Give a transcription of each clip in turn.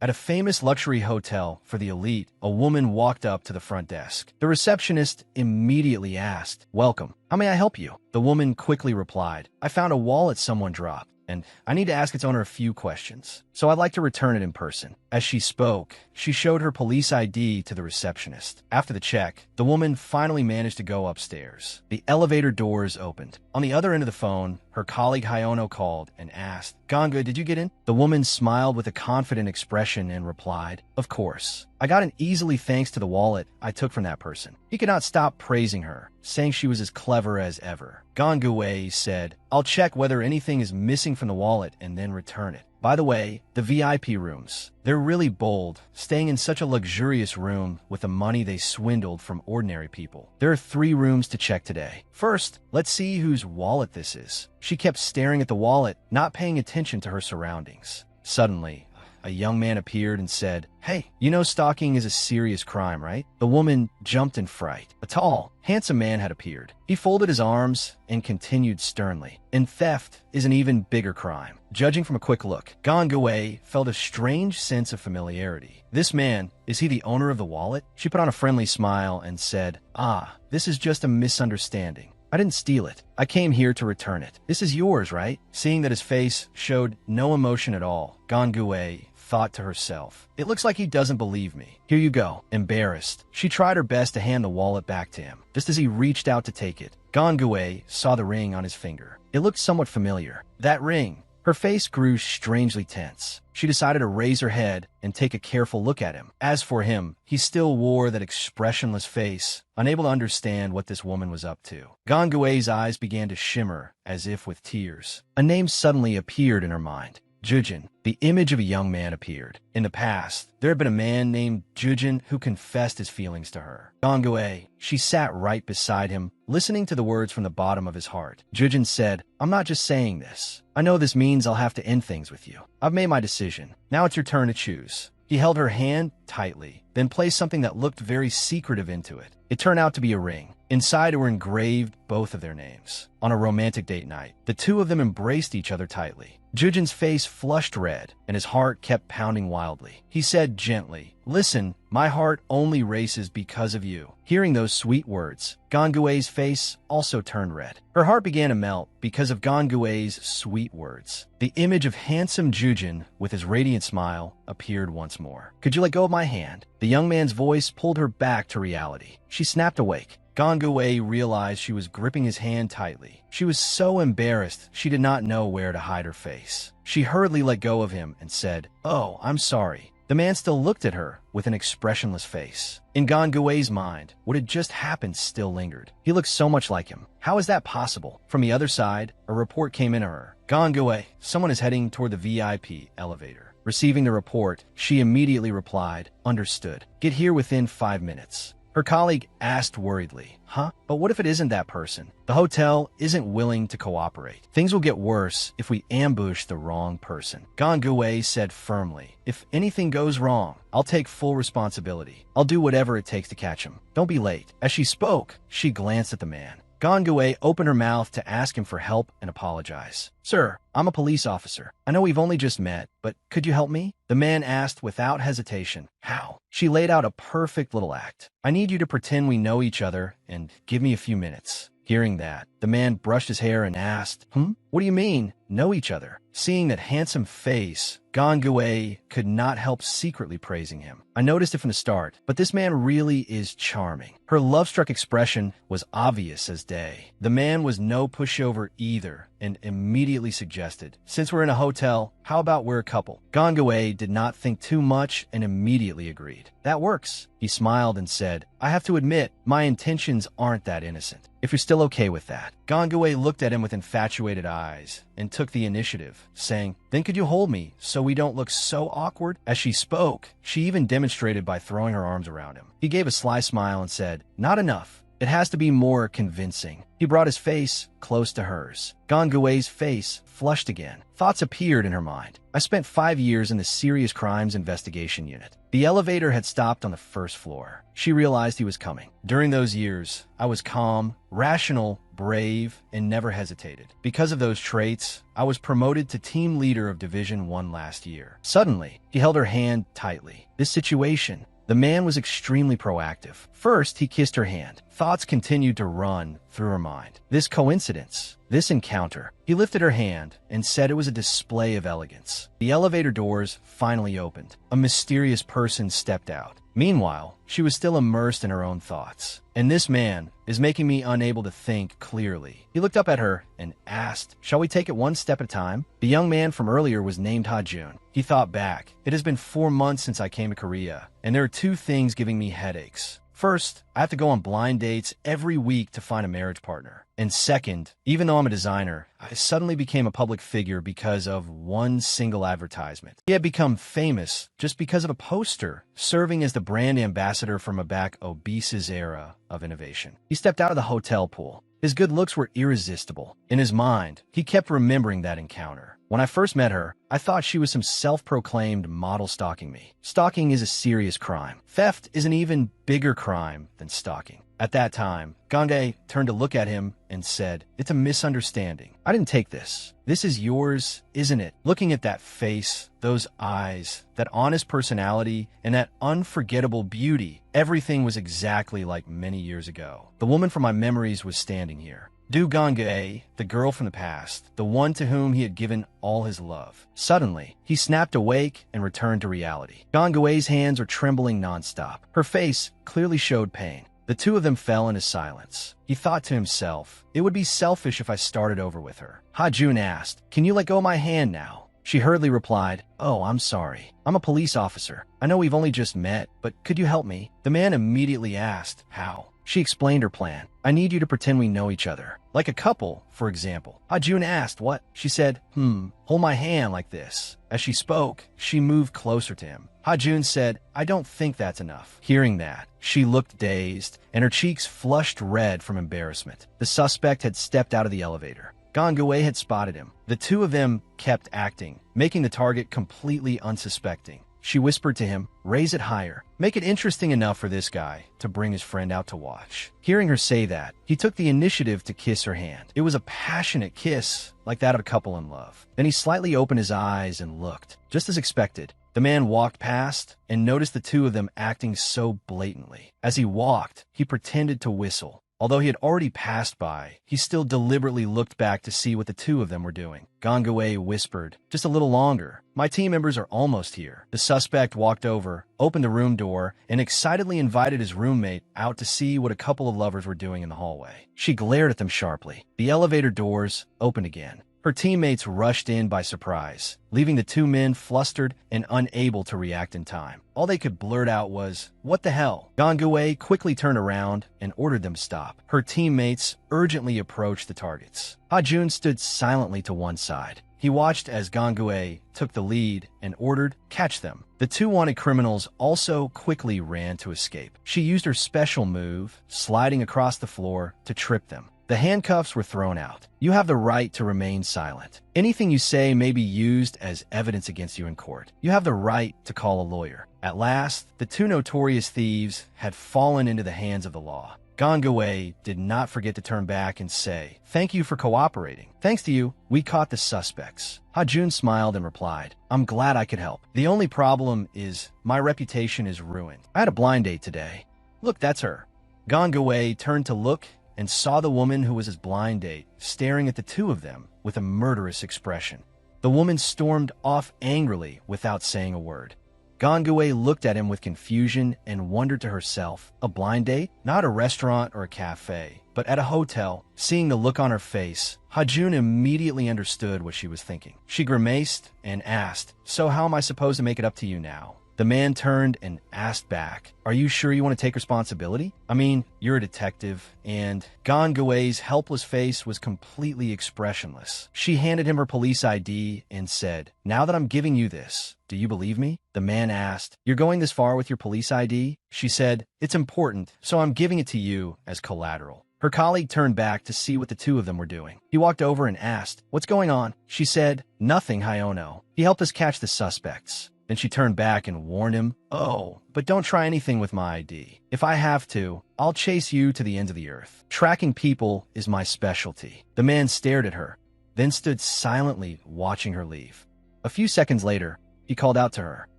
At a famous luxury hotel for the elite, a woman walked up to the front desk. The receptionist immediately asked, "Welcome. How may I help you?" The woman quickly replied, "I found a wallet someone dropped, and I need to ask its owner a few questions, so I'd like to return it in person." As she spoke, she showed her police ID to the receptionist. After the check, the woman finally managed to go upstairs. The elevator doors opened. On the other end of the phone, her colleague Hayono called and asked, "Ganga, did you get in?" The woman smiled with a confident expression and replied, "Of course. I got in easily thanks to the wallet I took from that person." He could not stop praising her, saying she was as clever as ever. Gangwei said, "I'll check whether anything is missing from the wallet and then return it. By the way, the VIP rooms, they're really bold, staying in such a luxurious room with the money they swindled from ordinary people. There are 3 rooms to check today. First, let's see whose wallet this is." She kept staring at the wallet, not paying attention to her surroundings. Suddenly, a young man appeared and said, "Hey, you know stalking is a serious crime, right?" The woman jumped in fright. A tall, handsome man had appeared. He folded his arms and continued sternly, "And theft is an even bigger crime." Judging from a quick look, Gangwei felt a strange sense of familiarity. "This man, is he the owner of the wallet?" She put on a friendly smile and said, "Ah, this is just a misunderstanding. I didn't steal it. I came here to return it. This is yours, right?" Seeing that his face showed no emotion at all, Gangwei thought to herself, "It looks like he doesn't believe me. Here you go." Embarrassed, she tried her best to hand the wallet back to him. Just as he reached out to take it, Gangwei saw the ring on his finger. It looked somewhat familiar. That ring. Her face grew strangely tense. She decided to raise her head and take a careful look at him. As for him, he still wore that expressionless face, unable to understand what this woman was up to. Gangwei's eyes began to shimmer, as if with tears. A name suddenly appeared in her mind. Jujin. The image of a young man appeared. In the past, there had been a man named Jujin who confessed his feelings to her. Gangwei. She sat right beside him, listening to the words from the bottom of his heart. Jujin said, "I'm not just saying this. I know this means I'll have to end things with you. I've made my decision. Now it's your turn to choose." He held her hand tightly, then placed something that looked very secretive into it. It turned out to be a ring. Inside were engraved both of their names. On a romantic date night, the two of them embraced each other tightly. Jujin's face flushed red, and his heart kept pounding wildly. He said gently, "Listen, my heart only races because of you." Hearing those sweet words, Gangwei's face also turned red. Her heart began to melt because of Gangwei's sweet words. The image of handsome Jujin, with his radiant smile, appeared once more. "Could you let go of my hand?" The young man's voice pulled her back to reality. She snapped awake. Gangwei realized she was gripping his hand tightly. She was so embarrassed she did not know where to hide her face. She hurriedly let go of him and said, "Oh, I'm sorry." The man still looked at her with an expressionless face. In Gangwei's mind, what had just happened still lingered. He looked so much like him. How is that possible? From the other side, a report came in to her. "Gangwei, someone is heading toward the VIP elevator." Receiving the report, she immediately replied, "Understood. Get here within 5 minutes." Her colleague asked worriedly, "Huh? But what if it isn't that person? The hotel isn't willing to cooperate. Things will get worse if we ambush the wrong person." Gangwei said firmly, "If anything goes wrong, I'll take full responsibility. I'll do whatever it takes to catch him. Don't be late." As she spoke, she glanced at the man. Gangwei opened her mouth to ask him for help and apologize. "Sir, I'm a police officer. I know we've only just met, but could you help me?" The man asked without hesitation. "How?" She laid out a perfect little act. "I need you to pretend we know each other and give me a few minutes." Hearing that, the man brushed his hair and asked, "What do you mean, know each other?" Seeing that handsome face, Gangwei could not help secretly praising him. "I noticed it from the start, but this man really is charming." Her love-struck expression was obvious as day. The man was no pushover either, and immediately suggested, "Since we're in a hotel, how about we're a couple?" Gangwei did not think too much and immediately agreed. "That works." He smiled and said, "I have to admit, my intentions aren't that innocent. If you're still okay with that." Gangwei looked at him with infatuated eyes and took the initiative, saying, "Then could you hold me so we don't look so awkward?" As she spoke, she even demonstrated by throwing her arms around him. He gave a sly smile and said, "Not enough. It has to be more convincing. He brought his face close to hers. Gangue's face flushed again. Thoughts appeared in her mind. I spent 5 years in the Serious Crimes Investigation Unit. The elevator had stopped on the first floor. She realized he was coming. During those years, I was calm, rational, brave, and never hesitated. Because of those traits, I was promoted to team leader of Division 1 last year. Suddenly, he held her hand tightly. This situation, the man was extremely proactive. First, he kissed her hand. Thoughts continued to run through her mind. This coincidence, this encounter. He lifted her hand and said it was a display of elegance. The elevator doors finally opened. A mysterious person stepped out. Meanwhile, she was still immersed in her own thoughts. And this man is making me unable to think clearly. He looked up at her and asked, "Shall we take it one step at a time?" The young man from earlier was named Ha-jun. He thought back. It has been 4 months since I came to Korea, and there are 2 things giving me headaches. First, I have to go on blind dates every week to find a marriage partner. And second, even though I'm a designer, I suddenly became a public figure because of one single advertisement. He had become famous just because of a poster serving as the brand ambassador for Mabak Obese's era of innovation. He stepped out of the hotel pool. His good looks were irresistible. In his mind, he kept remembering that encounter. When I first met her, I thought she was some self-proclaimed model stalking me. Stalking is a serious crime. Theft is an even bigger crime than stalking. At that time, Gange turned to look at him and said, "It's a misunderstanding. I didn't take this. This is yours, isn't it?" Looking at that face, those eyes, that honest personality, and that unforgettable beauty, everything was exactly like many years ago. The woman from my memories was standing here. Du Gange, the girl from the past, the one to whom he had given all his love. Suddenly, he snapped awake and returned to reality. Gangue's hands were trembling nonstop. Her face clearly showed pain. The 2 of them fell into silence. He thought to himself, it would be selfish if I started over with her. Ha-jun asked, "Can you let go of my hand now?" She hurriedly replied, "Oh, I'm sorry. I'm a police officer. I know we've only just met, but could you help me?" The man immediately asked, "How?" She explained her plan. "I need you to pretend we know each other. Like a couple, for example." Ha-jun asked, "What?" She said, hold my hand like this." As she spoke, she moved closer to him. Ha-jun said, "I don't think that's enough." Hearing that, she looked dazed, and her cheeks flushed red from embarrassment. The suspect had stepped out of the elevator. Gangue had spotted him. The 2 of them kept acting, making the target completely unsuspecting. She whispered to him, "Raise it higher. Make it interesting enough for this guy to bring his friend out to watch." Hearing her say that, he took the initiative to kiss her hand. It was a passionate kiss, like that of a couple in love. Then he slightly opened his eyes and looked. Just as expected, the man walked past and noticed the 2 of them acting so blatantly. As he walked, he pretended to whistle. Although he had already passed by, he still deliberately looked back to see what the 2 of them were doing. Gangue whispered, "Just a little longer. My team members are almost here." The suspect walked over, opened the room door, and excitedly invited his roommate out to see what a couple of lovers were doing in the hallway. She glared at them sharply. The elevator doors opened again. Her teammates rushed in by surprise, leaving the 2 men flustered and unable to react in time. All they could blurt out was, "What the hell?" Gangue quickly turned around and ordered them stop. Her teammates urgently approached the targets. Ha-jun stood silently to one side. He watched as Gangue took the lead and ordered, "Catch them." The 2 wanted criminals also quickly ran to escape. She used her special move, sliding across the floor, to trip them. The handcuffs were thrown out. "You have the right to remain silent. Anything you say may be used as evidence against you in court. You have the right to call a lawyer." At last, the 2 notorious thieves had fallen into the hands of the law. Gangue did not forget to turn back and say, "Thank you for cooperating. Thanks to you, we caught the suspects." Ha-jun smiled and replied, "I'm glad I could help. The only problem is my reputation is ruined. I had a blind date today. Look, that's her." Gangue turned to look and saw the woman who was his blind date staring at the 2 of them with a murderous expression. The woman stormed off angrily without saying a word. Gangue looked at him with confusion and wondered to herself, a blind date? Not a restaurant or a cafe, but at a hotel. Seeing the look on her face, Ha-jun immediately understood what she was thinking. She grimaced and asked, "So how am I supposed to make it up to you now?" The man turned and asked back, "Are you sure you want to take responsibility? I mean, you're a detective." And Gangue's helpless face was completely expressionless. She handed him her police ID and said, "Now that I'm giving you this, do you believe me?" The man asked, "You're going this far with your police ID?" She said, "It's important, so I'm giving it to you as collateral." Her colleague turned back to see what the two of them were doing. He walked over and asked, "What's going on?" She said, "Nothing, Hayono. He helped us catch the suspects." Then she turned back and warned him, "Oh, but don't try anything with my ID. If I have to, I'll chase you to the ends of the earth. Tracking people is my specialty." The man stared at her, then stood silently watching her leave. A few seconds later, he called out to her,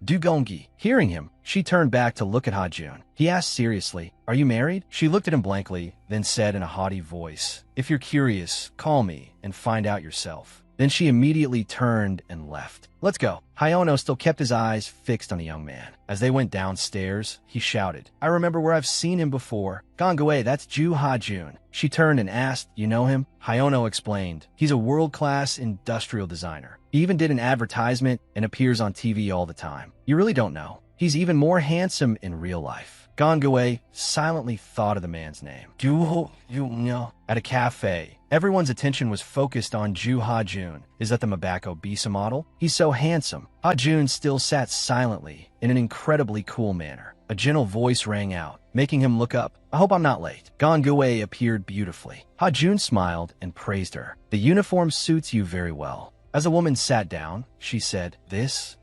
"Dugongi." Hearing him, she turned back to look at Hajun. He asked seriously, "Are you married?" She looked at him blankly, then said in a haughty voice, "If you're curious, call me and find out yourself." Then she immediately turned and left. "Let's go." Hayono still kept his eyes fixed on the young man. As they went downstairs, he shouted, "I remember where I've seen him before. Gangue, that's Ju Hajun." She turned and asked, "You know him?" Hayono explained, "He's a world-class industrial designer. He even did an advertisement and appears on TV all the time. You really don't know. He's even more handsome in real life." Gangue silently thought of the man's name. At a cafe, everyone's attention was focused on Ju Hajun. Is that the Mabako Bisa model? He's so handsome. Hajun still sat silently in an incredibly cool manner. A gentle voice rang out, making him look up. "I hope I'm not late." Gangue appeared beautifully. Hajun smiled and praised her. "The uniform suits you very well." As the woman sat down, she said,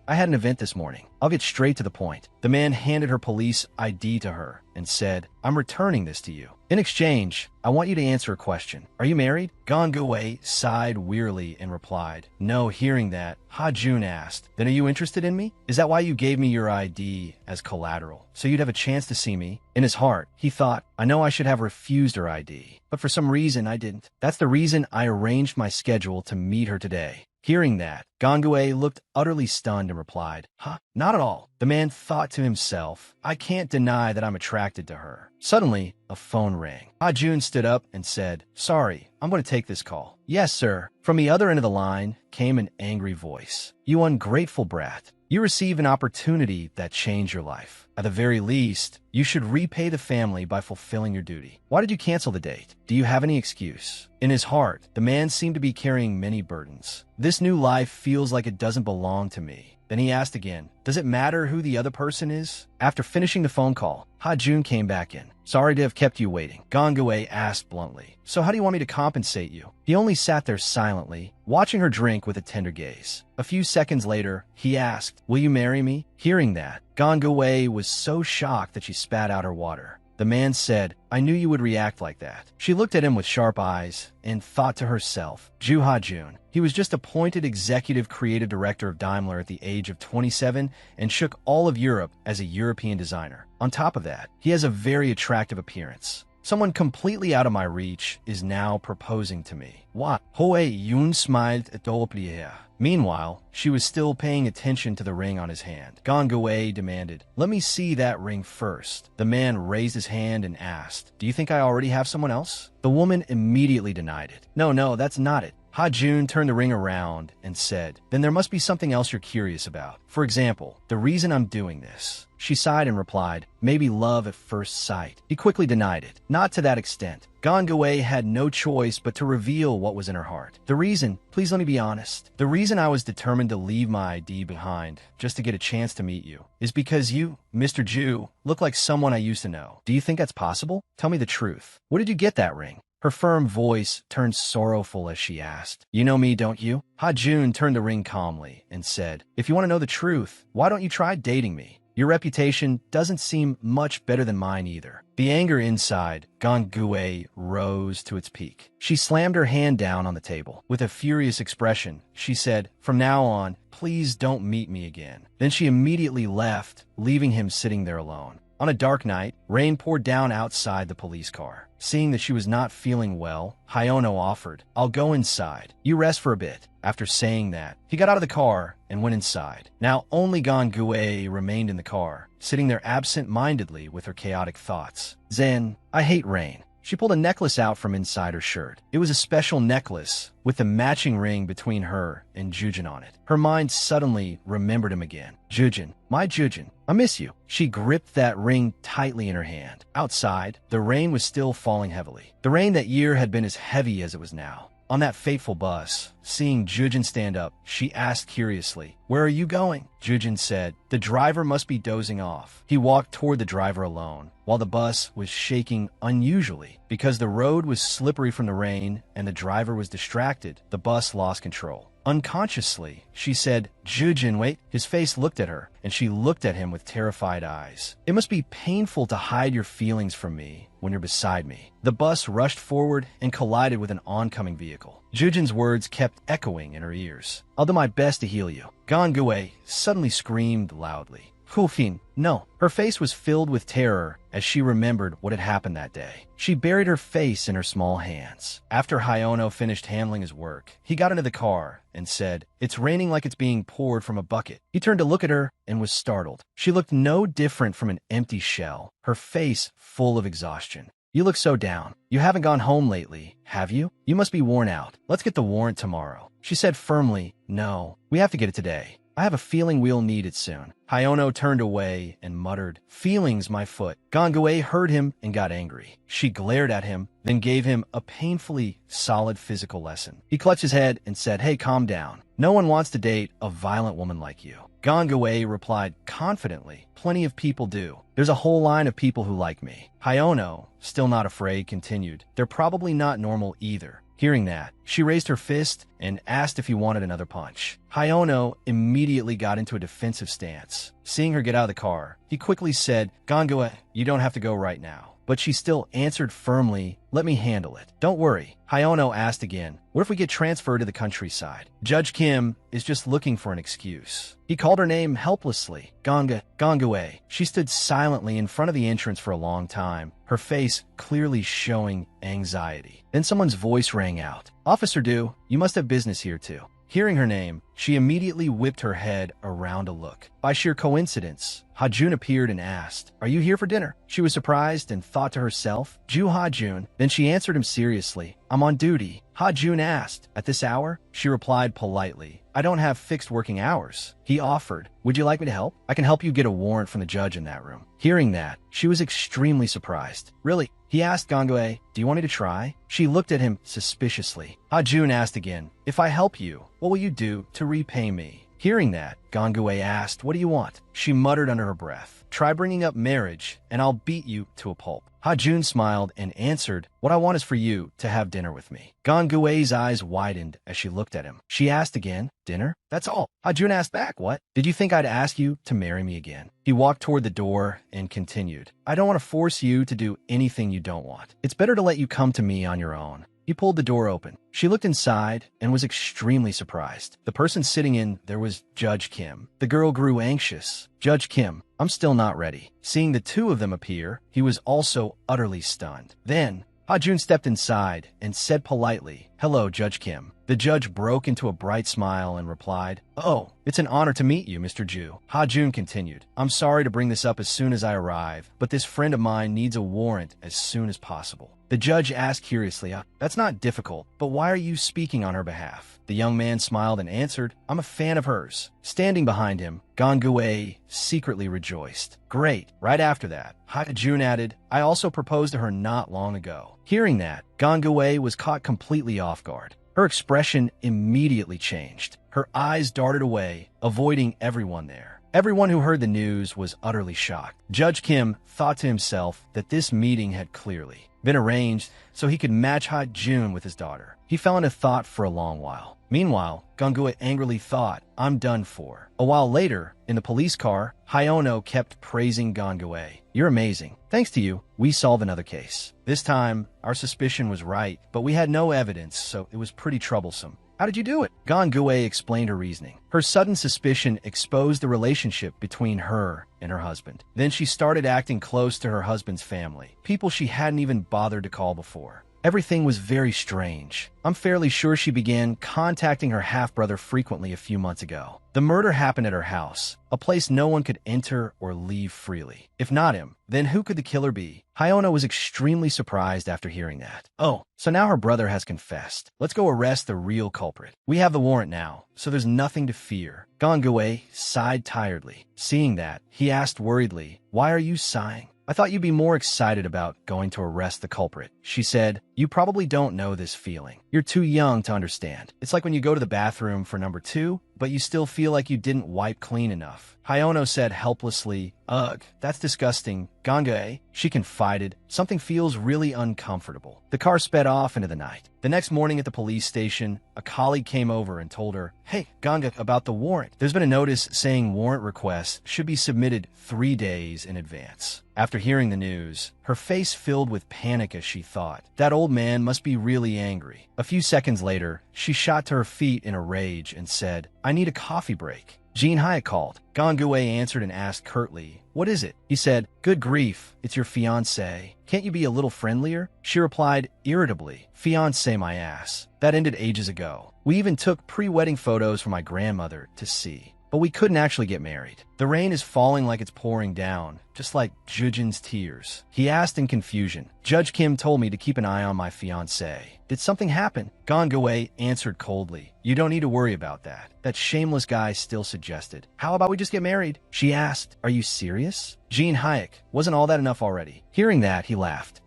I had an event this morning. I'll get straight to the point." The man handed her police ID to her and said, "I'm returning this to you. In exchange, I want you to answer a question. Are you married?" Gangue sighed wearily and replied, "No." Hearing that, Hajun asked, "Then are you interested in me? Is that why you gave me your ID as collateral? So you'd have a chance to see me?" In his heart, he thought, "I know I should have refused her ID, but for some reason I didn't. That's the reason I arranged my schedule to meet her today." Hearing that, Gangue looked utterly stunned and replied, "Huh? Not at all." The man thought to himself, "I can't deny that I'm attracted to her." Suddenly, a phone rang. Hajun stood up and said, "Sorry, I'm going to take this call." "Yes, sir." From the other end of the line came an angry voice. "You ungrateful brat. You receive an opportunity that changed your life. At the very least, you should repay the family by fulfilling your duty. Why did you cancel the date? Do you have any excuse?" In his heart, the man seemed to be carrying many burdens. "This new life feels like it doesn't belong to me." Then he asked again, "Does it matter who the other person is?" After finishing the phone call, Hajun came back in. "Sorry to have kept you waiting." Gangue asked bluntly, "So how do you want me to compensate you?" He only sat there silently, watching her drink with a tender gaze. A few seconds later, he asked, "Will you marry me?" Hearing that, Gangue was so shocked that she spat out her water. The man said, "I knew you would react like that." She looked at him with sharp eyes and thought to herself, Ju Hajun. He was just appointed executive creative director of Daimler at the age of 27 and shook all of Europe as a European designer. On top of that, he has a very attractive appearance. Someone completely out of my reach is now proposing to me. What? Hoe Yun smiled at Dolplier. Meanwhile, she was still paying attention to the ring on his hand. Gangue demanded, "Let me see that ring first." The man raised his hand and asked, "Do you think I already have someone else?" The woman immediately denied it. No, that's not it." Hajun turned the ring around and said, "Then there must be something else you're curious about. For example, the reason I'm doing this." She sighed and replied, "Maybe love at first sight." He quickly denied it. Not to that extent. Gangue had no choice but to reveal what was in her heart. "The reason, please let me be honest, the reason I was determined to leave my ID behind, just to get a chance to meet you, is because you, Mr. Jew, look like someone I used to know. Do you think that's possible? Tell me the truth. Where did you get that ring?" Her firm voice turned sorrowful as she asked, "You know me, don't you?" Hajun turned the ring calmly and said, "If you want to know the truth, why don't you try dating me? Your reputation doesn't seem much better than mine either." The anger inside Gangue rose to its peak. She slammed her hand down on the table. With a furious expression, she said, "From now on, please don't meet me again." Then she immediately left, leaving him sitting there alone. On a dark night, rain poured down outside the police car. Seeing that she was not feeling well, Hayono offered, "I'll go inside. You rest for a bit." After saying that, he got out of the car and went inside. Now only Gangue remained in the car, sitting there absent-mindedly with her chaotic thoughts. "Zen, I hate rain." She pulled a necklace out from inside her shirt. It was a special necklace with the matching ring between her and Jujin on it. Her mind suddenly remembered him again. Jujin, my Jujin, I miss you. She gripped that ring tightly in her hand. Outside, the rain was still falling heavily. The rain that year had been as heavy as it was now. On that fateful bus, seeing Jujin stand up, she asked curiously, "Where are you going?" Jujin said, "The driver must be dozing off." He walked toward the driver alone, while the bus was shaking unusually. Because the road was slippery from the rain and the driver was distracted, the bus lost control. Unconsciously, she said, "Jujin, wait." His face looked at her, and she looked at him with terrified eyes. "It must be painful to hide your feelings from me when you're beside me." The bus rushed forward and collided with an oncoming vehicle. Jujin's words kept echoing in her ears. "I'll do my best to heal you." Gangwei suddenly screamed loudly. Hufin, no. Her face was filled with terror as she remembered what had happened that day. She buried her face in her small hands. After Hayono finished handling his work, he got into the car and said, "It's raining like it's being poured from a bucket." He turned to look at her and was startled. She looked no different from an empty shell, her face full of exhaustion. "You look so down. You haven't gone home lately, have you? You must be worn out. Let's get the warrant tomorrow." She said firmly, "No, we have to get it today. I have a feeling we'll need it soon." Hayono turned away and muttered, "Feelings, my foot." Gangwei heard him and got angry. She glared at him, then gave him a painfully solid physical lesson. He clutched his head and said, "Hey, calm down. No one wants to date a violent woman like you." Gangwei replied confidently, "Plenty of people do. There's a whole line of people who like me." Hayono, still not afraid, continued, "They're probably not normal either." Hearing that, she raised her fist and asked if he wanted another punch. Hayono immediately got into a defensive stance. Seeing her get out of the car, he quickly said, "Gangwei, you don't have to go right now." But she still answered firmly, "Let me handle it." "Don't worry." Hayono asked again, "What if we get transferred to the countryside?" Judge Kim is just looking for an excuse. He called her name helplessly. Gangwei. She stood silently in front of the entrance for a long time, her face clearly showing anxiety. Then someone's voice rang out. "Officer Du, you must have business here too." Hearing her name, she immediately whipped her head around to look. By sheer coincidence, Hajun appeared and asked, "Are you here for dinner?" She was surprised and thought to herself, "Ju Hajun." Then she answered him seriously, "I'm on duty." Hajun asked, "At this hour?" She replied politely, "I don't have fixed working hours." He offered, "Would you like me to help? I can help you get a warrant from the judge in that room." Hearing that, she was extremely surprised. "Really?" He asked Gangwei, "Do you want me to try?" She looked at him suspiciously. Hajun asked again, "If I help you, what will you do to repay me?" Hearing that, Gangwei asked, "What do you want?" She muttered under her breath, "Try bringing up marriage, and I'll beat you to a pulp." Hajun smiled and answered, "What I want is for you to have dinner with me." Gangwei's eyes widened as she looked at him. She asked again, "Dinner? That's all?" Hajun asked back, "What? Did you think I'd ask you to marry me again?" He walked toward the door and continued, "I don't want to force you to do anything you don't want. It's better to let you come to me on your own." He pulled the door open. She looked inside and was extremely surprised. The person sitting in there was Judge Kim. The girl grew anxious. "Judge Kim, I'm still not ready." Seeing the two of them appear, he was also utterly stunned. Then, Hajun stepped inside and said politely, "Hello, Judge Kim." The judge broke into a bright smile and replied, "Oh, it's an honor to meet you, Mr. Ju." Hajun continued, "I'm sorry to bring this up as soon as I arrive, but this friend of mine needs a warrant as soon as possible." The judge asked curiously, "That's not difficult, but why are you speaking on her behalf?" The young man smiled and answered, "I'm a fan of hers." Standing behind him, Gangwei secretly rejoiced. "Great." Right after that, Hajun added, "I also proposed to her not long ago." Hearing that, Gangwei was caught completely off guard. Her expression immediately changed. Her eyes darted away, avoiding everyone there. Everyone who heard the news was utterly shocked. Judge Kim thought to himself that this meeting had clearly been arranged so he could match Hajun with his daughter. He fell into thought for a long while. Meanwhile, Gangwei angrily thought, "I'm done for." A while later, in the police car, Hayono kept praising Gangwei. "You're amazing. Thanks to you, we solved another case. This time, our suspicion was right, but we had no evidence, so it was pretty troublesome." "How did you do it?" Gangwei explained her reasoning. Her sudden suspicion exposed the relationship between her and her husband. Then she started acting close to her husband's family, people she hadn't even bothered to call before. Everything was very strange. I'm fairly sure she began contacting her half-brother frequently a few months ago. The murder happened at her house, a place no one could enter or leave freely. If not him, then who could the killer be? Hyona was extremely surprised after hearing that. Oh, so now her brother has confessed. Let's go arrest the real culprit. We have the warrant now, so there's nothing to fear. Gongue sighed tiredly. Seeing that, he asked worriedly, "Why are you sighing?" "I thought you'd be more excited about going to arrest the culprit," she said. "You probably don't know this feeling. You're too young to understand. It's like when you go to the bathroom for number 2, but you still feel like you didn't wipe clean enough." Hyono said helplessly, "Ugh, that's disgusting. Gongue," she confided, "something feels really uncomfortable." The car sped off into the night. The next morning at the police station, a colleague came over and told her, "Hey, Ganga, about the warrant. There's been a notice saying warrant requests should be submitted 3 days in advance." After hearing the news, her face filled with panic as she thought, that old man must be really angry. A few seconds later, she shot to her feet in a rage and said, "I need a coffee break." Jean Hyatt called. Gongue answered and asked curtly, "What is it?" He said, "Good grief, it's your fiancé. Can't you be a little friendlier?" She replied irritably, "Fiancé my ass. That ended ages ago. We even took pre-wedding photos for my grandmother to see. But we couldn't actually get married. The rain is falling like it's pouring down, just like Jujin's tears." He asked in confusion. "Judge Kim told me to keep an eye on my fiancé. Did something happen?" Gongue answered coldly, "You don't need to worry about that." That shameless guy still suggested, "How about we just get married?" She asked, "Are you serious?" Jean Hayek, "Wasn't all that enough already?" Hearing that, he laughed.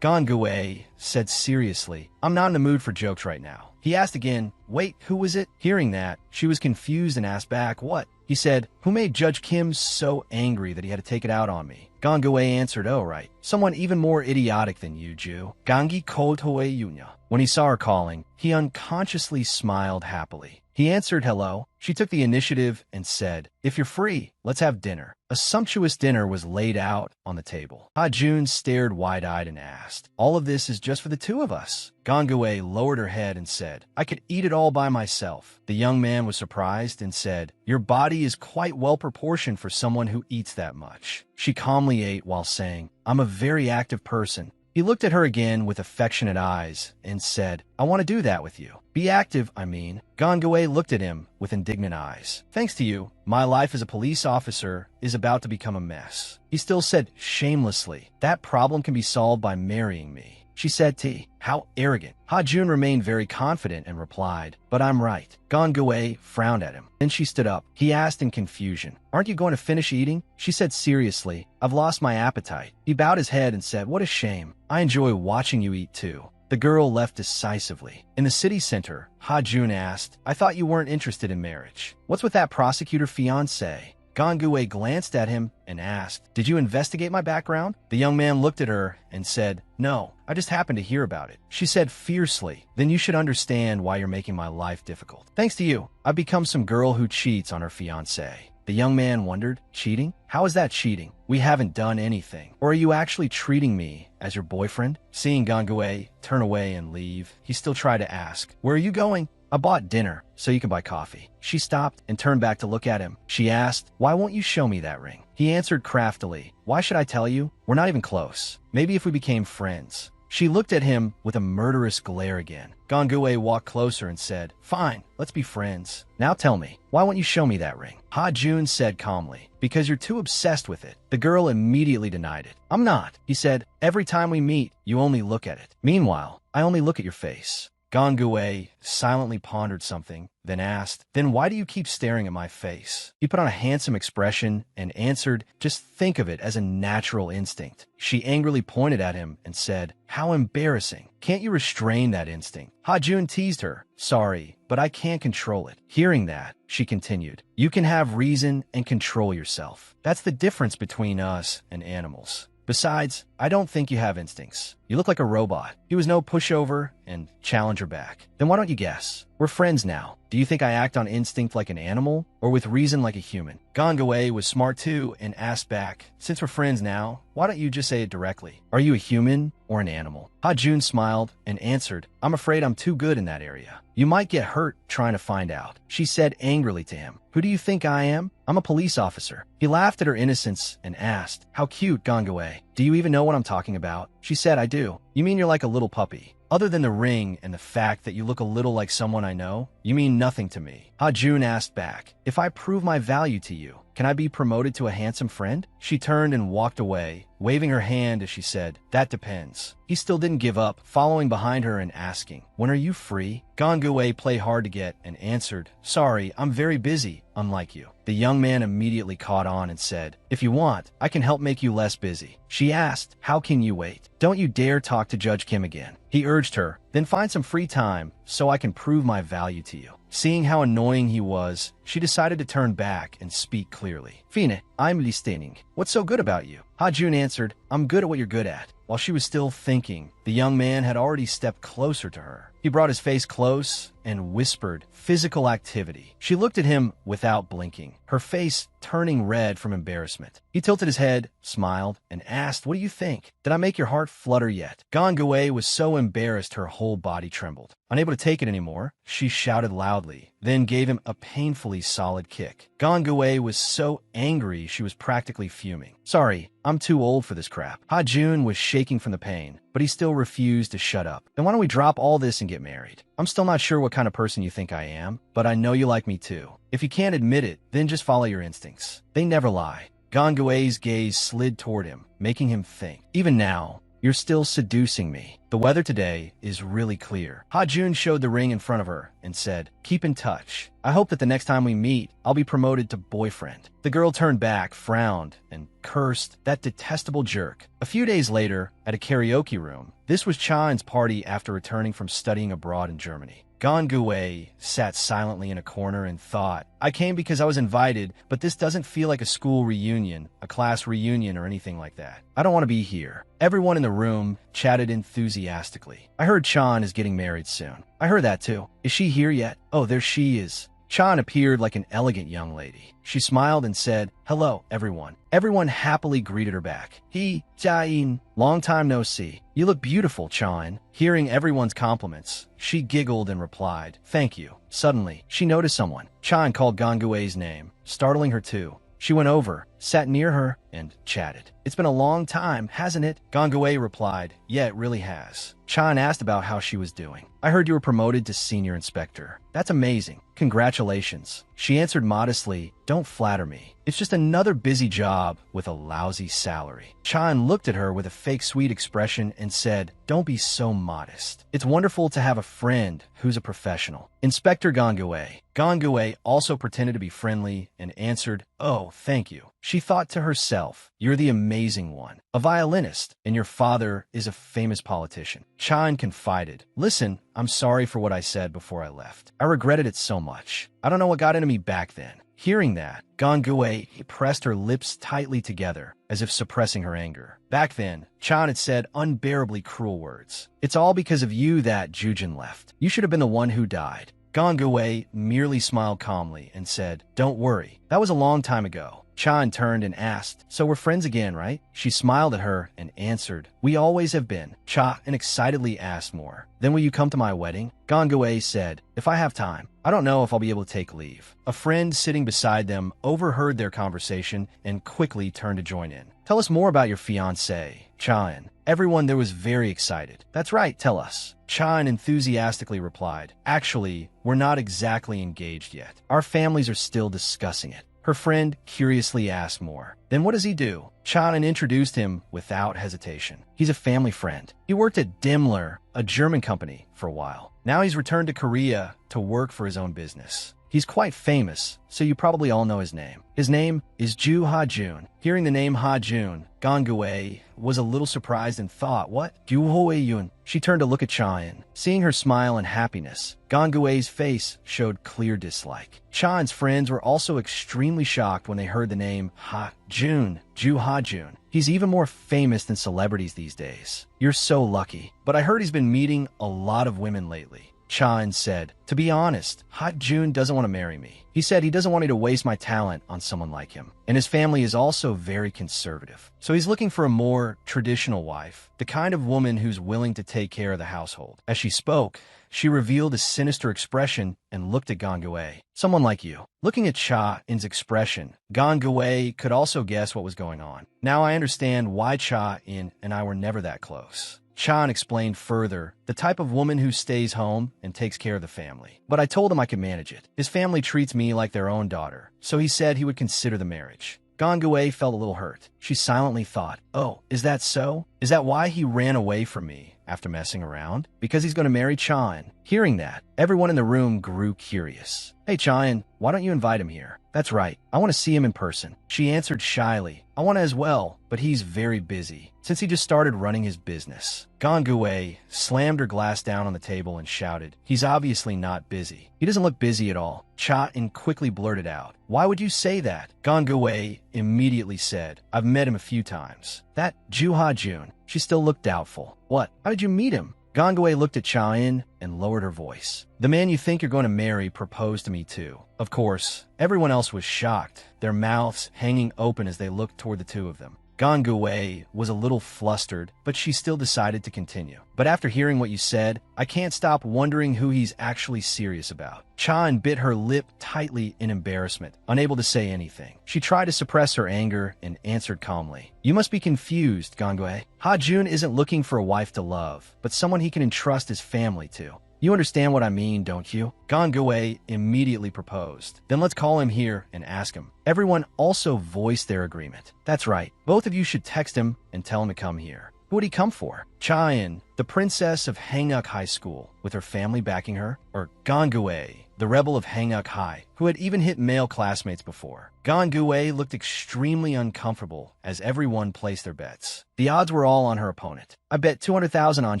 Gongue said seriously, "I'm not in the mood for jokes right now." He asked again, "Wait, who was it?" Hearing that, she was confused and asked back, "What?" He said, "Who made Judge Kim so angry that he had to take it out on me?" Gongue answered, "Oh, right. Someone even more idiotic than you, Ju. Gangi Kotoe Yunya." When he saw her calling, he unconsciously smiled happily. He answered hello. She took the initiative and said, "If you're free, let's have dinner." A sumptuous dinner was laid out on the table. Ha-Jun stared wide-eyed and asked, "All of this is just for the two of us?" Gongue lowered her head and said, "I could eat it all by myself." The young man was surprised and said, "Your body is quite well proportioned for someone who eats that much." She calmly ate while saying, "I'm a very active person." He looked at her again with affectionate eyes and said, "I want to do that with you." "Be active, I mean." Gongue looked at him with indignant eyes. "Thanks to you, my life as a police officer is about to become a mess." He still said shamelessly, "That problem can be solved by marrying me." She said, "How arrogant." Ha-Jun remained very confident and replied, "But I'm right." Gongue frowned at him. Then she stood up. He asked in confusion, "Aren't you going to finish eating?" She said seriously, "I've lost my appetite." He bowed his head and said, "What a shame. I enjoy watching you eat too." The girl left decisively. In the city center, Ha-Jun asked, "I thought you weren't interested in marriage. What's with that prosecutor fiancé?" Gongue glanced at him and asked, "Did you investigate my background?" The young man looked at her and said, "No, I just happened to hear about it." She said fiercely, "Then you should understand why you're making my life difficult. Thanks to you, I've become some girl who cheats on her fiancé." The young man wondered, "Cheating? How is that cheating? We haven't done anything. Or are you actually treating me as your boyfriend?" Seeing Gongue turn away and leave, he still tried to ask, "Where are you going?" "I bought dinner, so you can buy coffee." She stopped and turned back to look at him. She asked, "Why won't you show me that ring?" He answered craftily, "Why should I tell you? We're not even close. Maybe if we became friends." She looked at him with a murderous glare again. Gongue walked closer and said, "Fine, let's be friends. Now tell me, why won't you show me that ring?" Ha-Jun said calmly, "Because you're too obsessed with it." The girl immediately denied it. "I'm not," he said. "Every time we meet, you only look at it. Meanwhile, I only look at your face." Gongue silently pondered something, then asked, "Then why do you keep staring at my face?" He put on a handsome expression and answered, "Just think of it as a natural instinct." She angrily pointed at him and said, "How embarrassing. Can't you restrain that instinct?" Ha-Jun teased her, "Sorry, but I can't control it." Hearing that, she continued, "You can have reason and control yourself. That's the difference between us and animals. Besides, I don't think you have instincts. You look like a robot." He was no pushover and challenger back. "Then why don't you guess? We're friends now. Do you think I act on instinct like an animal or with reason like a human?" Gongue was smart too and asked back, "Since we're friends now, why don't you just say it directly? Are you a human or an animal?" Ha-Jun smiled and answered, "I'm afraid I'm too good in that area. You might get hurt trying to find out." She said angrily to him, "Who do you think I am? I'm a police officer." He laughed at her innocence and asked, "How cute, Gongue. Do you even know what I'm talking about?" She said, "I do." You mean you're like a little puppy? Other than the ring and the fact that you look a little like someone I know, you mean nothing to me. Ha-jun asked back, if I prove my value to you, can I be promoted to a handsome friend? She turned and walked away, waving her hand as she said, that depends. He still didn't give up, following behind her and asking, when are you free? Gongui played hard to get and answered, sorry, I'm very busy, unlike you. The young man immediately caught on and said, if you want, I can help make you less busy. She asked, how can you wait? Don't you dare talk to Judge Kim again. He urged her, then find some free time so I can prove my value to you. Seeing how annoying he was, she decided to turn back and speak clearly. Fine, I'm listening. What's so good about you? Ha-jun answered, I'm good at what you're good at. While she was still thinking, the young man had already stepped closer to her. He brought his face close and whispered, physical activity. She looked at him without blinking, her face turning red from embarrassment. He tilted his head, smiled, and asked, what do you think? Did I make your heart flutter yet? Gongui was so embarrassed her whole body trembled. Unable to take it anymore, she shouted loudly, then gave him a painfully solid kick. Gongui was so angry she was practically fuming. Sorry, I'm too old for this crap. Ha-jun was shaking from the pain, but he still refused to shut up. Then why don't we drop all this and get married? I'm still not sure what kind of person you think I am, but I know you like me too. If you can't admit it, then just follow your instincts. They never lie. Gongui's gaze slid toward him, making him think. Even now, you're still seducing me. The weather today is really clear. Ha-jun showed the ring in front of her and said, keep in touch. I hope that the next time we meet, I'll be promoted to boyfriend. The girl turned back, frowned, and cursed, that detestable jerk. A few days later, at a karaoke room, this was Chan's party after returning from studying abroad in Germany. Gongui sat silently in a corner and thought, I came because I was invited, but this doesn't feel like a school reunion, a class reunion, or anything like that. I don't want to be here. Everyone in the room chatted enthusiastically. I heard Chan is getting married soon. I heard that too. Is she here yet? Oh, there she is. Chan appeared like an elegant young lady. She smiled and said, hello, everyone. Everyone happily greeted her back. Jia-in, long time no see. You look beautiful, Chan. Hearing everyone's compliments, she giggled and replied, thank you. Suddenly, she noticed someone. Chan called Gongui's name, startling her too. She went over, sat near her, and chatted. It's been a long time, hasn't it? Gongui replied, yeah, it really has. Chan asked about how she was doing. I heard you were promoted to senior inspector. That's amazing. Congratulations. She answered modestly, don't flatter me. It's just another busy job with a lousy salary. Chan looked at her with a fake sweet expression and said, don't be so modest. It's wonderful to have a friend who's a professional. Inspector Gongui. Gongui also pretended to be friendly and answered, oh, thank you. She thought to herself, you're the amazing one, a violinist, and your father is a famous politician. Chan confided, listen, I'm sorry for what I said before I left. I regretted it so much. I don't know what got into me back then. Hearing that, Gongui pressed her lips tightly together, as if suppressing her anger. Back then, Chan had said unbearably cruel words. It's all because of you that Jujin left. You should have been the one who died. Gongui merely smiled calmly and said, don't worry, that was a long time ago. Chan turned and asked, so we're friends again, right? She smiled at her and answered, we always have been. Cha and excitedly asked more. Then will you come to my wedding? Gongui said, if I have time. I don't know if I'll be able to take leave. A friend sitting beside them overheard their conversation and quickly turned to join in. Tell us more about your fiancé, Chan. Everyone there was very excited. That's right, tell us. Chan enthusiastically replied, actually, we're not exactly engaged yet. Our families are still discussing it. Her friend curiously asked more. Then what does he do? Chan introduced him without hesitation. He's a family friend. He worked at Daimler, a German company, for a while. Now he's returned to Korea to work for his own business. He's quite famous, so you probably all know his name. His name is Ju Ha-jun. Hearing the name Ha-jun, Gongui was a little surprised and thought, what? Ju Ho-yun? She turned to look at Chan. Seeing her smile and happiness, Gongui's face showed clear dislike. Chan's friends were also extremely shocked when they heard the name Ha-jun, Ju Ha-jun. He's even more famous than celebrities these days. You're so lucky. But I heard he's been meeting a lot of women lately. Chan said, to be honest, Ha-jun doesn't want to marry me. He said he doesn't want me to waste my talent on someone like him. And his family is also very conservative. So he's looking for a more traditional wife, the kind of woman who's willing to take care of the household. As she spoke, she revealed a sinister expression and looked at Gongui. Someone like you. Looking at Cha-in's expression, Gongui could also guess what was going on. Now I understand why Cha-in and I were never that close. Chan explained further, the type of woman who stays home and takes care of the family. But I told him I could manage it. His family treats me like their own daughter, so he said he would consider the marriage. Gangui felt a little hurt. She silently thought, oh, is that so? Is that why he ran away from me after messing around? Because he's going to marry Chan. Hearing that, everyone in the room grew curious. Hey Chan, why don't you invite him here? That's right, I want to see him in person. She answered shyly, I want to as well, but he's very busy, since he just started running his business. Gangui slammed her glass down on the table and shouted, he's obviously not busy. He doesn't look busy at all. Cha-in quickly blurted out, why would you say that? Gangui immediately said, I've met him a few times. That Ju-ha-jun. She still looked doubtful. What? How did you meet him? Gangui looked at Cha-in and lowered her voice. The man you think you're going to marry proposed to me too. Of course, everyone else was shocked, their mouths hanging open as they looked toward the two of them. Gangui was a little flustered, but she still decided to continue. But after hearing what you said, I can't stop wondering who he's actually serious about. Chan bit her lip tightly in embarrassment, unable to say anything. She tried to suppress her anger and answered calmly. You must be confused, Gangui. Ha-jun isn't looking for a wife to love, but someone he can entrust his family to. You understand what I mean, don't you? Gangui immediately proposed. Then let's call him here and ask him. Everyone also voiced their agreement. That's right. Both of you should text him and tell him to come here. Who would he come for? Cha-in, the princess of Hanguk High School, with her family backing her? Or Gangui, the rebel of Hanguk High, who had even hit male classmates before? Gangui looked extremely uncomfortable as everyone placed their bets. The odds were all on her opponent. I bet 200,000 on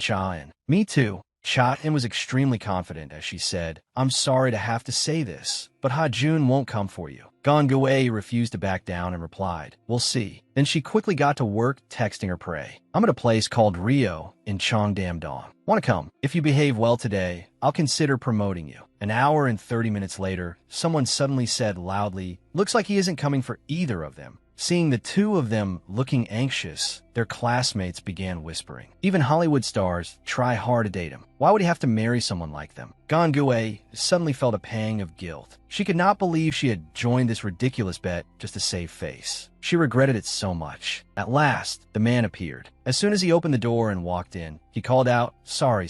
Cha-in. Me too. Cha-in was extremely confident as she said, I'm sorry to have to say this, but Ha-jun won't come for you. Gangui refused to back down and replied, we'll see. Then she quickly got to work texting her prey. I'm at a place called Rio in Cheongdam-dong. Want to come? If you behave well today, I'll consider promoting you. An hour and 30 minutes later, someone suddenly said loudly, looks like he isn't coming for either of them. Seeing the two of them looking anxious, their classmates began whispering. Even Hollywood stars try hard to date him. Why would he have to marry someone like them? Gangui suddenly felt a pang of guilt. She could not believe she had joined this ridiculous bet just to save face. She regretted it so much. At last, the man appeared. As soon as he opened the door and walked in, he called out, sorry.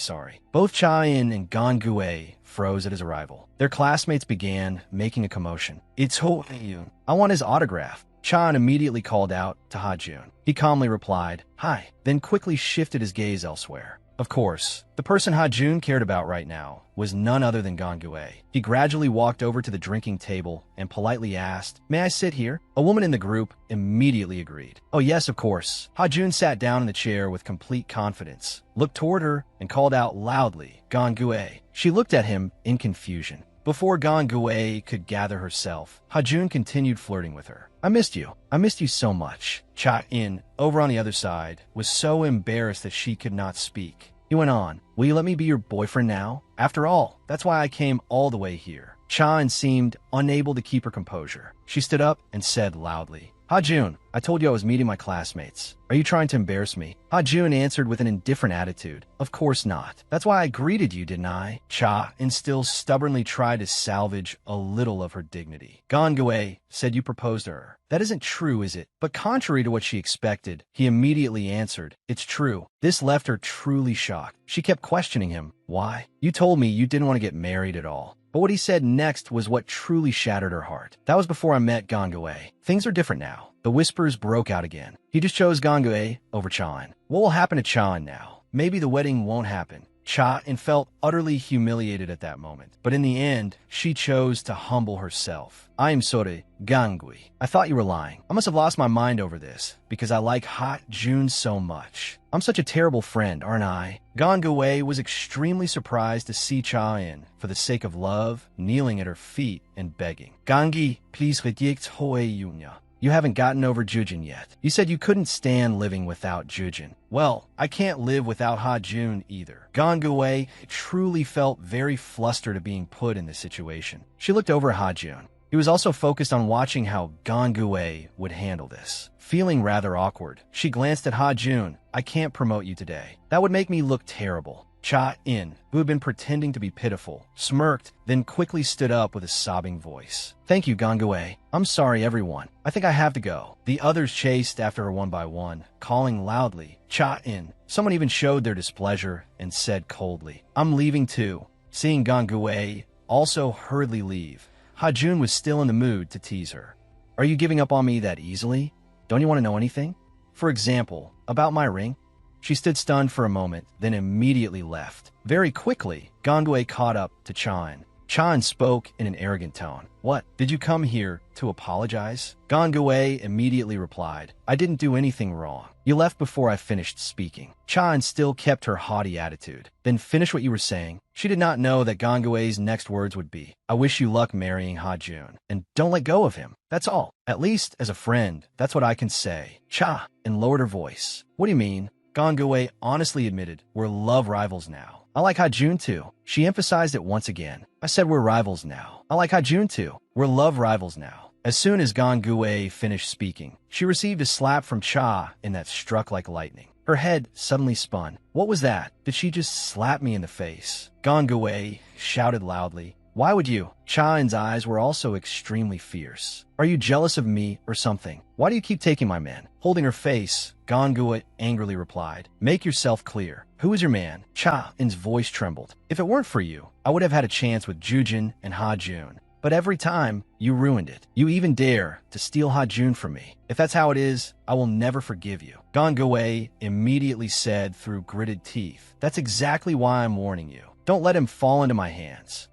Both Cha-in and Gangui froze at his arrival. Their classmates began making a commotion. It's Ho-yoon. I want his autograph. Chan immediately called out to Ha-jun. He calmly replied, hi, then quickly shifted his gaze elsewhere. Of course, the person Ha-jun cared about right now was none other than Gangui. He gradually walked over to the drinking table and politely asked, may I sit here? A woman in the group immediately agreed. Oh yes, of course. Ha-jun sat down in the chair with complete confidence, looked toward her, and called out loudly, Gangui. She looked at him in confusion. Before Gangui could gather herself, Ha-jun continued flirting with her. I missed you. I missed you so much. Cha-in, over on the other side, was so embarrassed that she could not speak. He went on, will you let me be your boyfriend now? After all, that's why I came all the way here. Cha-in seemed unable to keep her composure. She stood up and said loudly, Ha-jun, I told you I was meeting my classmates. Are you trying to embarrass me? Ha-jun answered with an indifferent attitude. Of course not. That's why I greeted you, didn't I? Cha-in still stubbornly tried to salvage a little of her dignity. Gangui said you proposed to her. That isn't true, is it? But contrary to what she expected, he immediately answered, it's true. This left her truly shocked. She kept questioning him. Why? You told me you didn't want to get married at all. But what he said next was what truly shattered her heart. That was before I met Gangui. Things are different now. The whispers broke out again. He just chose Gangui over Cha-in. What will happen to Cha-in now? Maybe the wedding won't happen. Cha-in felt utterly humiliated at that moment. But in the end, she chose to humble herself. I am sorry, Gangui. I thought you were lying. I must have lost my mind over this, because I like Ha-jun so much. I'm such a terrible friend, aren't I? Gangui was extremely surprised to see Cha-in, for the sake of love, kneeling at her feet and begging. Gangi, please reject Ho-yunya. You haven't gotten over Jujin yet. You said you couldn't stand living without Jujin. Well, I can't live without Ha-jun either. Gangui truly felt very flustered at being put in this situation. She looked over at Ha-jun. He was also focused on watching how Gangui would handle this. Feeling rather awkward, she glanced at Ha-jun. I can't promote you today. That would make me look terrible. Cha-in, who had been pretending to be pitiful, smirked, then quickly stood up with a sobbing voice. Thank you, Gangwei. I'm sorry, everyone. I think I have to go. The others chased after her one by one, calling loudly, Cha-in. Someone even showed their displeasure and said coldly, I'm leaving too. Seeing Gangwei also hurriedly leave, Ha-jun was still in the mood to tease her. Are you giving up on me that easily? Don't you want to know anything? For example, about my ring? She stood stunned for a moment, then immediately left. Very quickly, Gangwei caught up to Chan. Chan spoke in an arrogant tone. What? Did you come here to apologize? Gangwei immediately replied, I didn't do anything wrong. You left before I finished speaking. Chan still kept her haughty attitude. Then finish what you were saying. She did not know that Gangwei's next words would be, I wish you luck marrying Ha-jun, and don't let go of him. That's all. At least, as a friend, that's what I can say. Cha, and lowered her voice. What do you mean? Gangwei honestly admitted, we're love rivals now. I like Ha-jun too. She emphasized it once again. I said we're rivals now. I like Ha-jun too. We're love rivals now. As soon as Gangwei finished speaking, she received a slap from Cha and that struck like lightning. Her head suddenly spun. What was that? Did she just slap me in the face? Gangwei shouted loudly. Why would you? Chan's eyes were also extremely fierce. Are you jealous of me or something? Why do you keep taking my man? Holding her face, Gangwei angrily replied, Make yourself clear. Who is your man? Chan's voice trembled. If it weren't for you, I would have had a chance with Jujin and Ha-jun. But every time, you ruined it. You even dare to steal Ha-jun from me. If that's how it is, I will never forgive you. Gangwei immediately said through gritted teeth, That's exactly why I'm warning you. Don't let him fall into my hands.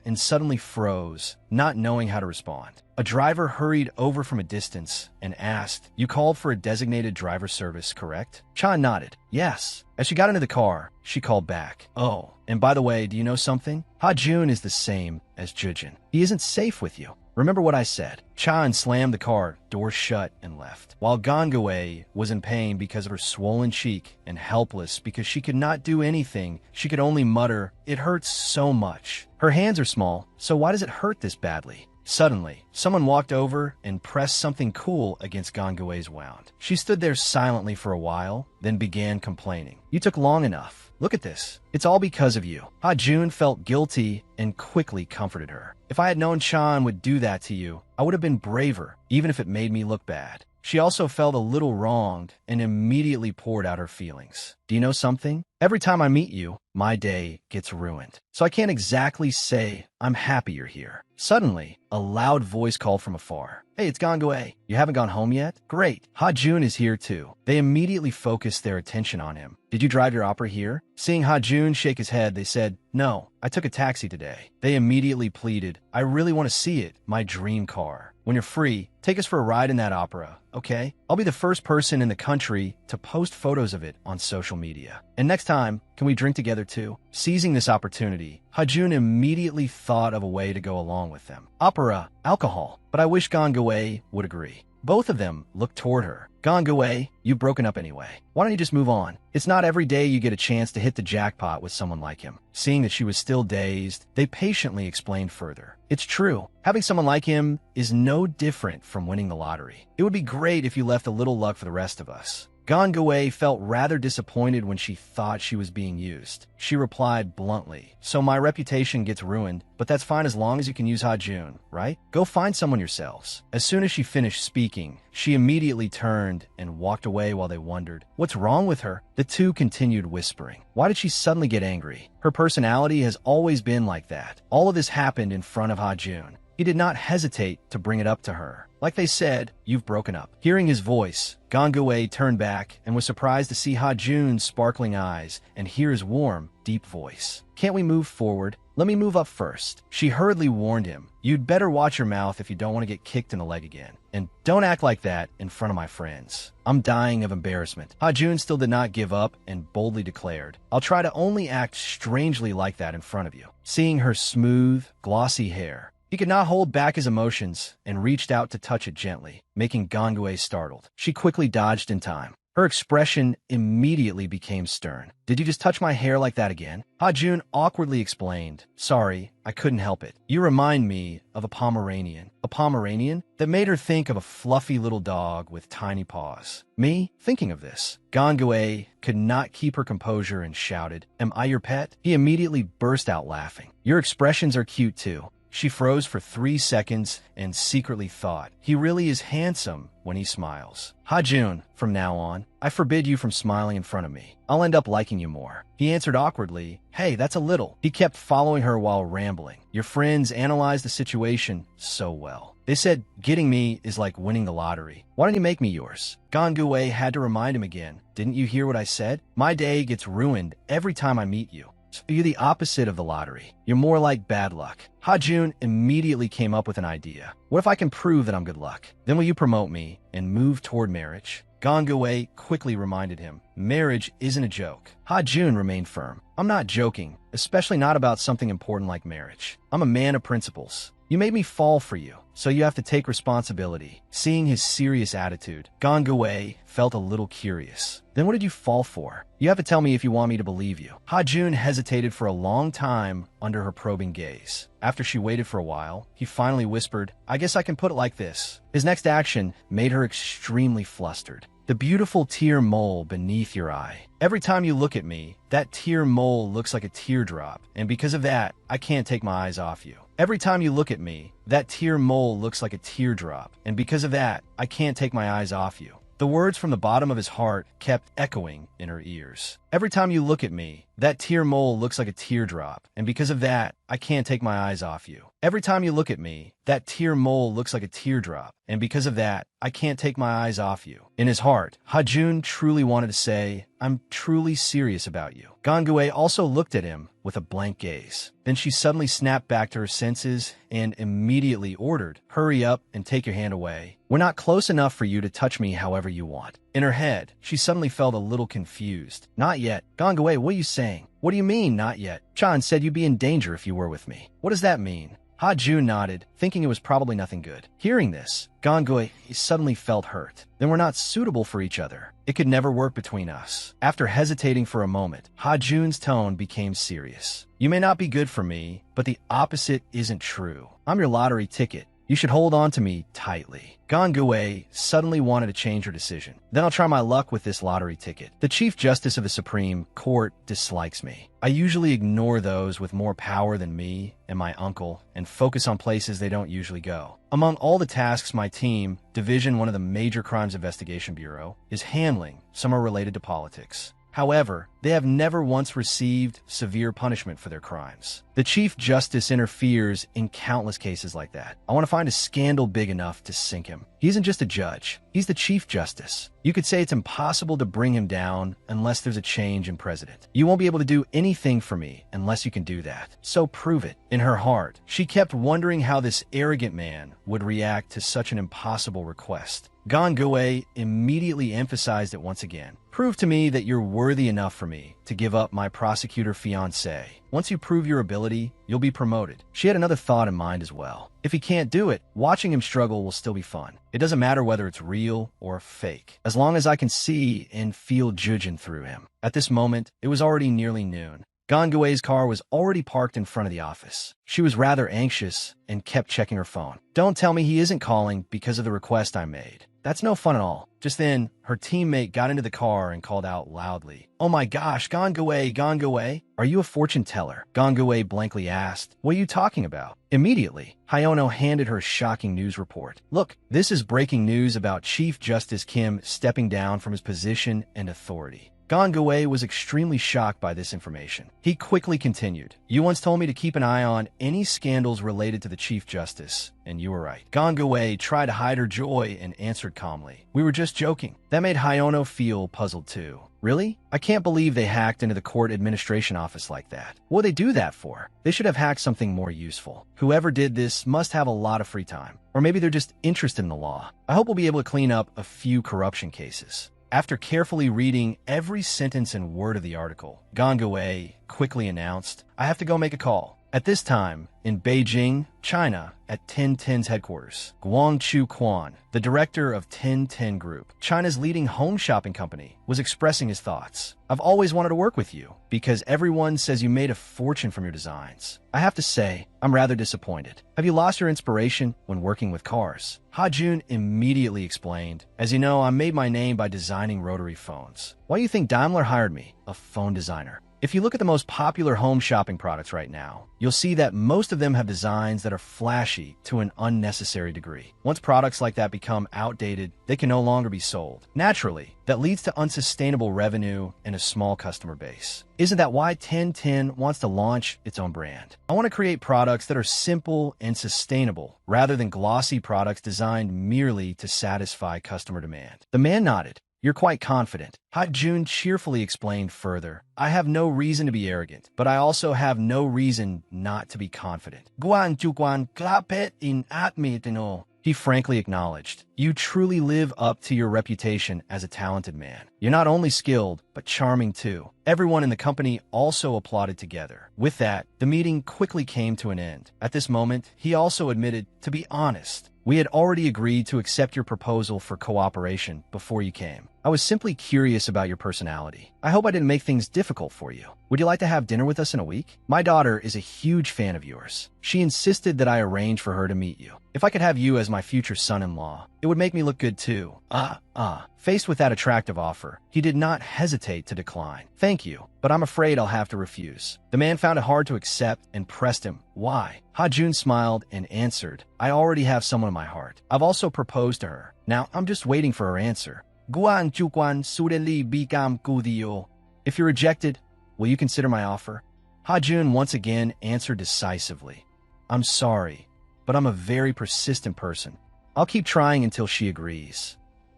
And suddenly froze, not knowing how to respond. A driver hurried over from a distance and asked, You called for a designated driver service, correct? Cha nodded. Yes. As she got into the car, she called back. Oh, and by the way, do you know something? Ha-jun is the same as Jujin. He isn't safe with you. Remember what I said. Chan slammed the car, door shut, and left. While Gangwei was in pain because of her swollen cheek and helpless because she could not do anything, she could only mutter, It hurts so much. Her hands are small, so why does it hurt this badly? Suddenly, someone walked over and pressed something cool against Gangwei's wound. She stood there silently for a while, then began complaining. You took long enough. Look at this. It's all because of you. Ha-jun felt guilty and quickly comforted her. If I had known Chan would do that to you, I would have been braver, even if it made me look bad. She also felt a little wronged and immediately poured out her feelings. Do you know something? Every time I meet you, my day gets ruined. So I can't exactly say I'm happy you're here. Suddenly, a loud voice called from afar. Hey, it's Gangwei. You haven't gone home yet? Great. Ha-jun is here too. They immediately focused their attention on him. Did you drive your opera here? Seeing Ha-jun shake his head, they said, No, I took a taxi today. They immediately pleaded, I really want to see it, my dream car. When you're free, take us for a ride in that opera, okay? I'll be the first person in the country to post photos of it on social media. And next time, can we drink together too? Seizing this opportunity, Ha-jun immediately thought of a way to go along with them. Opera, alcohol, but I wish Gangwei would agree. Both of them looked toward her. Gangwei, you've broken up anyway. Why don't you just move on? It's not every day you get a chance to hit the jackpot with someone like him. Seeing that she was still dazed, they patiently explained further. It's true. Having someone like him is no different from winning the lottery. It would be great if you left a little luck for the rest of us. Gangwei felt rather disappointed when she thought she was being used. She replied bluntly, So my reputation gets ruined, but that's fine as long as you can use Ha-jun, right? Go find someone yourselves. As soon as she finished speaking, she immediately turned and walked away while they wondered, What's wrong with her? The two continued whispering. Why did she suddenly get angry? Her personality has always been like that. All of this happened in front of Ha-jun. He did not hesitate to bring it up to her. Like they said, you've broken up. Hearing his voice, Gangwei turned back and was surprised to see Ha-jun's sparkling eyes and hear his warm, deep voice. Can't we move forward? Let me move up first. She hurriedly warned him. You'd better watch your mouth if you don't want to get kicked in the leg again. And don't act like that in front of my friends. I'm dying of embarrassment. Ha-jun still did not give up and boldly declared, I'll try to only act strangely like that in front of you. Seeing her smooth, glossy hair, he could not hold back his emotions and reached out to touch it gently, making Gangwei startled. She quickly dodged in time. Her expression immediately became stern. Did you just touch my hair like that again? Ha-jun awkwardly explained. Sorry, I couldn't help it. You remind me of a Pomeranian. A Pomeranian? That made her think of a fluffy little dog with tiny paws. Me? Thinking of this. Gangwei could not keep her composure and shouted, Am I your pet? He immediately burst out laughing. Your expressions are cute too. She froze for 3 seconds and secretly thought, he really is handsome when he smiles. Ha-jun, from now on, I forbid you from smiling in front of me. I'll end up liking you more. He answered awkwardly, hey, that's a little. He kept following her while rambling. Your friends analyzed the situation so well. They said, getting me is like winning the lottery. Why don't you make me yours? Gangwei had to remind him again. Didn't you hear what I said? My day gets ruined every time I meet you. You're the opposite of the lottery. You're more like bad luck. Ha-jun immediately came up with an idea. What if I can prove that I'm good luck? Then will you promote me and move toward marriage? Gangwei quickly reminded him, marriage isn't a joke. Ha-jun remained firm. I'm not joking, especially not about something important like marriage. I'm a man of principles. You made me fall for you, so you have to take responsibility. Seeing his serious attitude, Gangwei felt a little curious. Then what did you fall for? You have to tell me if you want me to believe you. Ha-jun hesitated for a long time under her probing gaze. After she waited for a while, he finally whispered, I guess I can put it like this. His next action made her extremely flustered. The beautiful tear mole beneath your eye. Every time you look at me, that tear mole looks like a teardrop, and because of that, I can't take my eyes off you. Every time you look at me, that tear mole looks like a teardrop, and because of that, I can't take my eyes off you. The words from the bottom of his heart kept echoing in her ears. Every time you look at me, that tear mole looks like a teardrop, and because of that, I can't take my eyes off you. Every time you look at me, that tear mole looks like a teardrop, and because of that, I can't take my eyes off you. In his heart, Ha-jun truly wanted to say, I'm truly serious about you. Gangwei also looked at him with a blank gaze. Then she suddenly snapped back to her senses and immediately ordered, hurry up and take your hand away. We're not close enough for you to touch me however you want. In her head, she suddenly felt a little confused. Not yet. Gangwei, what are you saying? What do you mean, not yet? Chan said you'd be in danger if you were with me. What does that mean? Ha-jun nodded, thinking it was probably nothing good. Hearing this, Gangwei suddenly felt hurt. Then we're not suitable for each other. It could never work between us. After hesitating for a moment, Ha-jun's tone became serious. You may not be good for me, but the opposite isn't true. I'm your lottery ticket. You should hold on to me tightly. Gangwei suddenly wanted to change her decision. Then I'll try my luck with this lottery ticket. The Chief Justice of the Supreme Court dislikes me. I usually ignore those with more power than me and my uncle and focus on places they don't usually go. Among all the tasks my team, Division 1 of the Major Crimes Investigation Bureau, is handling, some are related to politics. However, they have never once received severe punishment for their crimes. The Chief Justice interferes in countless cases like that. I want to find a scandal big enough to sink him. He isn't just a judge. He's the Chief Justice. You could say it's impossible to bring him down unless there's a change in president. You won't be able to do anything for me unless you can do that. So prove it. In her heart, she kept wondering how this arrogant man would react to such an impossible request. Gangwei immediately emphasized it once again. Prove to me that you're worthy enough for me to give up my prosecutor fiancé. Once you prove your ability, you'll be promoted. She had another thought in mind as well. If he can't do it, watching him struggle will still be fun. It doesn't matter whether it's real or fake, as long as I can see and feel judging through him. At this moment, it was already nearly noon. Gangwei's car was already parked in front of the office. She was rather anxious and kept checking her phone. Don't tell me he isn't calling because of the request I made. That's no fun at all. Just then, her teammate got into the car and called out loudly, Oh my gosh, Gangwei, are you a fortune teller? Gangwei blankly asked, What are you talking about? Immediately, Hyono handed her a shocking news report. Look, this is breaking news about Chief Justice Kim stepping down from his position and authority. Gangwei was extremely shocked by this information. He quickly continued, You once told me to keep an eye on any scandals related to the Chief Justice, and you were right. Gangwei tried to hide her joy and answered calmly, We were just joking. That made Hyono feel puzzled too. Really? I can't believe they hacked into the court administration office like that. What would they do that for? They should have hacked something more useful. Whoever did this must have a lot of free time. Or maybe they're just interested in the law. I hope we'll be able to clean up a few corruption cases. After carefully reading every sentence and word of the article, Gangwei quickly announced, I have to go make a call. At this time, in Beijing, China, at 1010's headquarters, Guangchu Quan, the director of 1010 Group, China's leading home shopping company, was expressing his thoughts. I've always wanted to work with you because everyone says you made a fortune from your designs. I have to say, I'm rather disappointed. Have you lost your inspiration when working with cars? Ha-Jun immediately explained, as you know, I made my name by designing rotary phones. Why do you think Daimler hired me, a phone designer? If you look at the most popular home shopping products right now, you'll see that most of them have designs that are flashy to an unnecessary degree. Once products like that become outdated, they can no longer be sold. Naturally, that leads to unsustainable revenue and a small customer base. Isn't that why 1010 wants to launch its own brand? I want to create products that are simple and sustainable, rather than glossy products designed merely to satisfy customer demand. The man nodded. You're quite confident. Ha-Jun cheerfully explained further. I have no reason to be arrogant, but I also have no reason not to be confident. He frankly acknowledged, you truly live up to your reputation as a talented man. You're not only skilled, but charming too. Everyone in the company also applauded together. With that, the meeting quickly came to an end. At this moment, he also admitted, to be honest, we had already agreed to accept your proposal for cooperation before you came. I was simply curious about your personality. I hope I didn't make things difficult for you. Would you like to have dinner with us in a week? My daughter is a huge fan of yours. She insisted that I arrange for her to meet you. If I could have you as my future son-in-law, it would make me look good too. Faced with that attractive offer, he did not hesitate to decline. Thank you, but I'm afraid I'll have to refuse. The man found it hard to accept and pressed him. Why? Ha-Jun smiled and answered, I already have someone in my heart. I've also proposed to her. Now, I'm just waiting for her answer. If you're rejected, will you consider my offer? Ha-Jun once again answered decisively. I'm sorry, but I'm a very persistent person. I'll keep trying until she agrees.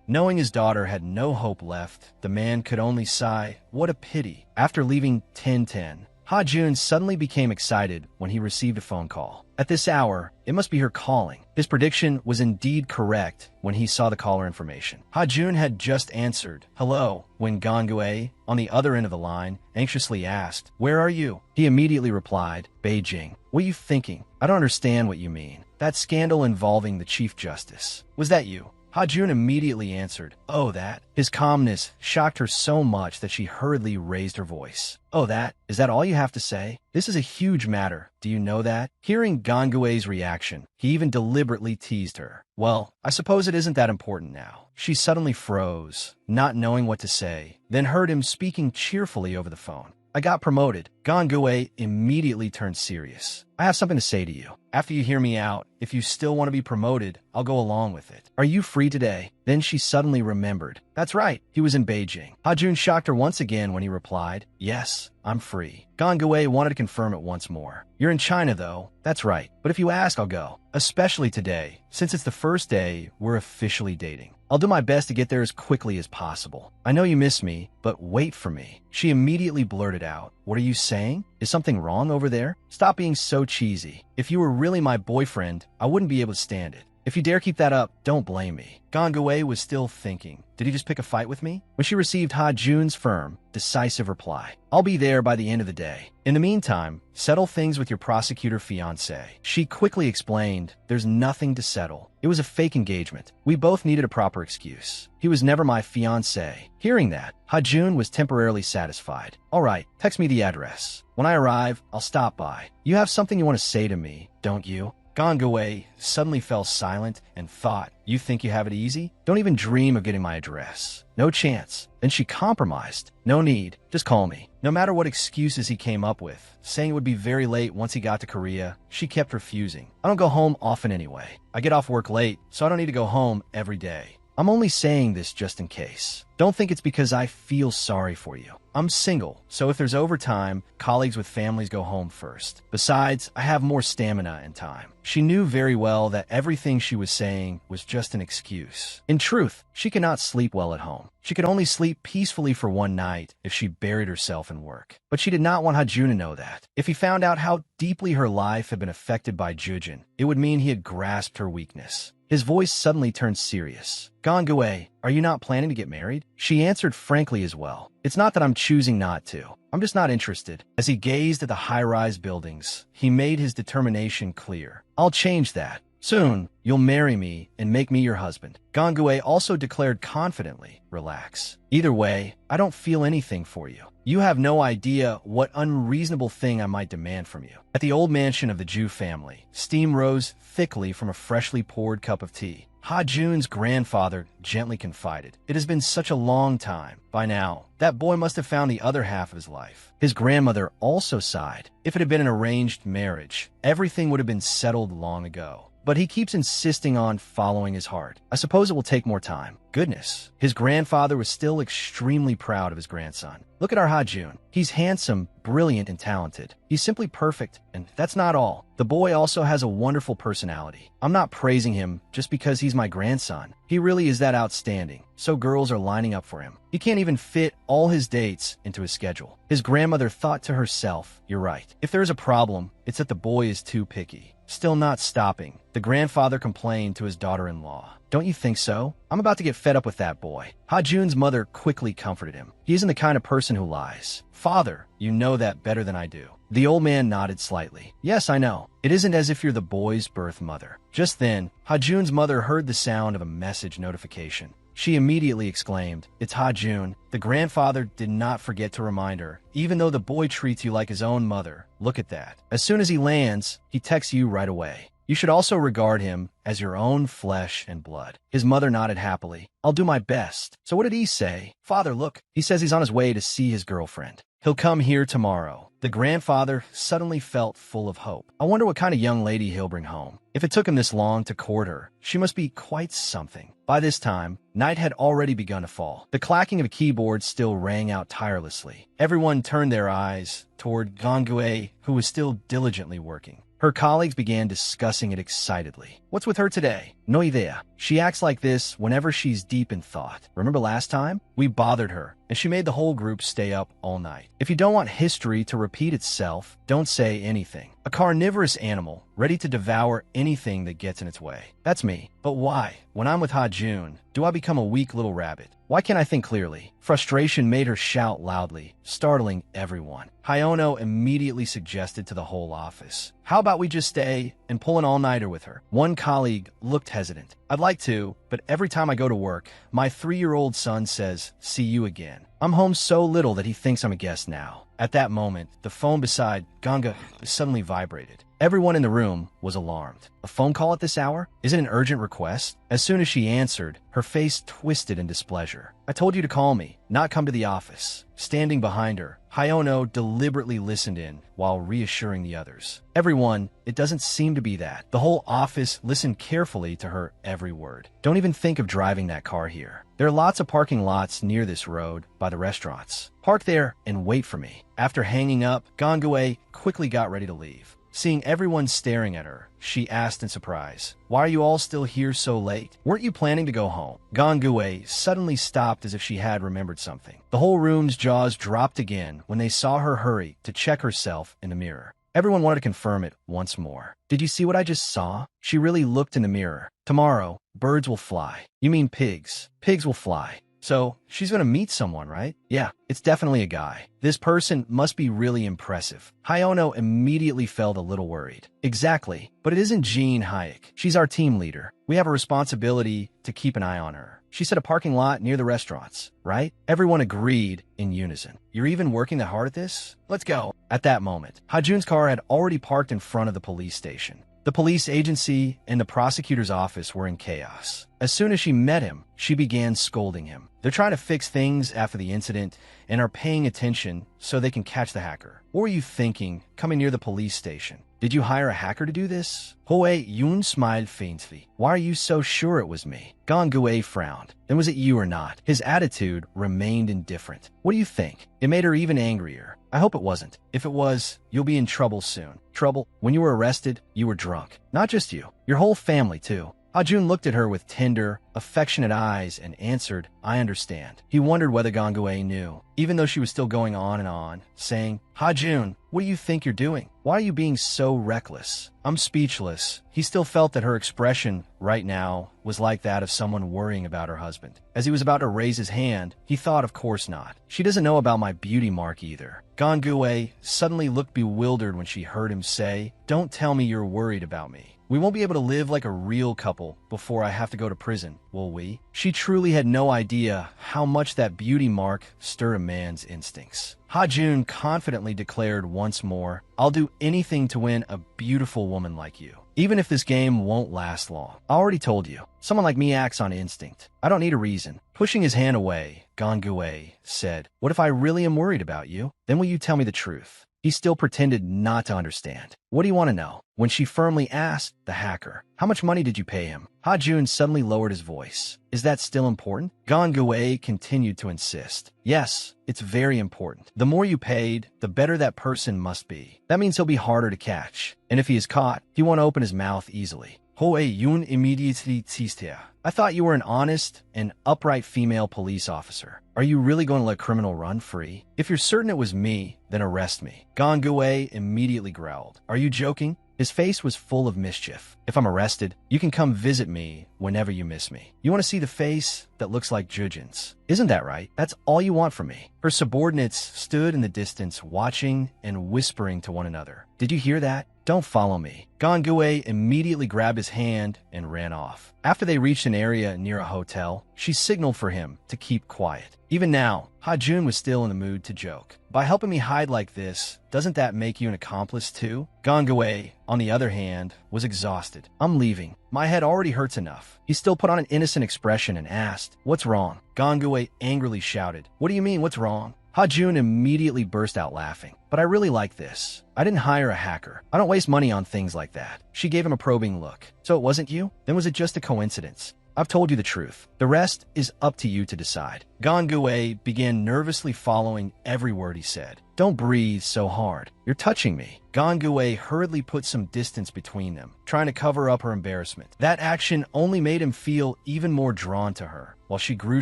Knowing his daughter had no hope left, the man could only sigh, what a pity. After leaving 1010, Ha-Jun suddenly became excited when he received a phone call. At this hour, it must be her calling. His prediction was indeed correct when he saw the caller information. Ha-Jun had just answered, hello, when Gangue, on the other end of the line, anxiously asked, where are you? He immediately replied, Beijing. What are you thinking? I don't understand what you mean. That scandal involving the Chief Justice. Was that you? Ha-Jun immediately answered, oh, that? His calmness shocked her so much that she hurriedly raised her voice. Oh, that? Is that all you have to say? This is a huge matter. Do you know that? Hearing Gangue's reaction, he even deliberately teased her. Well, I suppose it isn't that important now. She suddenly froze, not knowing what to say, then heard him speaking cheerfully over the phone. I got promoted. Gangue immediately turned serious. I have something to say to you. After you hear me out, if you still want to be promoted, I'll go along with it. Are you free today? Then she suddenly remembered. That's right, he was in Beijing. Ha-Jun shocked her once again when he replied, yes, I'm free. Gangue wanted to confirm it once more. You're in China though. That's right, but if you ask, I'll go. Especially today, since it's the first day we're officially dating. I'll do my best to get there as quickly as possible. I know you miss me, but wait for me. She immediately blurted out, what are you saying? Is something wrong over there? Stop being so cheesy. If you were really my boyfriend, I wouldn't be able to stand it. If you dare keep that up, don't blame me. Gangue was still thinking, did he just pick a fight with me? When she received Ha-Jun's firm, decisive reply, I'll be there by the end of the day. In the meantime, settle things with your prosecutor fiancé. She quickly explained, there's nothing to settle. It was a fake engagement. We both needed a proper excuse. He was never my fiancé. Hearing that, Ha-Jun was temporarily satisfied. All right, text me the address. When I arrive, I'll stop by. You have something you want to say to me, don't you? Gangue suddenly fell silent and thought, you think you have it easy? Don't even dream of getting my address. No chance. Then she compromised. No need. Just call me. No matter what excuses he came up with, saying it would be very late once he got to Korea, she kept refusing. I don't go home often anyway. I get off work late, so I don't need to go home every day. I'm only saying this just in case. Don't think it's because I feel sorry for you. I'm single, so if there's overtime, colleagues with families go home first. Besides, I have more stamina and time. She knew very well that everything she was saying was just an excuse. In truth, she cannot sleep well at home. She could only sleep peacefully for one night if she buried herself in work. But she did not want Ha-Jun to know that. If he found out how deeply her life had been affected by Jujin, it would mean he had grasped her weakness. His voice suddenly turned serious. Gonggue, are you not planning to get married? She answered frankly as well. It's not that I'm choosing not to. I'm just not interested. As he gazed at the high-rise buildings, he made his determination clear. I'll change that. Soon, you'll marry me and make me your husband. Gonggue also declared confidently, relax. Either way, I don't feel anything for you. You have no idea what unreasonable thing I might demand from you. At the old mansion of the Jew family, steam rose thickly from a freshly poured cup of tea. Ha-Jun's grandfather gently confided, "It has been such a long time. By now, that boy must have found the other half of his life." His grandmother also sighed. If it had been an arranged marriage, everything would have been settled long ago. But he keeps insisting on following his heart. I suppose it will take more time. Goodness. His grandfather was still extremely proud of his grandson. Look at our Ha-Jun. He's handsome, brilliant, and talented. He's simply perfect, and that's not all. The boy also has a wonderful personality. I'm not praising him just because he's my grandson. He really is that outstanding, so girls are lining up for him. He can't even fit all his dates into his schedule. His grandmother thought to herself, you're right. If there is a problem, it's that the boy is too picky. Still not stopping, the grandfather complained to his daughter-in-law. Don't you think so? I'm about to get fed up with that boy. Ha-Jun's mother quickly comforted him. He isn't the kind of person who lies. Father, you know that better than I do. The old man nodded slightly. Yes, I know. It isn't as if you're the boy's birth mother. Just then, Ha-Jun's mother heard the sound of a message notification. She immediately exclaimed, "It's Ha-Jun." The grandfather did not forget to remind her, even though the boy treats you like his own mother, look at that. As soon as he lands, he texts you right away. You should also regard him as your own flesh and blood. His mother nodded happily. I'll do my best. So what did he say? Father, look. He says he's on his way to see his girlfriend. He'll come here tomorrow. The grandfather suddenly felt full of hope. I wonder what kind of young lady he'll bring home. If it took him this long to court her, she must be quite something. By this time, night had already begun to fall. The clacking of a keyboard still rang out tirelessly. Everyone turned their eyes toward Gonggue, who was still diligently working. Her colleagues began discussing it excitedly. What's with her today? No idea. She acts like this whenever she's deep in thought. Remember last time? We bothered her, and she made the whole group stay up all night. If you don't want history to repeat itself, don't say anything. A carnivorous animal, ready to devour anything that gets in its way. That's me. But why, when I'm with Ha-Jun, do I become a weak little rabbit? Why can't I think clearly? Frustration made her shout loudly, startling everyone. Hyono immediately suggested to the whole office, how about we just stay and pull an all-nighter with her? One colleague looked hesitant. I'd like to, but every time I go to work, my 3-year-old son says, see you again. I'm home so little that he thinks I'm a guest now. At that moment, the phone beside Ganga suddenly vibrated. Everyone in the room was alarmed. A phone call at this hour? Is it an urgent request? As soon as she answered, her face twisted in displeasure. I told you to call me, not come to the office. Standing behind her, Hyono deliberately listened in while reassuring the others. Everyone, it doesn't seem to be that. The whole office listened carefully to her every word. Don't even think of driving that car here. There are lots of parking lots near this road by the restaurants. Park there and wait for me. After hanging up, Gonggue quickly got ready to leave. Seeing everyone staring at her, she asked in surprise, why are you all still here so late? Weren't you planning to go home? Gonggue suddenly stopped as if she had remembered something. The whole room's jaws dropped again when they saw her hurry to check herself in the mirror. Everyone wanted to confirm it once more. Did you see what I just saw? She really looked in the mirror. Tomorrow, birds will fly. You mean pigs. Pigs will fly. So, she's gonna meet someone, right? Yeah, it's definitely a guy. This person must be really impressive. Hyono immediately felt a little worried. Exactly, but it isn't Jean Hayek. She's our team leader. We have a responsibility to keep an eye on her. She said a parking lot near the restaurants, right? Everyone agreed in unison. You're even working that hard at this? Let's go. At that moment, Ha-Jun's car had already parked in front of the police station. The police agency and the prosecutor's office were in chaos. As soon as she met him, she began scolding him. They're trying to fix things after the incident and are paying attention so they can catch the hacker. What were you thinking coming near the police station? Did you hire a hacker to do this? Hoe Yun smiled faintly. Why are you so sure it was me? Gonggue frowned. Then was it you or not? His attitude remained indifferent. What do you think? It made her even angrier. I hope it wasn't. If it was, you'll be in trouble soon. Trouble? When you were arrested, you were drunk. Not just you. Your whole family, too. Ha-Jun looked at her with tender, affectionate eyes and answered, I understand. He wondered whether Gangwei knew, even though she was still going on and on, saying, Ha-jun, what do you think you're doing? Why are you being so reckless? I'm speechless. He still felt that her expression right now was like that of someone worrying about her husband. As he was about to raise his hand, he thought, of course not. She doesn't know about my beauty mark either. Gangwei suddenly looked bewildered when she heard him say, Don't tell me you're worried about me. We won't be able to live like a real couple before I have to go to prison, will we? She truly had no idea how much that beauty mark stirred a man's instincts. Ha-jun confidently declared once more, I'll do anything to win a beautiful woman like you, even if this game won't last long. I already told you, someone like me acts on instinct. I don't need a reason. Pushing his hand away, Gangwei said, What if I really am worried about you? Then will you tell me the truth? He still pretended not to understand. What do you want to know? When she firmly asked the hacker, How much money did you pay him? Ha-jun suddenly lowered his voice. Is that still important? Gangwei continued to insist. Yes, it's very important. The more you paid, the better that person must be. That means he'll be harder to catch. And if he is caught, he won't open his mouth easily. Ho-yun immediately teased her. I thought you were an honest and upright female police officer. Are you really going to let a criminal run free? If you're certain it was me, then arrest me. Gangwei immediately growled. Are you joking? His face was full of mischief. If I'm arrested, you can come visit me whenever you miss me. You want to see the face that looks like Jujin's. Isn't that right? That's all you want from me. Her subordinates stood in the distance watching and whispering to one another. Did you hear that? Don't follow me. Gangwei immediately grabbed his hand and ran off. After they reached an area near a hotel, she signaled for him to keep quiet. Even now, Ha-jun was still in the mood to joke. By helping me hide like this, doesn't that make you an accomplice too? Gangwei, on the other hand, was exhausted. I'm leaving. My head already hurts enough. He still put on an innocent expression and asked, What's wrong? Gangwei angrily shouted, What do you mean, what's wrong? Ha-jun immediately burst out laughing. But I really like this. I didn't hire a hacker. I don't waste money on things like that. She gave him a probing look. So it wasn't you? Then was it just a coincidence? I've told you the truth. The rest is up to you to decide. Gangwei began nervously following every word he said. Don't breathe so hard. You're touching me. Gangwei hurriedly put some distance between them, trying to cover up her embarrassment. That action only made him feel even more drawn to her. While she grew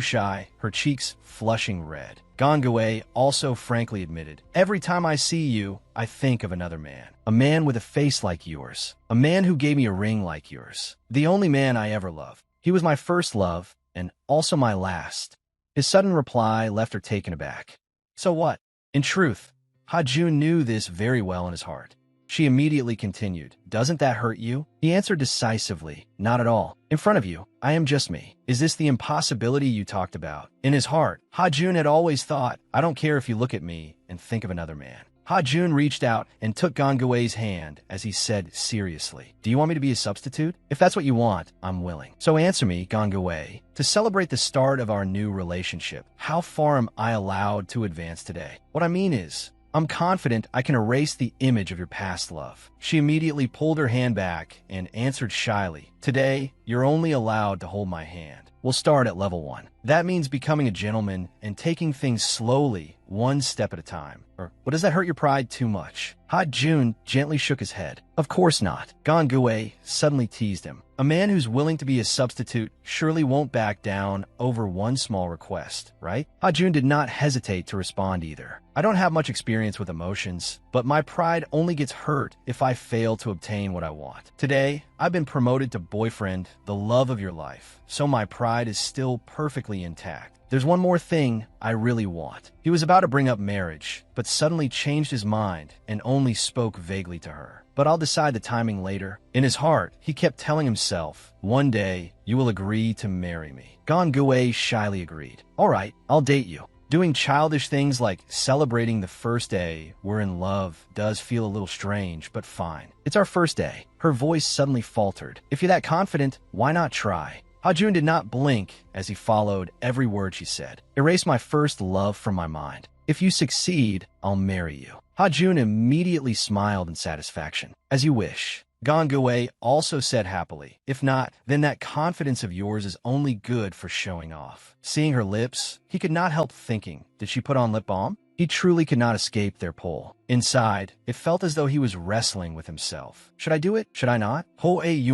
shy, her cheeks flushing red. Gangwei also frankly admitted, Every time I see you, I think of another man. A man with a face like yours. A man who gave me a ring like yours. The only man I ever loved. He was my first love, and also my last. His sudden reply left her taken aback. So what? In truth, Ha-jun knew this very well in his heart. She immediately continued, Doesn't that hurt you? He answered decisively, Not at all. In front of you, I am just me. Is this the impossibility you talked about? In his heart, Ha-jun had always thought, I don't care if you look at me and think of another man. Ha-jun reached out and took Gangwei's hand as he said seriously, Do you want me to be a substitute? If that's what you want, I'm willing. So answer me, Gangwei. To celebrate the start of our new relationship, how far am I allowed to advance today? What I mean is, I'm confident I can erase the image of your past love. She immediately pulled her hand back and answered shyly, Today, you're only allowed to hold my hand. We'll start at level 1. That means becoming a gentleman and taking things slowly, one step at a time. Or, does that hurt your pride too much? Ha-jun gently shook his head. Of course not. Gangwei suddenly teased him. A man who's willing to be a substitute surely won't back down over one small request, right? Ha-jun did not hesitate to respond either. I don't have much experience with emotions, but my pride only gets hurt if I fail to obtain what I want. Today, I've been promoted to boyfriend, the love of your life, so my pride is still perfectly intact. There's one more thing I really want. He was about to bring up marriage, but suddenly changed his mind and only spoke vaguely to her. But I'll decide the timing later. In his heart, he kept telling himself, One day, you will agree to marry me. Gangwei shyly agreed. All right, I'll date you. Doing childish things like celebrating the first day we're in love does feel a little strange, but fine. It's our first day. Her voice suddenly faltered. If you're that confident, why not try? Ha-jun did not blink as he followed every word she said. Erase my first love from my mind. If you succeed, I'll marry you. Ha-jun immediately smiled in satisfaction. As you wish. Gangwei also said happily, If not, then that confidence of yours is only good for showing off. Seeing her lips, he could not help thinking, did she put on lip balm? He truly could not escape their pull. Inside, it felt as though he was wrestling with himself. Should I do it? Should I not? She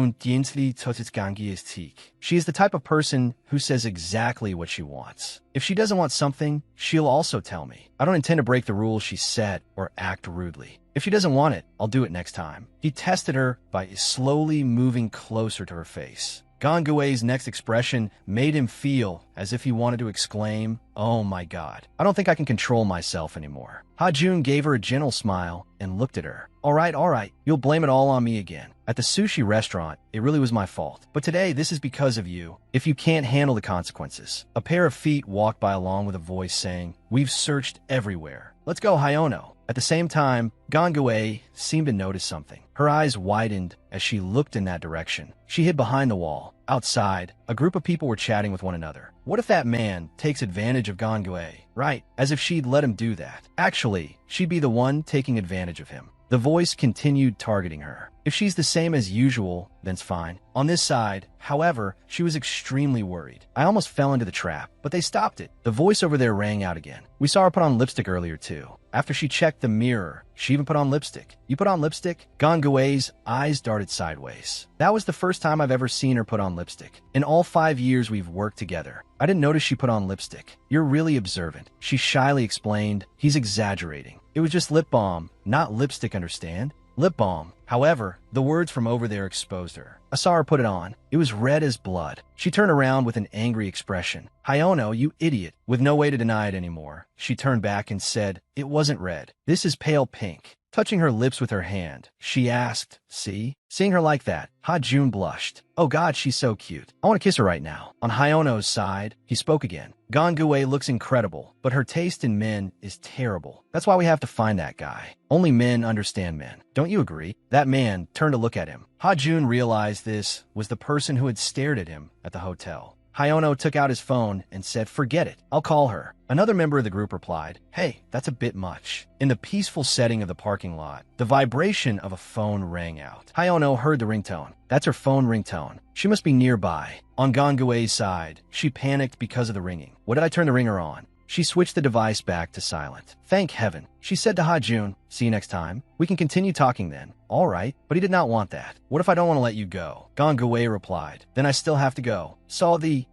is the type of person who says exactly what she wants. If she doesn't want something, she'll also tell me. I don't intend to break the rules she set or act rudely. If she doesn't want it, I'll do it next time. He tested her by slowly moving closer to her face. Gangue's next expression made him feel as if he wanted to exclaim, "Oh my God, I don't think I can control myself anymore." Ha-jun gave her a gentle smile and looked at her. All right, you'll blame it all on me again. At the sushi restaurant, it really was my fault. But today, this is because of you. If you can't handle the consequences." A pair of feet walked by along with a voice saying, "We've searched everywhere. Let's go, Hayono." At the same time, Gangue seemed to notice something. Her eyes widened as she looked in that direction. She hid behind the wall. Outside, a group of people were chatting with one another. What if that man takes advantage of Gangue? Right, as if she'd let him do that. Actually, she'd be the one taking advantage of him. The voice continued targeting her. If she's the same as usual, then's fine. On this side, however, she was extremely worried. I almost fell into the trap, but they stopped it. The voice over there rang out again. We saw her put on lipstick earlier too. After she checked the mirror, she even put on lipstick. You put on lipstick? Gangue's eyes darted sideways. That was the first time I've ever seen her put on lipstick. In all 5 years we've worked together, I didn't notice she put on lipstick. You're really observant, she shyly explained. He's exaggerating. It was just lip balm, not lipstick, understand? Lip balm. However, the words from over there exposed her. I saw her put it on. It was red as blood. She turned around with an angry expression. Hayono, you idiot. With no way to deny it anymore, she turned back and said, "It wasn't red. This is pale pink." Touching her lips with her hand, she asked, "See?" Seeing her like that, Ha-jun blushed. Oh God, she's so cute. I want to kiss her right now. On Hayono's side, he spoke again. Gangue looks incredible, but her taste in men is terrible. That's why we have to find that guy. Only men understand men. Don't you agree? That man turned to look at him. Ha-jun realized this was the person who had stared at him at the hotel. Hayono took out his phone and said, "Forget it. I'll call her." Another member of the group replied, "Hey, that's a bit much." In the peaceful setting of the parking lot, the vibration of a phone rang out. Hayono heard the ringtone. That's her phone ringtone. She must be nearby. On Gangue's side, she panicked because of the ringing. What did I turn the ringer on? She switched the device back to silent. Thank heaven. She said to Ha-jun, "See you next time. We can continue talking then." All right, but he did not want that. What if I don't want to let you go? Gangue replied. Then I still have to go.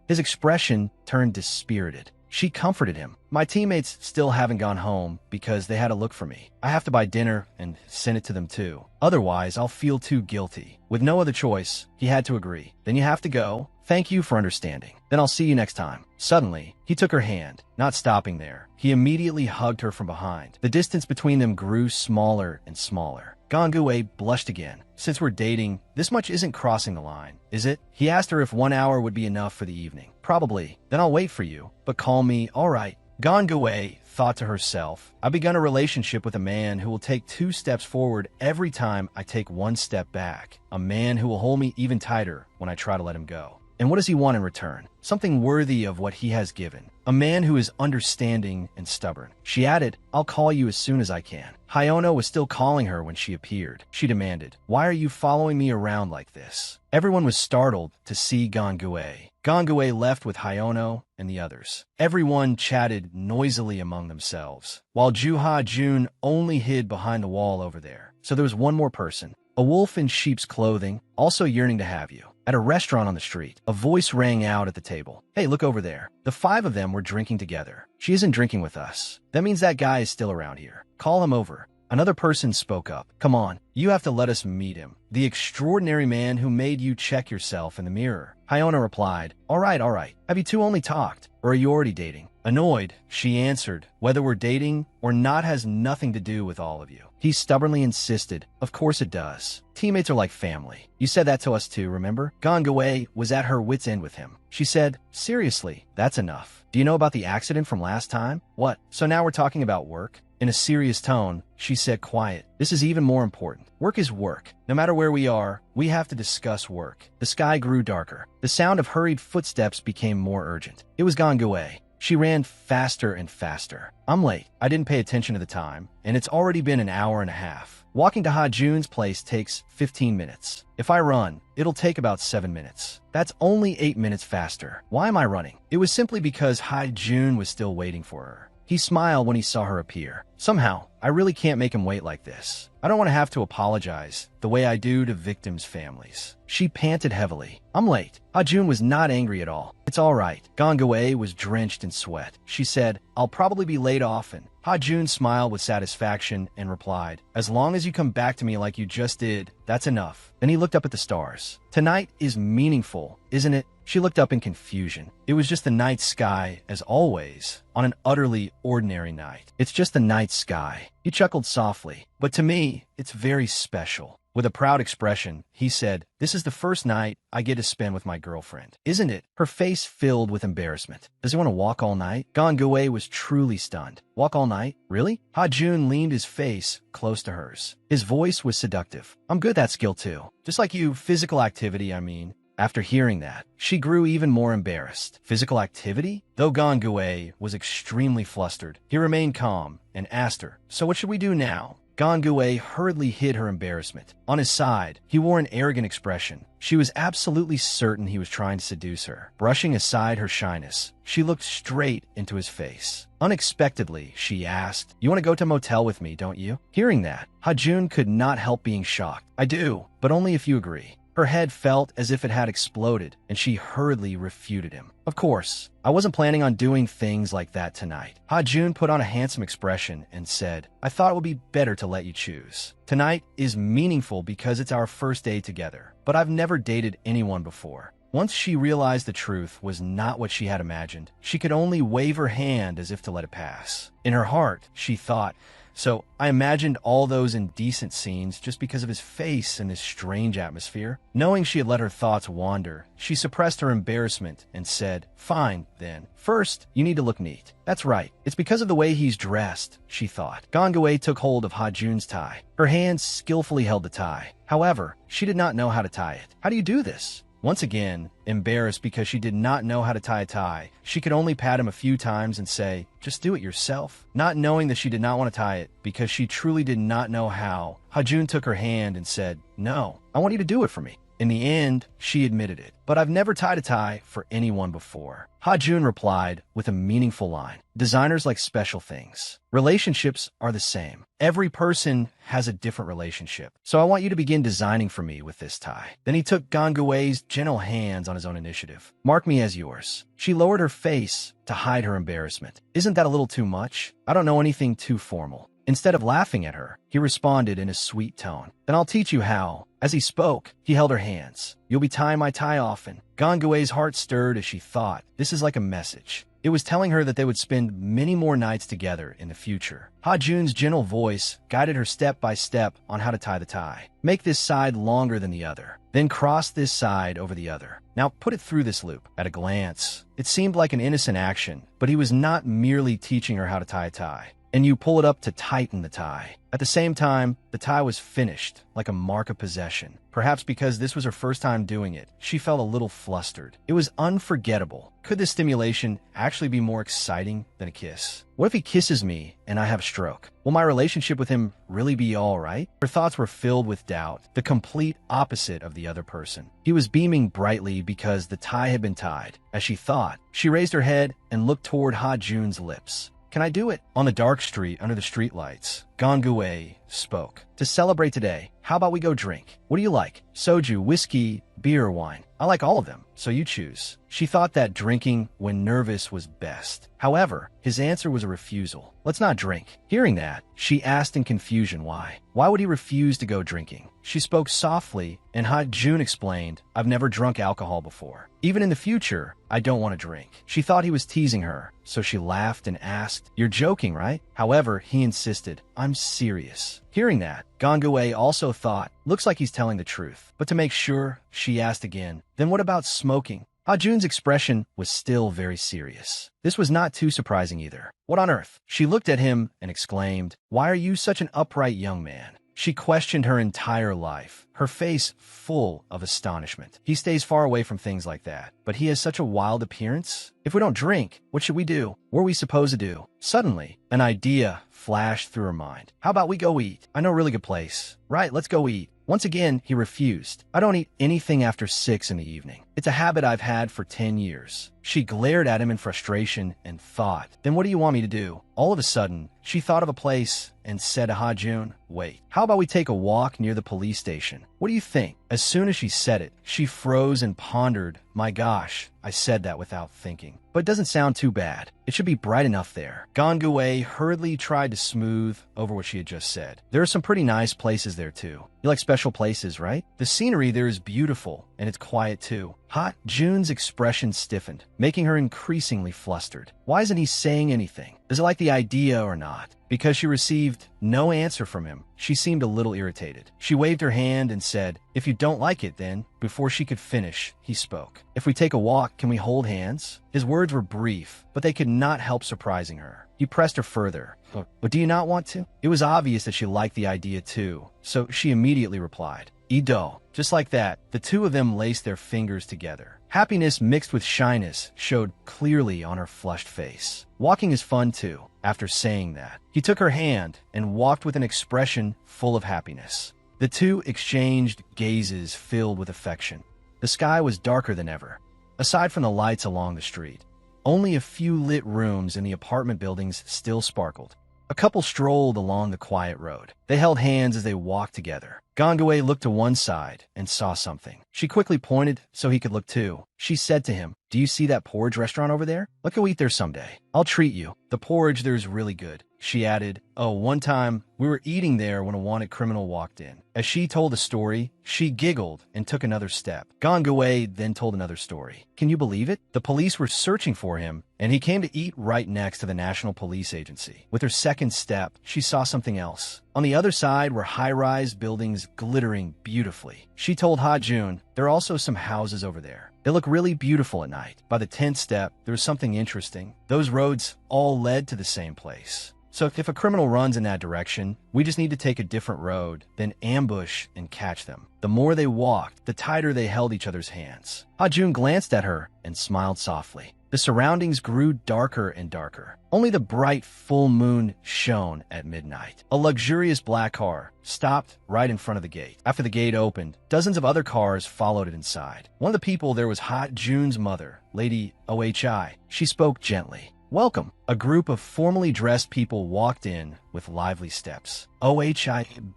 His expression turned dispirited. She comforted him. My teammates still haven't gone home because they had to look for me. I have to buy dinner and send it to them too. Otherwise, I'll feel too guilty. With no other choice, he had to agree. Then you have to go. Thank you for understanding. Then I'll see you next time. Suddenly, he took her hand. Not stopping there, he immediately hugged her from behind. The distance between them grew smaller and smaller. Gangue blushed again. Since we're dating, this much isn't crossing the line, is it? He asked her if 1 hour would be enough for the evening. Probably. Then I'll wait for you. But call me, all right. Gangue thought to herself, I've begun a relationship with a man who will take 2 steps forward every time I take 1 step back. A man who will hold me even tighter when I try to let him go. And what does he want in return? Something worthy of what he has given. A man who is understanding and stubborn. She added, I'll call you as soon as I can. Hayono was still calling her when she appeared. She demanded, why are you following me around like this? Everyone was startled to see Gangue. Gangue left with Hayono and the others. Everyone chatted noisily among themselves, while Ha-jun only hid behind the wall over there. So there was one more person. A wolf in sheep's clothing, also yearning to have you. At a restaurant on the street, a voice rang out at the table. Hey, look over there. The 5 of them were drinking together. She isn't drinking with us. That means that guy is still around here. Call him over. Another person spoke up. Come on, you have to let us meet him. The extraordinary man who made you check yourself in the mirror. Hayono replied, all right. Have you two only talked? Or are you already dating? Annoyed, she answered, whether we're dating or not has nothing to do with all of you. He stubbornly insisted, of course it does. Teammates are like family. You said that to us too, remember? Gangue was at her wit's end with him. She said, seriously, that's enough. Do you know about the accident from last time? What? So now we're talking about work? In a serious tone, she said quiet. This is even more important. Work is work. No matter where we are, we have to discuss work. The sky grew darker. The sound of hurried footsteps became more urgent. It was Gangue. She ran faster and faster. I'm late. I didn't pay attention to the time, and it's already been an hour and a half. Walking to Ha-jun's place takes 15 minutes. If I run, it'll take about 7 minutes. That's only 8 minutes faster. Why am I running? It was simply because Ha-jun was still waiting for her. He smiled when he saw her appear. Somehow, I really can't make him wait like this. I don't want to have to apologize the way I do to victims' families. She panted heavily. I'm late. Ha-jun was not angry at all. It's all right. Gongwei was drenched in sweat. She said, I'll probably be late often. Ha-jun smiled with satisfaction and replied, as long as you come back to me like you just did, that's enough. Then he looked up at the stars. Tonight is meaningful, isn't it? She looked up in confusion. It was just the night sky, as always, on an utterly ordinary night. It's just the night sky. He chuckled softly. But to me, it's very special. With a proud expression, he said, this is the first night I get to spend with my girlfriend. Isn't it? Her face filled with embarrassment. Does he want to walk all night? Gongwei was truly stunned. Walk all night? Really? Ha-jun leaned his face close to hers. His voice was seductive. I'm good at that skill too. Just like you, physical activity, I mean. After hearing that, she grew even more embarrassed. Physical activity? Though Gongwei was extremely flustered, he remained calm and asked her, so what should we do now? Gongwei hurriedly hid her embarrassment. On his side, he wore an arrogant expression. She was absolutely certain he was trying to seduce her. Brushing aside her shyness, she looked straight into his face. Unexpectedly, she asked, you want to go to a motel with me, don't you? Hearing that, Ha-jun could not help being shocked. I do, but only if you agree. Her head felt as if it had exploded, and she hurriedly refuted him. Of course, I wasn't planning on doing things like that tonight. Ha-jun put on a handsome expression and said, I thought it would be better to let you choose. Tonight is meaningful because it's our first day together, but I've never dated anyone before. Once she realized the truth was not what she had imagined, she could only wave her hand as if to let it pass. In her heart, she thought, so I imagined all those indecent scenes just because of his face and his strange atmosphere. Knowing she had let her thoughts wander, she suppressed her embarrassment and said, fine, then. First, you need to look neat. That's right. It's because of the way he's dressed, she thought. Gongwei took hold of Ha-jun's tie. Her hands skillfully held the tie. However, she did not know how to tie it. How do you do this? Once again, embarrassed because she did not know how to tie a tie, she could only pat him a few times and say, just do it yourself. Not knowing that she did not want to tie it because she truly did not know how, Ha-jun took her hand and said, no, I want you to do it for me. In the end, she admitted it, but I've never tied a tie for anyone before. Ha-jun replied with a meaningful line. Designers like special things. Relationships are the same. Every person has a different relationship, so I want you to begin designing for me with this tie. Then he took Gongwei's gentle hands on his own initiative. Mark me as yours. She lowered her face to hide her embarrassment. Isn't that a little too much? I don't know anything too formal. Instead of laughing at her, he responded in a sweet tone. Then I'll teach you how. As he spoke, he held her hands. You'll be tying my tie often. Gongwei's heart stirred as she thought, this is like a message. It was telling her that they would spend many more nights together in the future. Ha-jun's gentle voice guided her step by step on how to tie the tie. Make this side longer than the other. Then cross this side over the other. Now put it through this loop. At a glance, it seemed like an innocent action, but he was not merely teaching her how to tie a tie. And you pull it up to tighten the tie. At the same time, the tie was finished, like a mark of possession. Perhaps because this was her first time doing it, she felt a little flustered. It was unforgettable. Could this stimulation actually be more exciting than a kiss? What if he kisses me and I have a stroke? Will my relationship with him really be all right? Her thoughts were filled with doubt, the complete opposite of the other person. He was beaming brightly because the tie had been tied. As she thought, she raised her head and looked toward Ha-jun's lips. Can I do it? On the dark street under the streetlights, Gongwei spoke. To celebrate today, how about we go drink? What do you like? Soju, whiskey, beer, or wine? I like all of them, so you choose. She thought that drinking when nervous was best. However, his answer was a refusal. Let's not drink. Hearing that, she asked in confusion why. Why would he refuse to go drinking? She spoke softly, and Ha-jun explained, I've never drunk alcohol before. Even in the future, I don't want to drink. She thought he was teasing her, so she laughed and asked, you're joking, right? However, he insisted, I'm serious. Hearing that, Gongwei also thought, looks like he's telling the truth. But to make sure, she asked again, then what about smoking? Ha-jun's expression was still very serious. This was not too surprising either. What on earth? She looked at him and exclaimed, why are you such an upright young man? She questioned her entire life, her face full of astonishment. He stays far away from things like that, but he has such a wild appearance. If we don't drink, what should we do? What are we supposed to do? Suddenly, an idea flashed through her mind. How about we go eat? I know a really good place. Right, let's go eat. Once again, he refused. I don't eat anything after 6 in the evening. It's a habit I've had for 10 years. She glared at him in frustration and thought, then what do you want me to do? All of a sudden, she thought of a place and said to Ha-jun, wait, how about we take a walk near the police station? What do you think? As soon as she said it, she froze and pondered, my gosh, I said that without thinking. But it doesn't sound too bad. It should be bright enough there. Gongwei hurriedly tried to smooth over what she had just said. There are some pretty nice places there too. You like special places, right? The scenery there is beautiful, and it's quiet too. Ha-jun's expression stiffened, making her increasingly flustered. Why isn't he saying anything? Does he like the idea or not? Because she received no answer from him, she seemed a little irritated. She waved her hand and said, if you don't like it then, before she could finish, he spoke. If we take a walk, can we hold hands? His words were brief, but they could not help surprising her. He pressed her further. But do you not want to? It was obvious that she liked the idea too, so she immediately replied, Ido. Just like that, the two of them laced their fingers together. Happiness mixed with shyness showed clearly on her flushed face. Walking is fun too. After saying that, he took her hand and walked with an expression full of happiness. The two exchanged gazes filled with affection. The sky was darker than ever, aside from the lights along the street. Only a few lit rooms in the apartment buildings still sparkled. A couple strolled along the quiet road. They held hands as they walked together. Gongwei looked to one side and saw something. She quickly pointed so he could look too. She said to him, do you see that porridge restaurant over there? Let's go eat there someday. I'll treat you. The porridge there is really good. She added, oh, one time we were eating there when a wanted criminal walked in. As she told the story, she giggled and took another step. Gongwei then told another story. Can you believe it? The police were searching for him, and he came to eat right next to the National Police Agency. With her second step, she saw something else. On the other side were high-rise buildings glittering beautifully. She told Ha-jun, there are also some houses over there. They look really beautiful at night. By the 10th step, there was something interesting. Those roads all led to the same place. So if a criminal runs in that direction, we just need to take a different road, then ambush and catch them. The more they walked, the tighter they held each other's hands. Ha-jun glanced at her and smiled softly. The surroundings grew darker and darker. Only the bright full moon shone at midnight. A luxurious black car stopped right in front of the gate. After the gate opened, dozens of other cars followed it inside. One of the people there was Ha-jun's mother, Lady Ohi. She spoke gently. Welcome. A group of formally dressed people walked in with lively steps. Ohi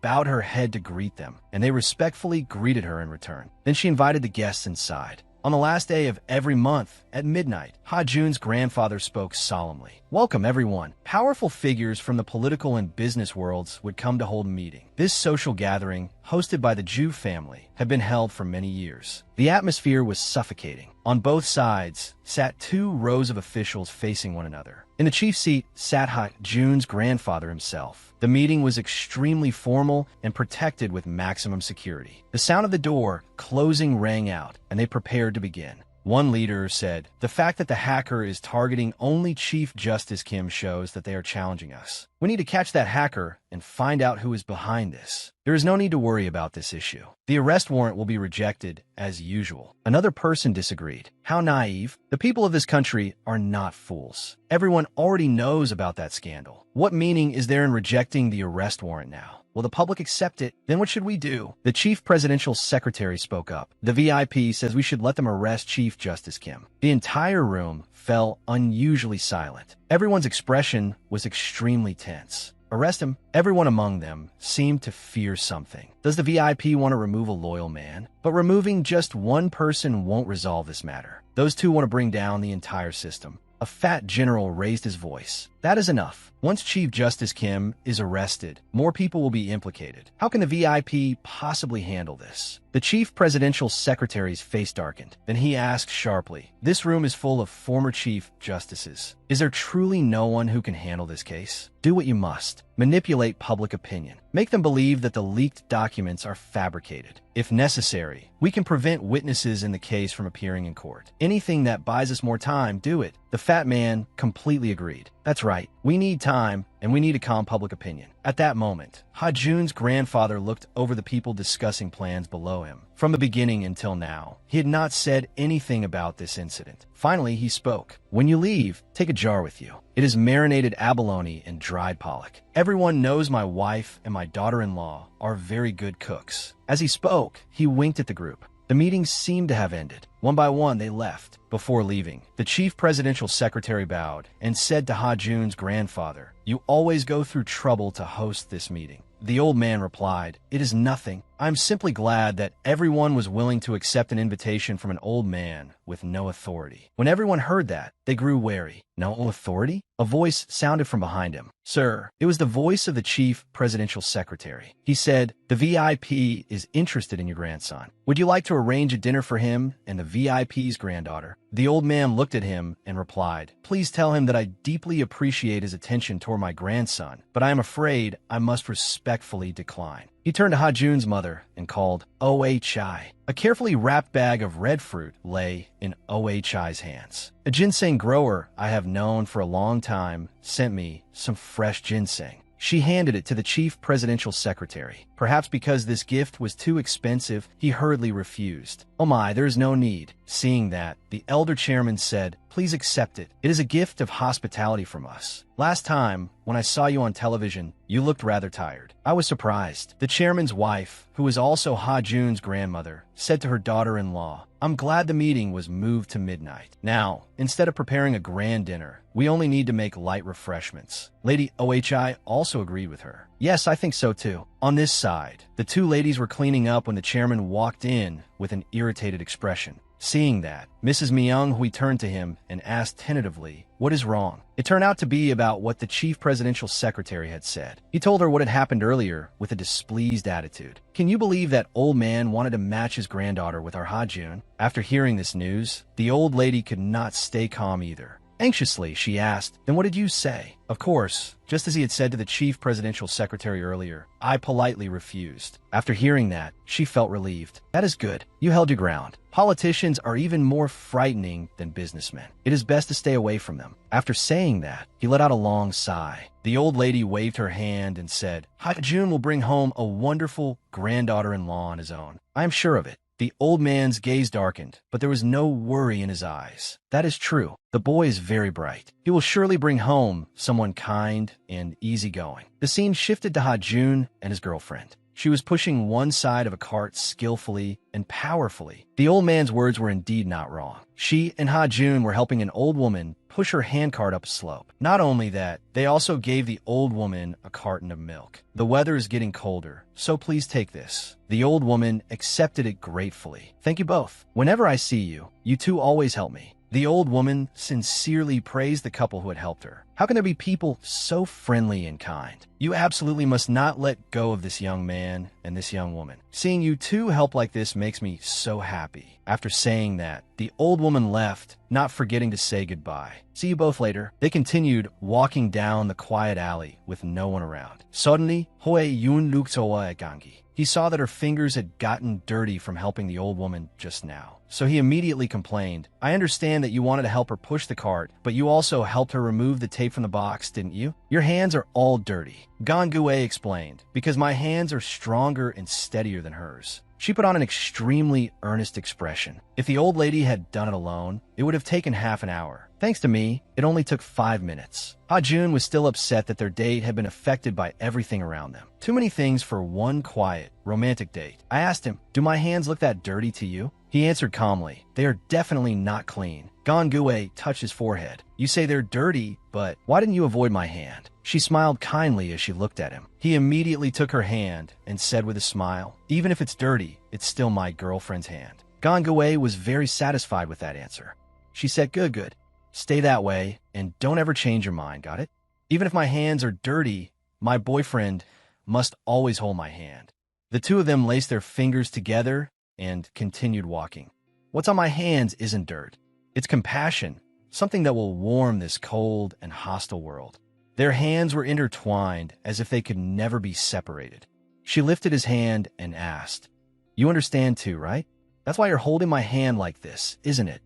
bowed her head to greet them, and they respectfully greeted her in return. Then she invited the guests inside. On the last day of every month, at midnight, Ha-jun's grandfather spoke solemnly. Welcome, everyone. Powerful figures from the political and business worlds would come to hold a meeting. This social gathering, hosted by the Ju family, had been held for many years. The atmosphere was suffocating. On both sides sat 2 rows of officials facing one another. In the chief seat sat Ha-jun's grandfather himself. The meeting was extremely formal and protected with maximum security. The sound of the door closing rang out, and they prepared to begin. One leader said, the fact that the hacker is targeting only Chief Justice Kim shows that they are challenging us. We need to catch that hacker and find out who is behind this. There is no need to worry about this issue. The arrest warrant will be rejected as usual. Another person disagreed. How naive. The people of this country are not fools. Everyone already knows about that scandal. What meaning is there in rejecting the arrest warrant now? Will the public accept it? Then what should we do? The chief presidential secretary spoke up. The VIP says we should let them arrest Chief Justice Kim. The entire room fell unusually silent. Everyone's expression was extremely tense. Arrest him. Everyone among them seemed to fear something. Does the VIP want to remove a loyal man? But removing just one person won't resolve this matter. Those two want to bring down the entire system. A fat general raised his voice. That is enough. Once Chief Justice Kim is arrested, more people will be implicated. How can the VIP possibly handle this? The chief presidential secretary's face darkened. Then he asked sharply, this room is full of former chief justices. Is there truly no one who can handle this case? Do what you must. Manipulate public opinion. Make them believe that the leaked documents are fabricated. If necessary, we can prevent witnesses in the case from appearing in court. Anything that buys us more time, do it. The fat man completely agreed. That's right. We need time, and we need to calm public opinion. At that moment, Ha-jun's grandfather looked over the people discussing plans below him. From the beginning until now, he had not said anything about this incident. Finally, he spoke. When you leave, take a jar with you. It is marinated abalone and dried pollock. Everyone knows my wife and my daughter-in-law are very good cooks. As he spoke, he winked at the group. The meeting seemed to have ended. One by one, they left. Before leaving, the chief presidential secretary bowed and said to Ha-jun's grandfather, "You always go through trouble to host this meeting." The old man replied, "It is nothing. I'm simply glad that everyone was willing to accept an invitation from an old man with no authority." When everyone heard that, they grew wary. No authority? A voice sounded from behind him. "Sir," it was the voice of the chief presidential secretary. He said, "The VIP is interested in your grandson. Would you like to arrange a dinner for him and the VIP's granddaughter?" The old man looked at him and replied, "Please tell him that I deeply appreciate his attention toward my grandson, but I am afraid I must respectfully decline." He turned to Ha-jun's mother and called OHI. A carefully wrapped bag of red fruit lay in OHI's hands. A ginseng grower I have known for a long time sent me some fresh ginseng. She handed it to the chief presidential secretary. Perhaps because this gift was too expensive, he hurriedly refused. "Oh my, there is no need." Seeing that, the elder chairman said, "Please accept it. It is a gift of hospitality from us. Last time, when I saw you on television, you looked rather tired." I was surprised. The chairman's wife, who was also Ha-jun's grandmother, said to her daughter-in-law, "I'm glad the meeting was moved to midnight. Now, instead of preparing a grand dinner, we only need to make light refreshments." Lady OHI also agreed with her. "Yes, I think so too." On this side, the two ladies were cleaning up when the chairman walked in with an irritated expression. Seeing that, Mrs. Myung-hui turned to him and asked tentatively, "What is wrong?" It turned out to be about what the chief presidential secretary had said. He told her what had happened earlier with a displeased attitude. Can you believe that old man wanted to match his granddaughter with our Ha-jun? After hearing this news, the old lady could not stay calm either. Anxiously, she asked, "Then what did you say?" Of course, just as he had said to the chief presidential secretary earlier, I politely refused. After hearing that, she felt relieved. "That is good. You held your ground. Politicians are even more frightening than businessmen. It is best to stay away from them." After saying that, he let out a long sigh. The old lady waved her hand and said, "Ha-jun will bring home a wonderful granddaughter-in-law on his own. I am sure of it." The old man's gaze darkened, but there was no worry in his eyes. "That is true. The boy is very bright. He will surely bring home someone kind and easygoing." The scene shifted to Ha-jun and his girlfriend. She was pushing one side of a cart skillfully and powerfully. The old man's words were indeed not wrong. She and Ha-jun were helping an old woman push her handcart up a slope. Not only that, they also gave the old woman a carton of milk. "The weather is getting colder, so please take this." The old woman accepted it gratefully. "Thank you both. Whenever I see you, you two always help me." The old woman sincerely praised the couple who had helped her. How can there be people so friendly and kind? You absolutely must not let go of this young man and this young woman. Seeing you two help like this makes me so happy. After saying that, the old woman left, not forgetting to say goodbye. "See you both later." They continued walking down the quiet alley with no one around. Suddenly, Hoe Yun looked at Gangi. He saw that her fingers had gotten dirty from helping the old woman just now. So he immediately complained, "I understand that you wanted to help her push the cart, but you also helped her remove the tape from the box, didn't you? Your hands are all dirty." Gangue explained, "Because my hands are stronger and steadier than hers." She put on an extremely earnest expression. If the old lady had done it alone, it would have taken half an hour. Thanks to me, it only took 5 minutes. Ha-jun was still upset that their date had been affected by everything around them. Too many things for one quiet, romantic date. I asked him, "Do my hands look that dirty to you?" He answered calmly, "They are definitely not clean." Gangue touched his forehead. "You say they're dirty, but why didn't you avoid my hand?" She smiled kindly as she looked at him. He immediately took her hand and said with a smile, "Even if it's dirty, it's still my girlfriend's hand." Gangue was very satisfied with that answer. She said, Good. Stay that way, and don't ever change your mind, got it? Even if my hands are dirty, my boyfriend must always hold my hand." The two of them laced their fingers together and continued walking. "What's on my hands isn't dirt. It's compassion, something that will warm this cold and hostile world." Their hands were intertwined as if they could never be separated. She lifted his hand and asked, "You understand too, right? That's why you're holding my hand like this, isn't it?"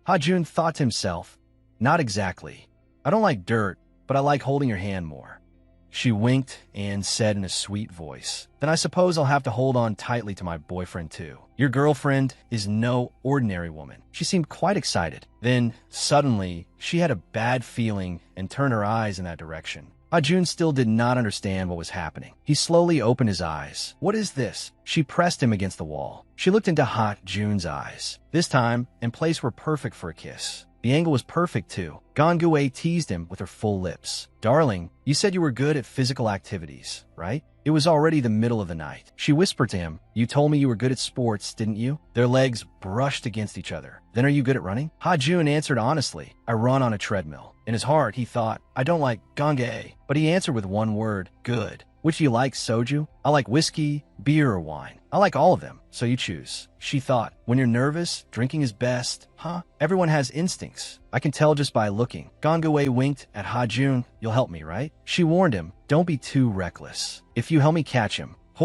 Ha-jun thought to himself, "Not exactly. I don't like dirt, but I like holding your hand more. She winked and said in a sweet voice, then I suppose I'll have to hold on tightly to my boyfriend too. Your girlfriend is no ordinary woman. She seemed quite excited. Then, suddenly, she had a bad feeling and turned her eyes in that direction. Ha-jun still did not understand what was happening. He slowly opened his eyes. What is this? She pressed him against the wall. She looked into Ha-jun's eyes. This time, and place were perfect for a kiss. The angle was perfect too. Gongui teased him with her full lips. Darling, you said you were good at physical activities, right? It was already the middle of the night. She whispered to him, you told me you were good at sports, didn't you? Their legs brushed against each other. Then are you good at running? Ha-jun answered honestly, I run on a treadmill. In his heart, he thought, I don't like Gongui. But he answered with one word, good. Which do you like, soju? I like whiskey, beer, or wine. I like all of them, so you choose. She thought, when you're nervous, drinking is best. Huh? Everyone has instincts. I can tell just by looking. Gongui winked at Ha-jun. You'll help me, right? She warned him, don't be too reckless. If you help me catch him, I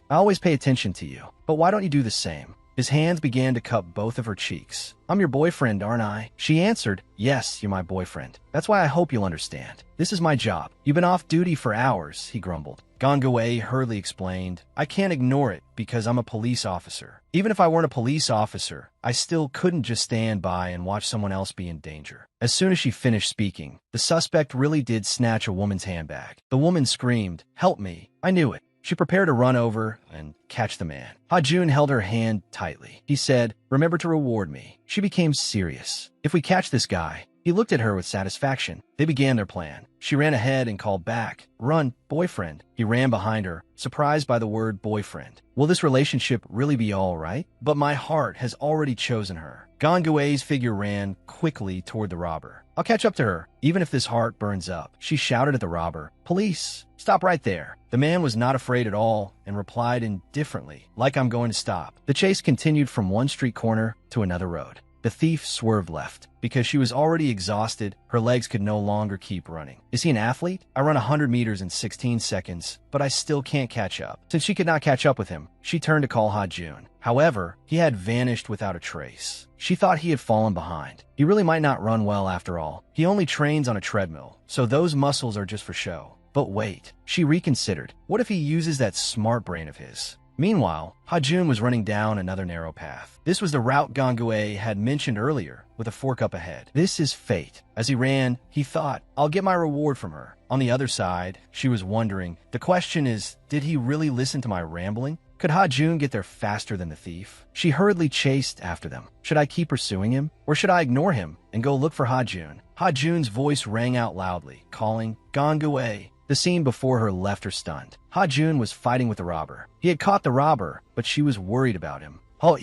always pay attention to you. But why don't you do the same? His hands began to cup both of her cheeks. I'm your boyfriend, aren't I? She answered, yes, you're my boyfriend. That's why I hope you'll understand. This is my job. You've been off duty for hours, he grumbled. Gongui hurriedly explained, I can't ignore it because I'm a police officer. Even if I weren't a police officer, I still couldn't just stand by and watch someone else be in danger. As soon as she finished speaking, the suspect really did snatch a woman's handbag. The woman screamed, help me. I knew it. She prepared to run over and catch the man. Ha-jun held her hand tightly. He said, remember to reward me. She became serious. If we catch this guy. He looked at her with satisfaction. They began their plan. She ran ahead and called back, run, boyfriend. He ran behind her, surprised by the word boyfriend. Will this relationship really be all right? But my heart has already chosen her. Gongui's figure ran quickly toward the robber. I'll catch up to her, even if this heart burns up. She shouted at the robber, police, stop right there. The man was not afraid at all and replied indifferently, like I'm going to stop. The chase continued from one street corner to another road. The thief swerved left. Because she was already exhausted, her legs could no longer keep running. Is he an athlete? I run 100 meters in 16 seconds, but I still can't catch up. Since she could not catch up with him, she turned to call Ha-jun. However, he had vanished without a trace. She thought he had fallen behind. He really might not run well after all. He only trains on a treadmill, so those muscles are just for show. But wait, she reconsidered. What if he uses that smart brain of his? Meanwhile, Ha-jun was running down another narrow path. This was the route Gongui had mentioned earlier, with a fork up ahead. This is fate. As he ran, he thought, I'll get my reward from her. On the other side, she was wondering, the question is, did he really listen to my rambling? Could Ha-jun get there faster than the thief? She hurriedly chased after them. Should I keep pursuing him? Or should I ignore him and go look for Ha-jun? Ha-jun's voice rang out loudly, calling, Gongui. The scene before her left her stunned. Ha-jun was fighting with the robber. He had caught the robber, but she was worried about him. I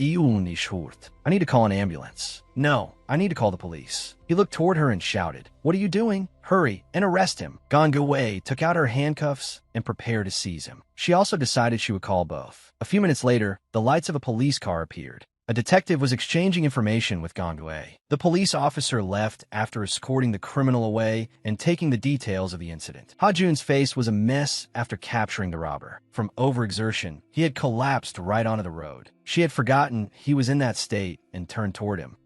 need to call an ambulance. No, I need to call the police. He looked toward her and shouted, what are you doing? Hurry and arrest him. Gongui took out her handcuffs and prepared to seize him. She also decided she would call both. A few minutes later, the lights of a police car appeared. A detective was exchanging information with Gongui. The police officer left after escorting the criminal away and taking the details of the incident. Ha-jun's face was a mess after capturing the robber. From overexertion, he had collapsed right onto the road. She had forgotten he was in that state and turned toward him.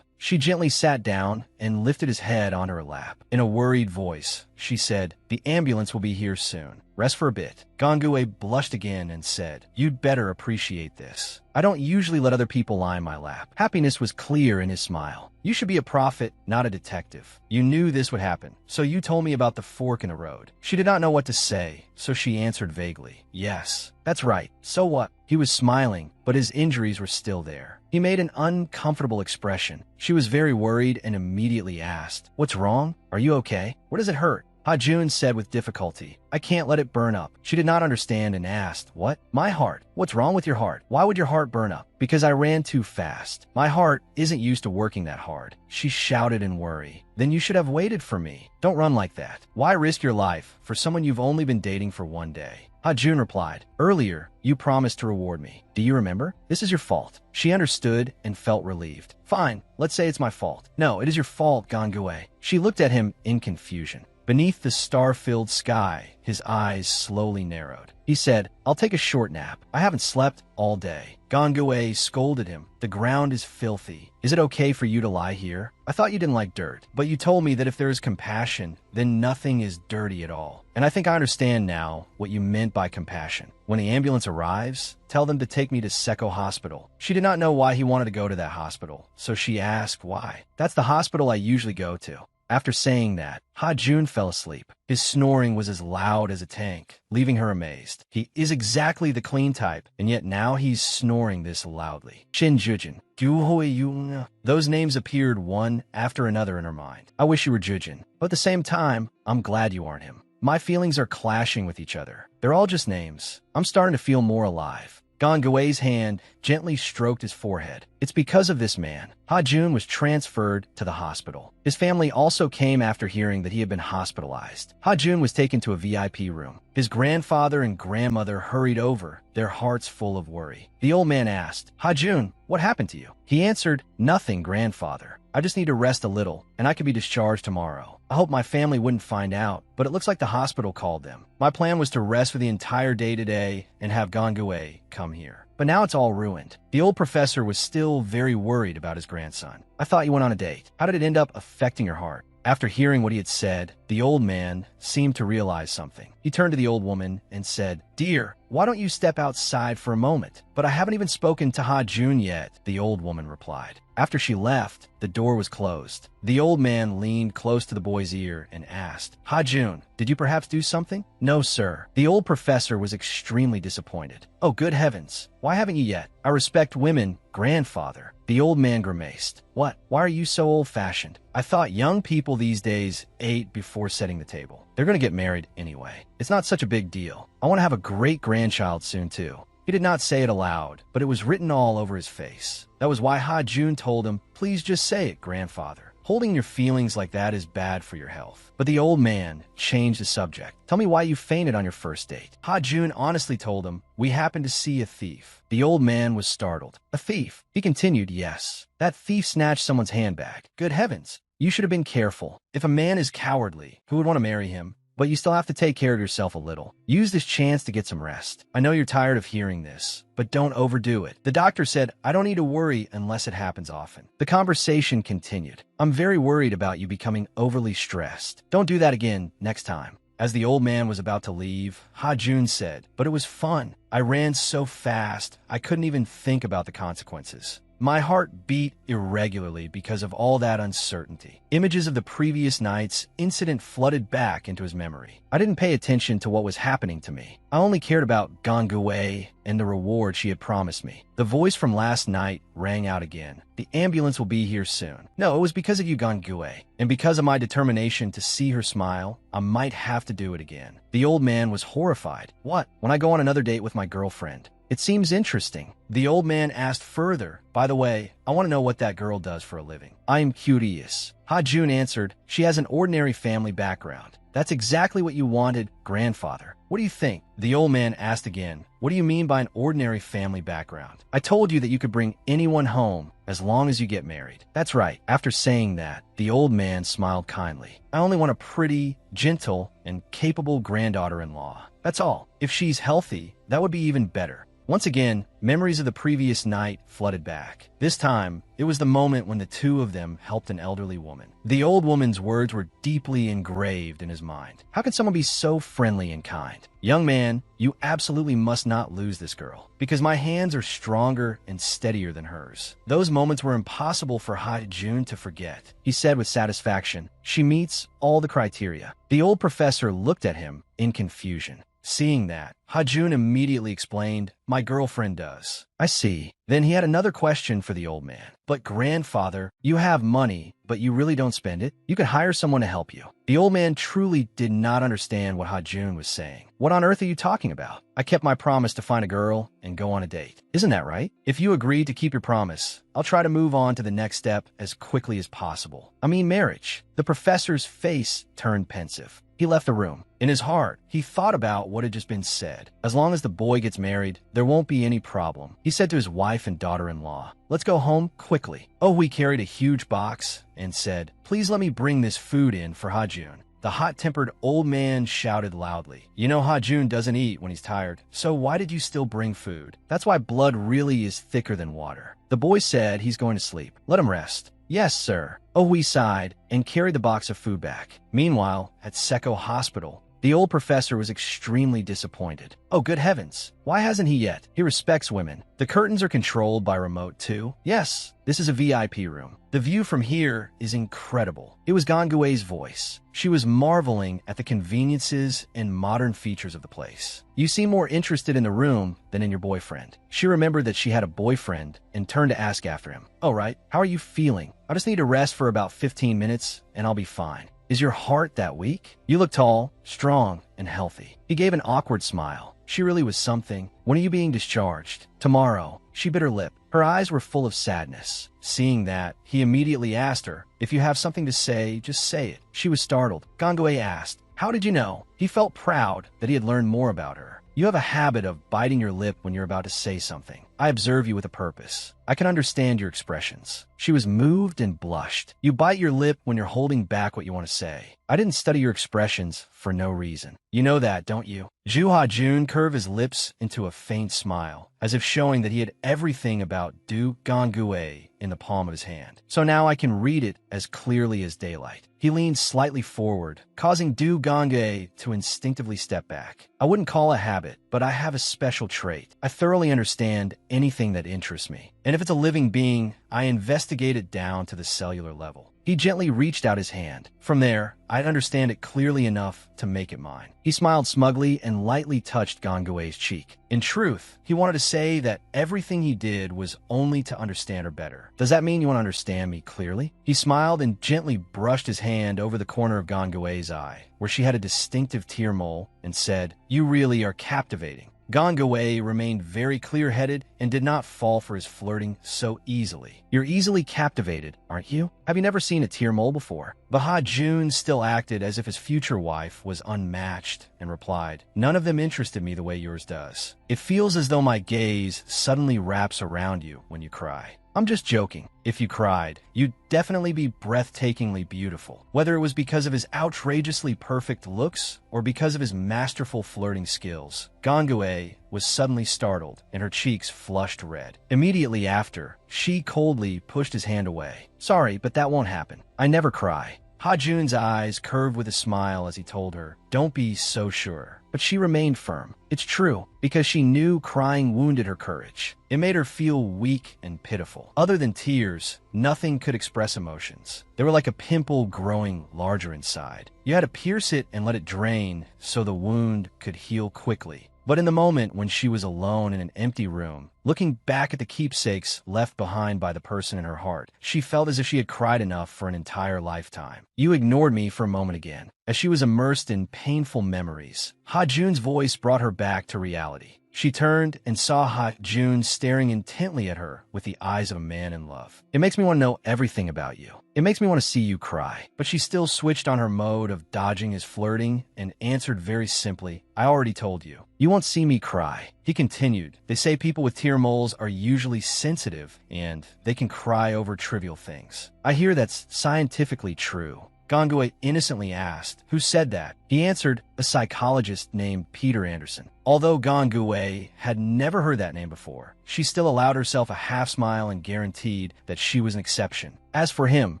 She gently sat down and lifted his head onto her lap. In a worried voice, she said, the ambulance will be here soon. Rest for a bit. Gongui blushed again and said, you'd better appreciate this. I don't usually let other people lie in my lap. Happiness was clear in his smile. You should be a prophet, not a detective. You knew this would happen, so you told me about the fork in the road. She did not know what to say, so she answered vaguely, yes, that's right. So what? He was smiling, but his injuries were still there. He made an uncomfortable expression. She was very worried and immediately asked, what's wrong? Are you okay? Where does it hurt? Ha-jun said with difficulty, I can't let it burn up. She did not understand and asked, what? My heart. What's wrong with your heart? Why would your heart burn up? Because I ran too fast. My heart isn't used to working that hard. She shouted in worry. Then you should have waited for me. Don't run like that. Why risk your life for someone you've only been dating for one day? Ha-jun replied, earlier, you promised to reward me. Do you remember? This is your fault. She understood and felt relieved. Fine, let's say it's my fault. No, it is your fault, Gongui. She looked at him in confusion. Beneath the star-filled sky, his eyes slowly narrowed. He said, "I'll take a short nap. I haven't slept all day." Gongue scolded him. "The ground is filthy. Is it okay for you to lie here? I thought you didn't like dirt, but you told me that if there is compassion, then nothing is dirty at all. And I think I understand now what you meant by compassion. When the ambulance arrives, tell them to take me to Seko Hospital." She did not know why he wanted to go to that hospital, so she asked why. "That's the hospital I usually go to." After saying that, Ha-jun fell asleep. His snoring was as loud as a tank, leaving her amazed. He is exactly the clean type, and yet now he's snoring this loudly. Shin-jujin, Gu-hoi-yun. Those names appeared one after another in her mind. I wish you were Jujin, but at the same time, I'm glad you aren't him. My feelings are clashing with each other. They're all just names. I'm starting to feel more alive. Gongue's hand gently stroked his forehead. It's because of this man. Ha-jun was transferred to the hospital. His family also came after hearing that he had been hospitalized. Ha-jun was taken to a VIP room. His grandfather and grandmother hurried over, their hearts full of worry. The old man asked, "Ha-jun, what happened to you?" He answered, "Nothing, grandfather. I just need to rest a little, and I could be discharged tomorrow. I hope my family wouldn't find out, but it looks like the hospital called them. My plan was to rest for the entire day today and have Gongue come here. But now it's all ruined." The old professor was still very worried about his grandson. "I thought you went on a date. How did it end up affecting your heart?" After hearing what he had said, the old man seemed to realize something. He turned to the old woman and said, "Dear, why don't you step outside for a moment?" "But I haven't even spoken to Ha-jun yet," the old woman replied. After she left, the door was closed. The old man leaned close to the boy's ear and asked, "Ha-jun, did you perhaps do something?" "No, sir." The old professor was extremely disappointed. "Oh, good heavens. Why haven't you yet? I respect women, grandfather." The old man grimaced. "What? Why are you so old-fashioned? I thought young people these days ate before setting the table. They're going to get married anyway. It's not such a big deal. I want to have a great-grandchild soon, too." He did not say it aloud, but it was written all over his face. That was why Ha-jun told him, "Please just say it, grandfather. Holding your feelings like that is bad for your health." But the old man changed the subject. "Tell me why you fainted on your first date." Ha-jun honestly told him, "We happened to see a thief." The old man was startled. "A thief?" He continued, "Yes. That thief snatched someone's handbag. Good heavens. You should have been careful. If a man is cowardly, who would want to marry him? But you still have to take care of yourself a little. Use this chance to get some rest. I know you're tired of hearing this, but don't overdo it." The doctor said, "I don't need to worry unless it happens often." The conversation continued. "I'm very worried about you becoming overly stressed. Don't do that again next time." As the old man was about to leave, Ha-jun said, "But it was fun. I ran so fast, I couldn't even think about the consequences. My heart beat irregularly because of all that uncertainty." Images of the previous night's incident flooded back into his memory. "I didn't pay attention to what was happening to me. I only cared about Gongue and the reward she had promised me." The voice from last night rang out again. "The ambulance will be here soon." "No, it was because of you, Gongue. And because of my determination to see her smile, I might have to do it again." The old man was horrified. "What? When I go on another date with my girlfriend?" "It seems interesting." The old man asked further, "By the way, I want to know what that girl does for a living." "I am curious." Ha-jun answered, "She has an ordinary family background." "That's exactly what you wanted, grandfather. What do you think?" The old man asked again, "What do you mean by an ordinary family background?" "I told you that you could bring anyone home as long as you get married." "That's right." After saying that, the old man smiled kindly. "I only want a pretty, gentle, and capable granddaughter-in-law. That's all. If she's healthy, that would be even better." Once again, memories of the previous night flooded back. This time, it was the moment when the two of them helped an elderly woman. The old woman's words were deeply engraved in his mind. How can someone be so friendly and kind? "Young man, you absolutely must not lose this girl, because my hands are stronger and steadier than hers." Those moments were impossible for Ha-jun to forget. He said with satisfaction, "She meets all the criteria." The old professor looked at him in confusion. Seeing that, Ha-jun immediately explained, "My girlfriend does." "I see." Then he had another question for the old man. "But grandfather, you have money, but you really don't spend it? You could hire someone to help you." The old man truly did not understand what Ha-jun was saying. "What on earth are you talking about? I kept my promise to find a girl and go on a date. Isn't that right? If you agree to keep your promise, I'll try to move on to the next step as quickly as possible. I mean marriage." The professor's face turned pensive. He left the room. In his heart, he thought about what had just been said. As long as the boy gets married, there won't be any problem. He said to his wife and daughter-in-law, "Let's go home quickly." Oh, he carried a huge box and said, "Please let me bring this food in for Ha-jun." The hot-tempered old man shouted loudly. You know Ha-jun doesn't eat when he's tired, so why did you still bring food? That's why blood really is thicker than water. The boy said he's going to sleep. Let him rest. Yes, sir. Oh-wee sighed and carried the box of food back. Meanwhile, at Seko Hospital, the old professor was extremely disappointed. Oh, good heavens. Why hasn't he yet? He respects women. The curtains are controlled by remote too. Yes, this is a VIP room. The view from here is incredible. It was Gangue's voice. She was marveling at the conveniences and modern features of the place. You seem more interested in the room than in your boyfriend. She remembered that she had a boyfriend and turned to ask after him. Oh, right. How are you feeling? I just need to rest for about 15 minutes and I'll be fine. Is your heart that weak? You look tall, strong, and healthy. He gave an awkward smile. She really was something. When are you being discharged? Tomorrow. She bit her lip. Her eyes were full of sadness. Seeing that, he immediately asked her, if you have something to say, just say it. She was startled. Gangue asked, how did you know? He felt proud that he had learned more about her. You have a habit of biting your lip when you're about to say something. I observe you with a purpose. I can understand your expressions. She was moved and blushed. You bite your lip when you're holding back what you want to say. I didn't study your expressions for no reason. You know that, don't you? Ju Ha-jun curved his lips into a faint smile, as if showing that he had everything about Du Gangue in the palm of his hand. So now I can read it as clearly as daylight. He leaned slightly forward, causing Du Gangue to instinctively step back. I wouldn't call a habit, but I have a special trait. I thoroughly understand anything that interests me. And if it's a living being, I investigate it down to the cellular level. He gently reached out his hand. From there, I'd understand it clearly enough to make it mine. He smiled smugly and lightly touched Gangue's cheek. In truth, he wanted to say that everything he did was only to understand her better. Does that mean you want to understand me clearly? He smiled and gently brushed his hand over the corner of Gangue's eye, where she had a distinctive tear mole, and said, you really are captivating. Gangue remained very clear-headed and did not fall for his flirting so easily. You're easily captivated, aren't you? Have you never seen a tear mole before? But Ha-jun still acted as if his future wife was unmatched and replied, none of them interested me the way yours does. It feels as though my gaze suddenly wraps around you when you cry. I'm just joking. If you cried, you'd definitely be breathtakingly beautiful. Whether it was because of his outrageously perfect looks or because of his masterful flirting skills, Gangue was suddenly startled and her cheeks flushed red. Immediately after, she coldly pushed his hand away. Sorry, but that won't happen. I never cry. Ha-jun's eyes curved with a smile as he told her, don't be so sure. But she remained firm. It's true, because she knew crying wounded her courage. It made her feel weak and pitiful. Other than tears, nothing could express emotions. They were like a pimple growing larger inside. You had to pierce it and let it drain so the wound could heal quickly. But in the moment when she was alone in an empty room, looking back at the keepsakes left behind by the person in her heart, she felt as if she had cried enough for an entire lifetime. You ignored me for a moment again. As she was immersed in painful memories, Ha-jun's voice brought her back to reality. She turned and saw Ha-jun staring intently at her with the eyes of a man in love. It makes me want to know everything about you. It makes me want to see you cry. But she still switched on her mode of dodging his flirting and answered very simply, I already told you. You won't see me cry. He continued, they say people with tear moles are usually sensitive and they can cry over trivial things. I hear that's scientifically true. Gangue innocently asked, who said that? He answered, a psychologist named Peter Anderson. Although Gangue had never heard that name before, she still allowed herself a half smile and guaranteed that she was an exception. As for him,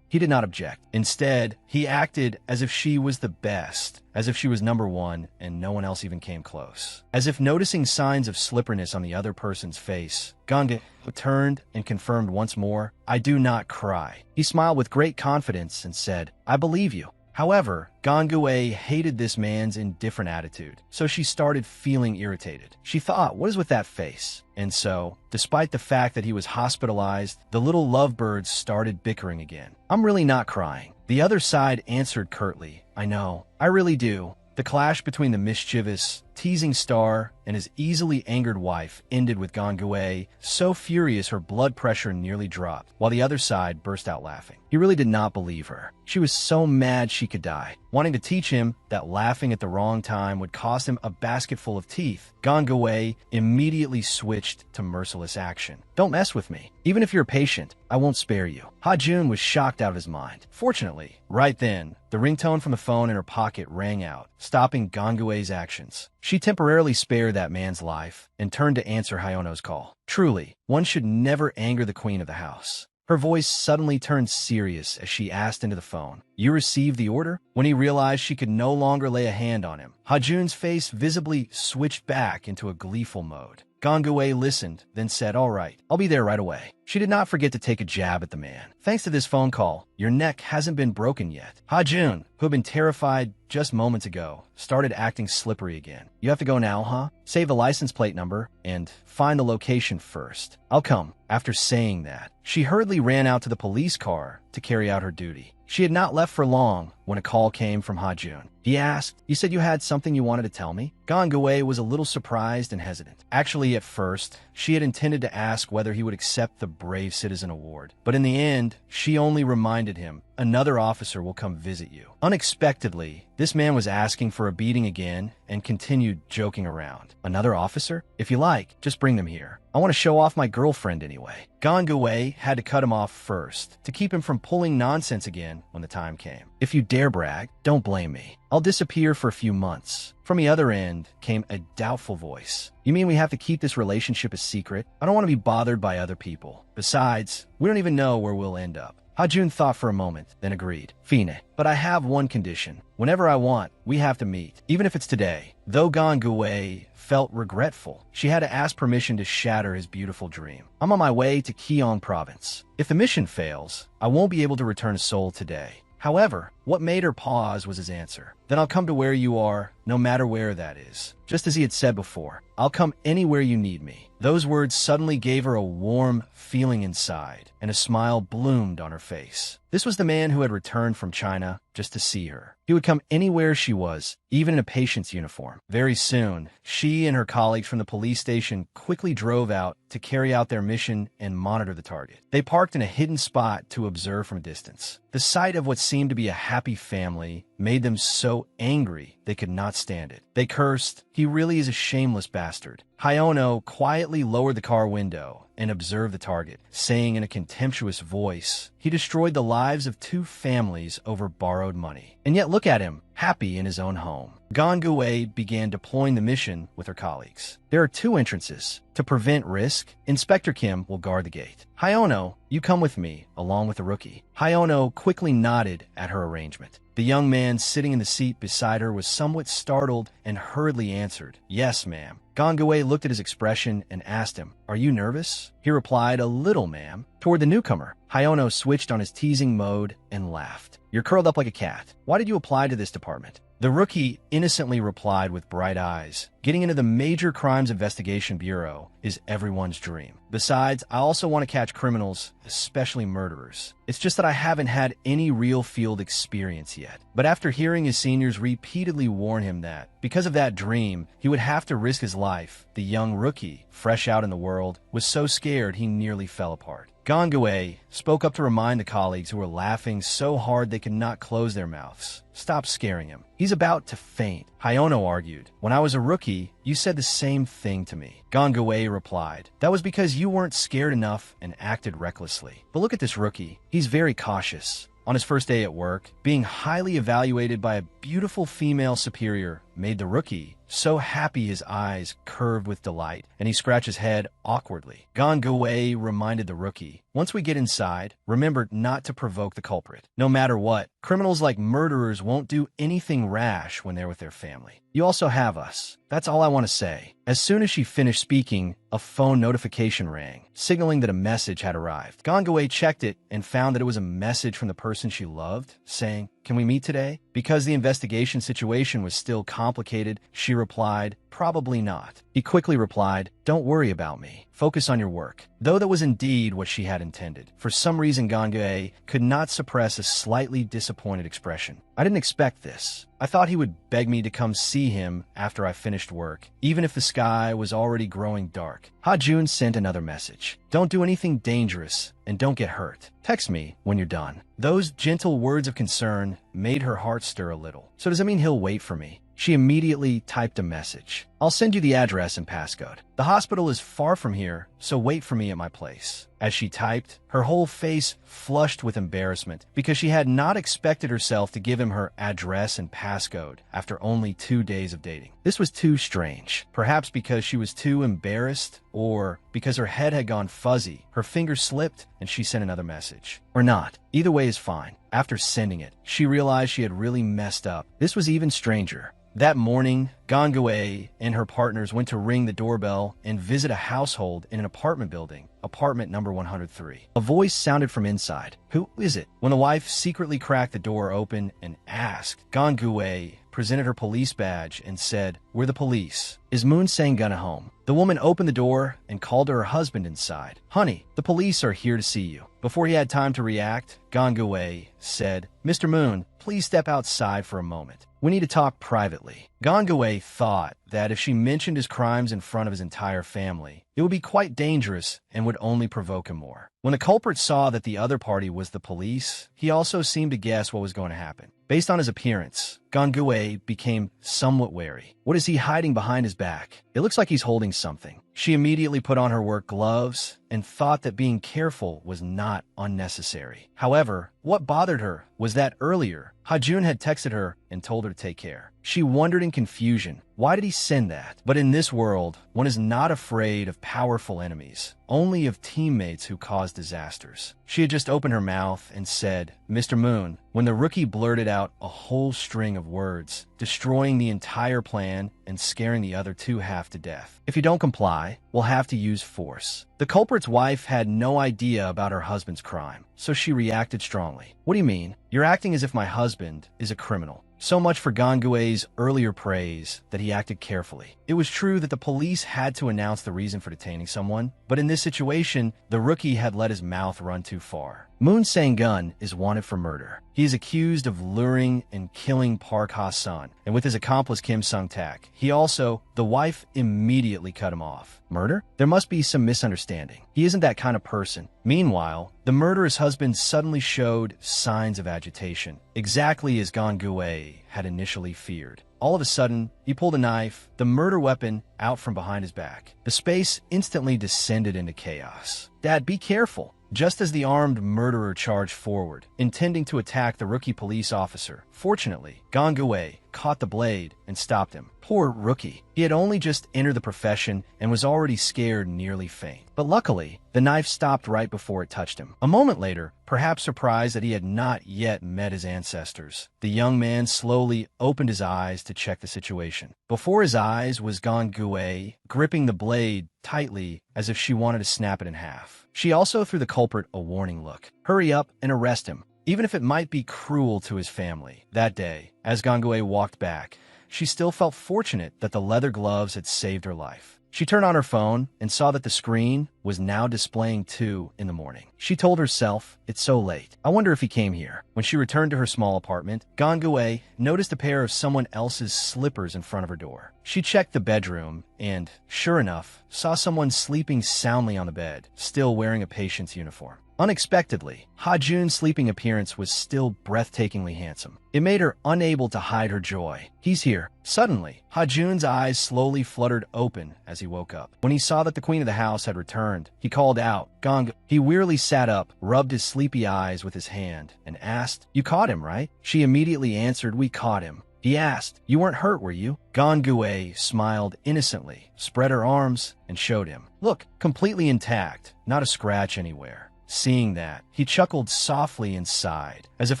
he did not object. Instead, he acted as if she was the best, as if she was number one and no one else even came close. As if noticing signs of slipperiness on the other person's face, Gangue turned and confirmed once more, I do not cry. He smiled with great confidence and said, I believe you. However, Gangue hated this man's indifferent attitude, so she started feeling irritated. She thought, what is with that face? And so, despite the fact that he was hospitalized, the little lovebirds started bickering again. I'm really not crying. The other side answered curtly, I know, I really do. The clash between the mischievous, teasing star and his easily angered wife ended with Gongue so furious her blood pressure nearly dropped, while the other side burst out laughing. He really did not believe her. She was so mad she could die, wanting to teach him that laughing at the wrong time would cost him a basket full of teeth. Gongue immediately switched to merciless action. Don't mess with me. Even if you're patient, I won't spare you. Ha-Jun was shocked out of his mind. Fortunately, right then, the ringtone from the phone in her pocket rang out, stopping Gongue's actions. She temporarily spared that man's life and turned to answer Hayono's call. Truly, one should never anger the queen of the house. Her voice suddenly turned serious as she asked into the phone, "You received the order?" When he realized she could no longer lay a hand on him, Ha-Jun's face visibly switched back into a gleeful mode. Gongue listened, then said, "All right, I'll be there right away." She did not forget to take a jab at the man. "Thanks to this phone call, your neck hasn't been broken yet." Ha-Jun, who had been terrified just moments ago, started acting slippery again. "You have to go now, huh? Save the license plate number and find the location first. I'll come." After saying that, she hurriedly ran out to the police car to carry out her duty. She had not left for long when a call came from Ha-Jun. He asked, "You said you had something you wanted to tell me?" Gongue was a little surprised and hesitant. Actually, at first, she had intended to ask whether he would accept the Brave Citizen Award. But in the end, she only reminded him, "Another officer will come visit you." Unexpectedly, this man was asking for a beating again and continued joking around. "Another officer? If you like, just bring them here. I want to show off my girlfriend anyway." Gongue had to cut him off first to keep him from pulling nonsense again when the time came. "If you dare brag, don't blame me. I'll disappear for a few months." From the other end came a doubtful voice. "You mean we have to keep this relationship a secret? I don't want to be bothered by other people. Besides, we don't even know where we'll end up." Ha-Jun thought for a moment, then agreed. "Fine, but I have one condition. Whenever I want, we have to meet, even if it's today." Though Gongue felt regretful, she had to ask permission to shatter his beautiful dream. "I'm on my way to Keong province. If the mission fails, I won't be able to return to Seoul today." However, what made her pause was his answer. "Then I'll come to where you are, no matter where that is." Just as he had said before, "I'll come anywhere you need me." Those words suddenly gave her a warm feeling inside, and a smile bloomed on her face. This was the man who had returned from China just to see her. He would come anywhere she was, even in a patient's uniform. Very soon, she and her colleagues from the police station quickly drove out to carry out their mission and monitor the target. They parked in a hidden spot to observe from a distance. The sight of what seemed to be a happy family made them so angry they could not stand it. They cursed, "He really is a shameless bastard." Hayono quietly lowered the car window and observed the target, saying in a contemptuous voice, "He destroyed the lives of 2 families over borrowed money. And yet look at him, happy in his own home." Gongue began deploying the mission with her colleagues. "There are 2 entrances. To prevent risk, Inspector Kim will guard the gate. Hayono, you come with me, along with the rookie." Hayono quickly nodded at her arrangement. The young man sitting in the seat beside her was somewhat startled and hurriedly answered, "Yes, ma'am." Gongue looked at his expression and asked him, "Are you nervous?" He replied, "A little, ma'am." Toward the newcomer, Hayono switched on his teasing mode and laughed. "You're curled up like a cat. Why did you apply to this department?" The rookie innocently replied with bright eyes, "Getting into the Major Crimes Investigation Bureau is everyone's dream. Besides, I also want to catch criminals, especially murderers. It's just that I haven't had any real field experience yet." But after hearing his seniors repeatedly warn him that, because of that dream, he would have to risk his life, the young rookie, fresh out in the world, was so scared he nearly fell apart. Gongue spoke up to remind the colleagues who were laughing so hard they could not close their mouths. "Stop scaring him. He's about to faint." Hayono argued, "When I was a rookie, you said the same thing to me." Gongue replied, "That was because you weren't scared enough and acted recklessly. But look at this rookie. He's very cautious." On his first day at work, being highly evaluated by a beautiful female superior made the rookie so happy his eyes curved with delight, and he scratched his head awkwardly. Gongue reminded the rookie, "Once we get inside, remember not to provoke the culprit. No matter what, criminals like murderers won't do anything rash when they're with their family. You also have us. That's all I want to say." As soon as she finished speaking, a phone notification rang, signaling that a message had arrived. Gongue checked it and found that it was a message from the person she loved, saying, "Can we meet today?" Because the investigation situation was still complicated, she replied, "Probably not." He quickly replied, "Don't worry about me. Focus on your work." Though that was indeed what she had intended, for some reason Gongue could not suppress a slightly disappointed expression. "I didn't expect this." I thought he would beg me to come see him after I finished work, even if the sky was already growing dark. Ha-jun sent another message. Don't do anything dangerous and don't get hurt. Text me when you're done. Those gentle words of concern made her heart stir a little. So does that mean he'll wait for me? She immediately typed a message. I'll send you the address and passcode. The hospital is far from here, so wait for me at my place. As she typed, her whole face flushed with embarrassment because she had not expected herself to give him her address and passcode after only 2 days of dating. This was too strange. Perhaps because she was too embarrassed, or because her head had gone fuzzy, her finger slipped and she sent another message. Or not. Either way is fine. After sending it, she realized she had really messed up. This was even stranger. That morning, Gangwei and her partners went to ring the doorbell and visit a household in an apartment building, apartment number 103. A voice sounded from inside. Who is it? When the wife secretly cracked the door open and asked, Gangwei presented her police badge and said, "We're the police. Is Moon Sang-gun at home?" The woman opened the door and called to her husband inside. "Honey, the police are here to see you." Before he had time to react, Gangwei said, "Mr. Moon, please step outside for a moment. We need to talk privately." Gangwei thought that if she mentioned his crimes in front of his entire family, it would be quite dangerous and would only provoke him more. When the culprit saw that the other party was the police, he also seemed to guess what was going to happen. Based on his appearance, Gangwei became somewhat wary. What is he hiding behind his back? It looks like he's holding something. She immediately put on her work gloves and thought that being careful was not unnecessary. However, what bothered her was that earlier, Ha-jun had texted her and told her to take care. She wondered in confusion, why did he send that? But in this world, one is not afraid of powerful enemies, only of teammates who cause disasters. She had just opened her mouth and said, "Mr. Moon," when the rookie blurted out a whole string of words, destroying the entire plan and scaring the other two half to death. "If you don't comply, we'll have to use force." The culprit's wife had no idea about her husband's crime, so she reacted strongly. "What do you mean? You're acting as if my husband is a criminal." So much for Gangwei's earlier praise that he acted carefully. It was true that the police had to announce the reason for detaining someone, but in this situation, the rookie had let his mouth run too far. Moon Sang-gun is wanted for murder. He is accused of luring and killing Park Ha-sun, and with his accomplice Kim Sung-tak. The wife immediately cut him off. Murder? There must be some misunderstanding. He isn't that kind of person. Meanwhile, the murderous husband suddenly showed signs of agitation, exactly as Gangwei had initially feared. All of a sudden, he pulled a knife, the murder weapon, out from behind his back. The space instantly descended into chaos. "Dad, be careful." Just as the armed murderer charged forward, intending to attack the rookie police officer, fortunately, Gangwei caught the blade and stopped him. Poor rookie. He had only just entered the profession and was already scared nearly faint. But luckily, the knife stopped right before it touched him. A moment later, perhaps surprised that he had not yet met his ancestors, the young man slowly opened his eyes to check the situation. Before his eyes was Gangwei, gripping the blade tightly as if she wanted to snap it in half. She also threw the culprit a warning look. Hurry up and arrest him, even if it might be cruel to his family. That day, as Gangwei walked back, she still felt fortunate that the leather gloves had saved her life. She turned on her phone and saw that the screen was now displaying 2 in the morning. She told herself, "It's so late. I wonder if he came here." When she returned to her small apartment, Gangwei noticed a pair of someone else's slippers in front of her door. She checked the bedroom and, sure enough, saw someone sleeping soundly on the bed, still wearing a patient's uniform. Unexpectedly, Ha-jun's sleeping appearance was still breathtakingly handsome. It made her unable to hide her joy. "He's here." Suddenly, Ha-jun's eyes slowly fluttered open as he woke up. When he saw that the queen of the house had returned, he called out, "Gong." He wearily sat up, rubbed his sleepy eyes with his hand, and asked, "You caught him, right?" She immediately answered, "We caught him." He asked, "You weren't hurt, were you?" Gangwei smiled innocently, spread her arms, and showed him. "Look, completely intact, not a scratch anywhere." Seeing that, he chuckled softly and sighed, as if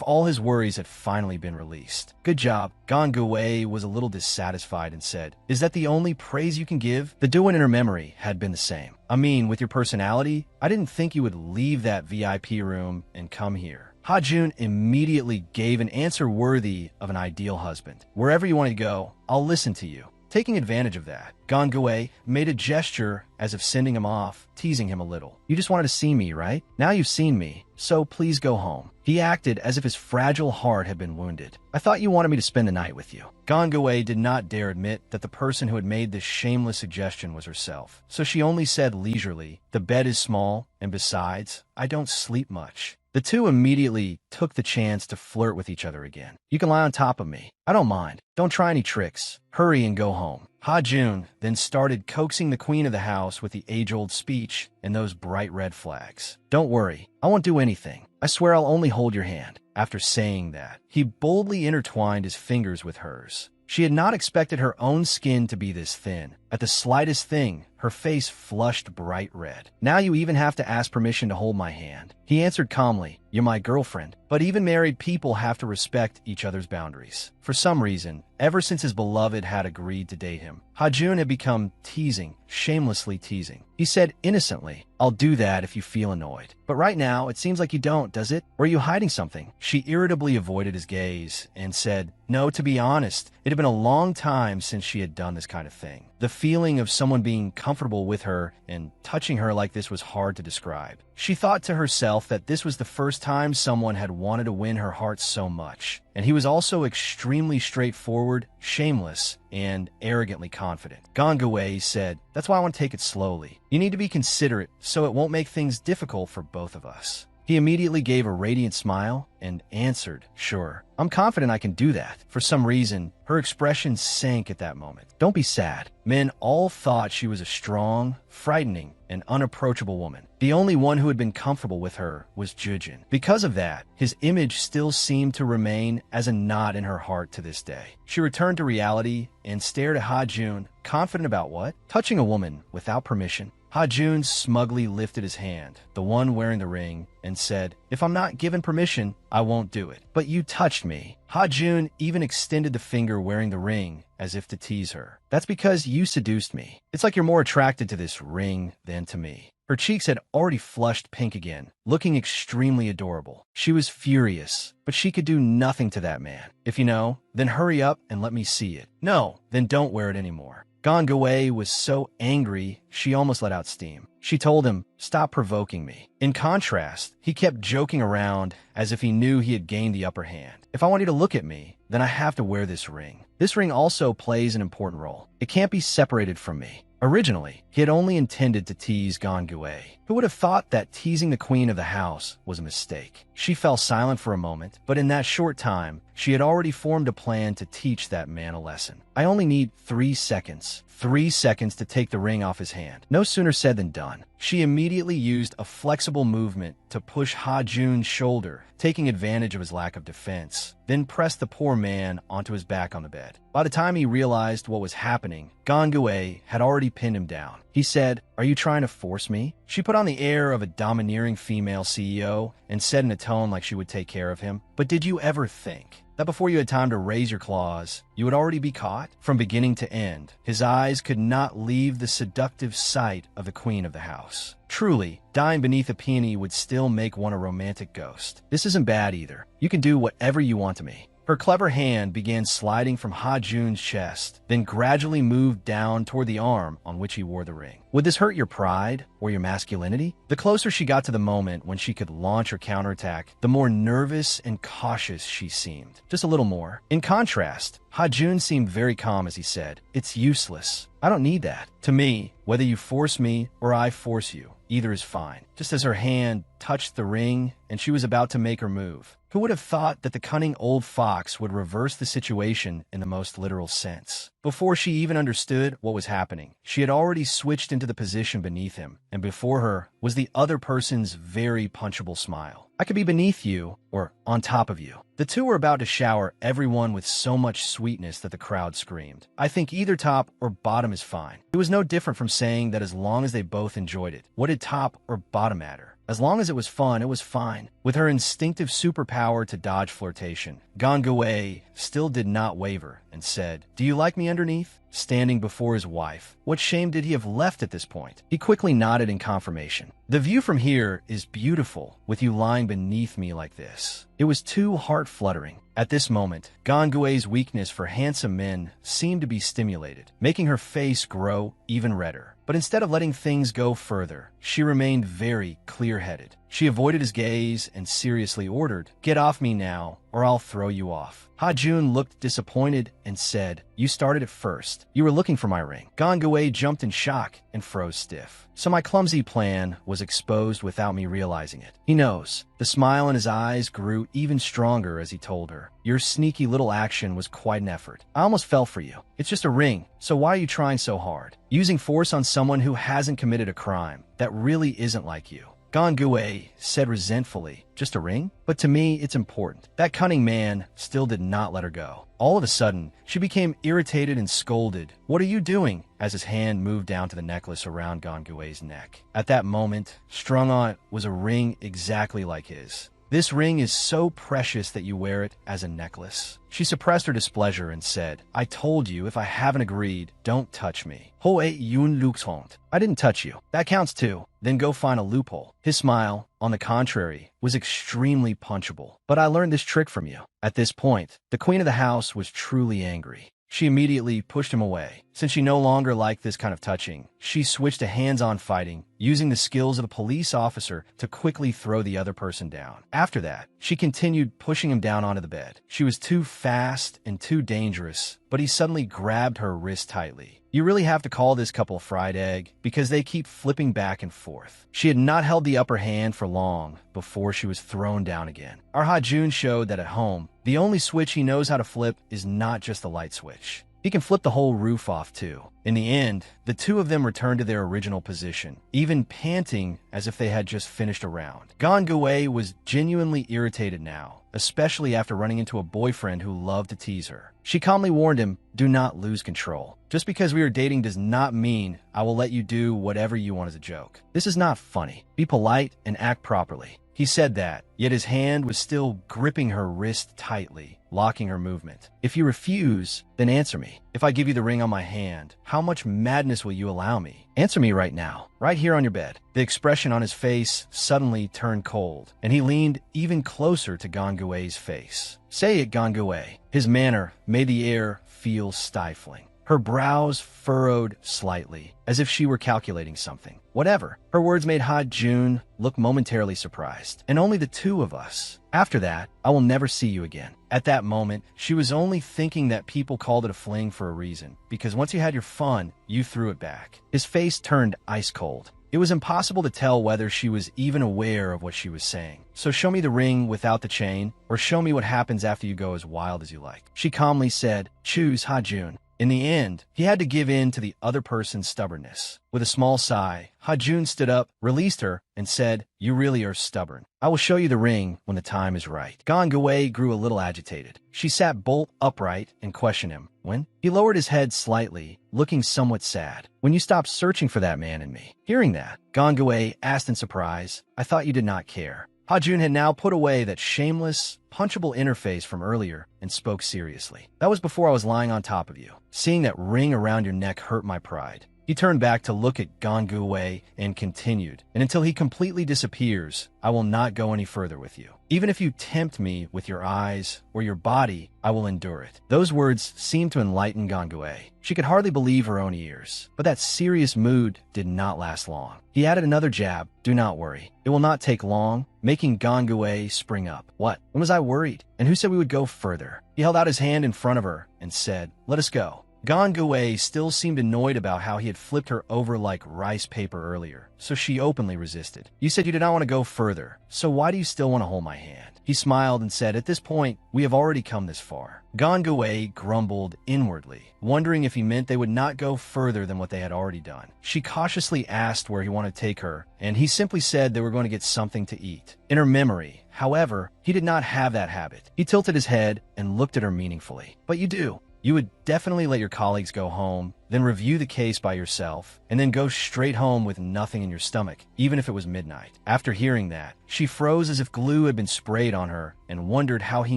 all his worries had finally been released. "Good job." Gangwei was a little dissatisfied and said, "Is that the only praise you can give?" The Duan in her memory had been the same. "I mean, with your personality, I didn't think you would leave that VIP room and come here." Ha-jun immediately gave an answer worthy of an ideal husband. "Wherever you want to go, I'll listen to you." Taking advantage of that, Gangwei made a gesture as if sending him off, teasing him a little. "You just wanted to see me, right? Now you've seen me. so please go home. He acted as if his fragile heart had been wounded. I thought you wanted me to spend the night with you. Gongwei did not dare admit that the person who had made this shameless suggestion was herself, so she only said leisurely, the bed is small, and besides, I don't sleep much. The two immediately took the chance to flirt with each other again. You can lie on top of me. I don't mind. Don't try any tricks. Hurry and go home. Ha-jun then started coaxing the queen of the house with the age-old speech and those bright red flags. Don't worry. I won't do anything. I swear I'll only hold your hand. After saying that, he boldly intertwined his fingers with hers. She had not expected her own skin to be this thin. At the slightest thing, her face flushed bright red. Now you even have to ask permission to hold my hand. He answered calmly, you're my girlfriend. But even married people have to respect each other's boundaries. For some reason, ever since his beloved had agreed to date him, Ha-jun had become teasing, shamelessly teasing. He said innocently, I'll do that if you feel annoyed. But right now, it seems like you don't, does it? Or are you hiding something? She irritably avoided his gaze and said, no, to be honest, it had been a long time since she had done this kind of thing. The feeling of someone being comfortable with her and touching her like this was hard to describe. She thought to herself that this was the first time someone had wanted to win her heart so much. And he was also extremely straightforward, shameless, and arrogantly confident. Gongwei said, that's why I want to take it slowly. You need to be considerate so it won't make things difficult for both of us. He immediately gave a radiant smile and answered, sure, I'm confident I can do that. For some reason, her expression sank at that moment. Don't be sad. Men all thought she was a strong, frightening, and unapproachable woman. The only one who had been comfortable with her was Jujin. Because of that, his image still seemed to remain as a knot in her heart to this day. She returned to reality and stared at Ha-jun, confident about what? Touching a woman without permission. Ha-jun smugly lifted his hand, the one wearing the ring, and said, if I'm not given permission, I won't do it. But you touched me. Ha-jun even extended the finger wearing the ring as if to tease her. That's because you seduced me. It's like you're more attracted to this ring than to me. Her cheeks had already flushed pink again, looking extremely adorable. She was furious, but she could do nothing to that man. If you know, then hurry up and let me see it. No, then don't wear it anymore. Gongwei was so angry, she almost let out steam. She told him, stop provoking me. In contrast, he kept joking around as if he knew he had gained the upper hand. If I want you to look at me, then I have to wear this ring. This ring also plays an important role. It can't be separated from me. Originally, he had only intended to tease Gongwei. Who would have thought that teasing the queen of the house was a mistake? She fell silent for a moment, but in that short time, she had already formed a plan to teach that man a lesson. I only need 3 seconds. 3 seconds to take the ring off his hand. No sooner said than done. She immediately used a flexible movement to push Ha-jun's shoulder, taking advantage of his lack of defense, then pressed the poor man onto his back on the bed. By the time he realized what was happening, Gongwei had already pinned him down. He said, are you trying to force me? She put on the air of a domineering female CEO and said in a tone like she would take care of him, but did you ever think that before you had time to raise your claws, you would already be caught? From beginning to end, his eyes could not leave the seductive sight of the queen of the house. Truly, dying beneath a peony would still make one a romantic ghost. This isn't bad either. You can do whatever you want to me. Her clever hand began sliding from Ha-jun's chest, then gradually moved down toward the arm on which he wore the ring. Would this hurt your pride or your masculinity? The closer she got to the moment when she could launch her counterattack, the more nervous and cautious she seemed. Just a little more. In contrast, Ha-jun seemed very calm as he said, it's useless. I don't need that. To me, whether you force me or I force you, either is fine. Just as her hand touched the ring and she was about to make her move. Who would have thought that the cunning old fox would reverse the situation in the most literal sense? Before she even understood what was happening, she had already switched into the position beneath him, and before her was the other person's very punchable smile. I could be beneath you or on top of you. The two were about to shower everyone with so much sweetness that the crowd screamed. I think either top or bottom is fine. It was no different from saying that as long as they both enjoyed it. What did top or bottom matter? As long as it was fun, it was fine. With her instinctive superpower to dodge flirtation, Gongwei still did not waver and said, do you like me underneath? Standing before his wife. What shame did he have left at this point? He quickly nodded in confirmation. The view from here is beautiful, with you lying beneath me like this. It was too heart-fluttering. At this moment, Gongwei's weakness for handsome men seemed to be stimulated, making her face grow even redder. But instead of letting things go further, she remained very clear-headed. She avoided his gaze and seriously ordered, "Get off me now, or I'll throw you off." Ha-jun looked disappointed and said, "You started it first. You were looking for my ring." Gangwei jumped in shock and froze stiff. So my clumsy plan was exposed without me realizing it. He knows. The smile in his eyes grew even stronger as he told her, "Your sneaky little action was quite an effort. I almost fell for you. It's just a ring, so why are you trying so hard? Using force on someone who hasn't committed a crime that really isn't like you." Gangwei said resentfully, "Just a ring? But to me, it's important." That cunning man still did not let her go. All of a sudden, she became irritated and scolded. "What are you doing?" as his hand moved down to the necklace around Gangwei's neck. At that moment, strung on it was a ring exactly like his. "This ring is so precious that you wear it as a necklace." She suppressed her displeasure and said, "I told you if I haven't agreed, don't touch me." "Hoe yun luxhont. I didn't touch you. That counts too. Then go find a loophole." His smile, on the contrary, was extremely punchable. "But I learned this trick from you." At this point, the queen of the house was truly angry. She immediately pushed him away. Since she no longer liked this kind of touching, she switched to hands-on fighting, using the skills of a police officer to quickly throw the other person down. After that, she continued pushing him down onto the bed. She was too fast and too dangerous, but he suddenly grabbed her wrist tightly. You really have to call this couple a fried egg, because they keep flipping back and forth. She had not held the upper hand for long before she was thrown down again. Our Ha-jun showed that at home, the only switch he knows how to flip is not just the light switch. He can flip the whole roof off too. In the end, the two of them returned to their original position, even panting as if they had just finished a round. Gangwei was genuinely irritated now, especially after running into a boyfriend who loved to tease her. She calmly warned him, "Do not lose control. Just because we are dating does not mean I will let you do whatever you want as a joke. This is not funny. Be polite and act properly." He said that, yet his hand was still gripping her wrist tightly, locking her movement. "If you refuse, then answer me. If I give you the ring on my hand, how much madness will you allow me? Answer me right now, right here on your bed." The expression on his face suddenly turned cold, and he leaned even closer to Gangwei's face. "Say it, Gangwei." His manner made the air feel stifling. Her brows furrowed slightly, as if she were calculating something. "Whatever." Her words made Ha-jun look momentarily surprised. "And only the two of us. After that, I will never see you again." At that moment, she was only thinking that people called it a fling for a reason, because once you had your fun, you threw it back. His face turned ice cold. It was impossible to tell whether she was even aware of what she was saying. "So show me the ring without the chain, or show me what happens after you go as wild as you like." She calmly said, "Choose, Ha-jun." In the end, he had to give in to the other person's stubbornness. With a small sigh, Ha-jun stood up, released her, and said, "You really are stubborn. I will show you the ring when the time is right." Gangwei grew a little agitated. She sat bolt upright and questioned him. "When?" He lowered his head slightly, looking somewhat sad. "When you stopped searching for that man in me." Hearing that, Gangwei asked in surprise, "I thought you did not care." Ha-jun had now put away that shameless, punchable interface from earlier and spoke seriously. "That was before I was lying on top of you. Seeing that ring around your neck hurt my pride." He turned back to look at Gangwei and continued, "And until he completely disappears, I will not go any further with you. Even if you tempt me with your eyes or your body, I will endure it." Those words seemed to enlighten Gangwei. She could hardly believe her own ears. But that serious mood did not last long. He added another jab. "Do not worry. It will not take long," making Gangwei spring up. "What? When was I worried? And who said we would go further?" He held out his hand in front of her and said, "Let us go." Gangwei still seemed annoyed about how he had flipped her over like rice paper earlier, so she openly resisted. "You said you did not want to go further, so why do you still want to hold my hand?" He smiled and said, "At this point, we have already come this far." Gangwei grumbled inwardly, wondering if he meant they would not go further than what they had already done. She cautiously asked where he wanted to take her, and he simply said they were going to get something to eat. In her memory, however, he did not have that habit. He tilted his head and looked at her meaningfully. "But you do. You would definitely let your colleagues go home, then review the case by yourself, and then go straight home with nothing in your stomach, even if it was midnight." After hearing that, she froze as if glue had been sprayed on her and wondered how he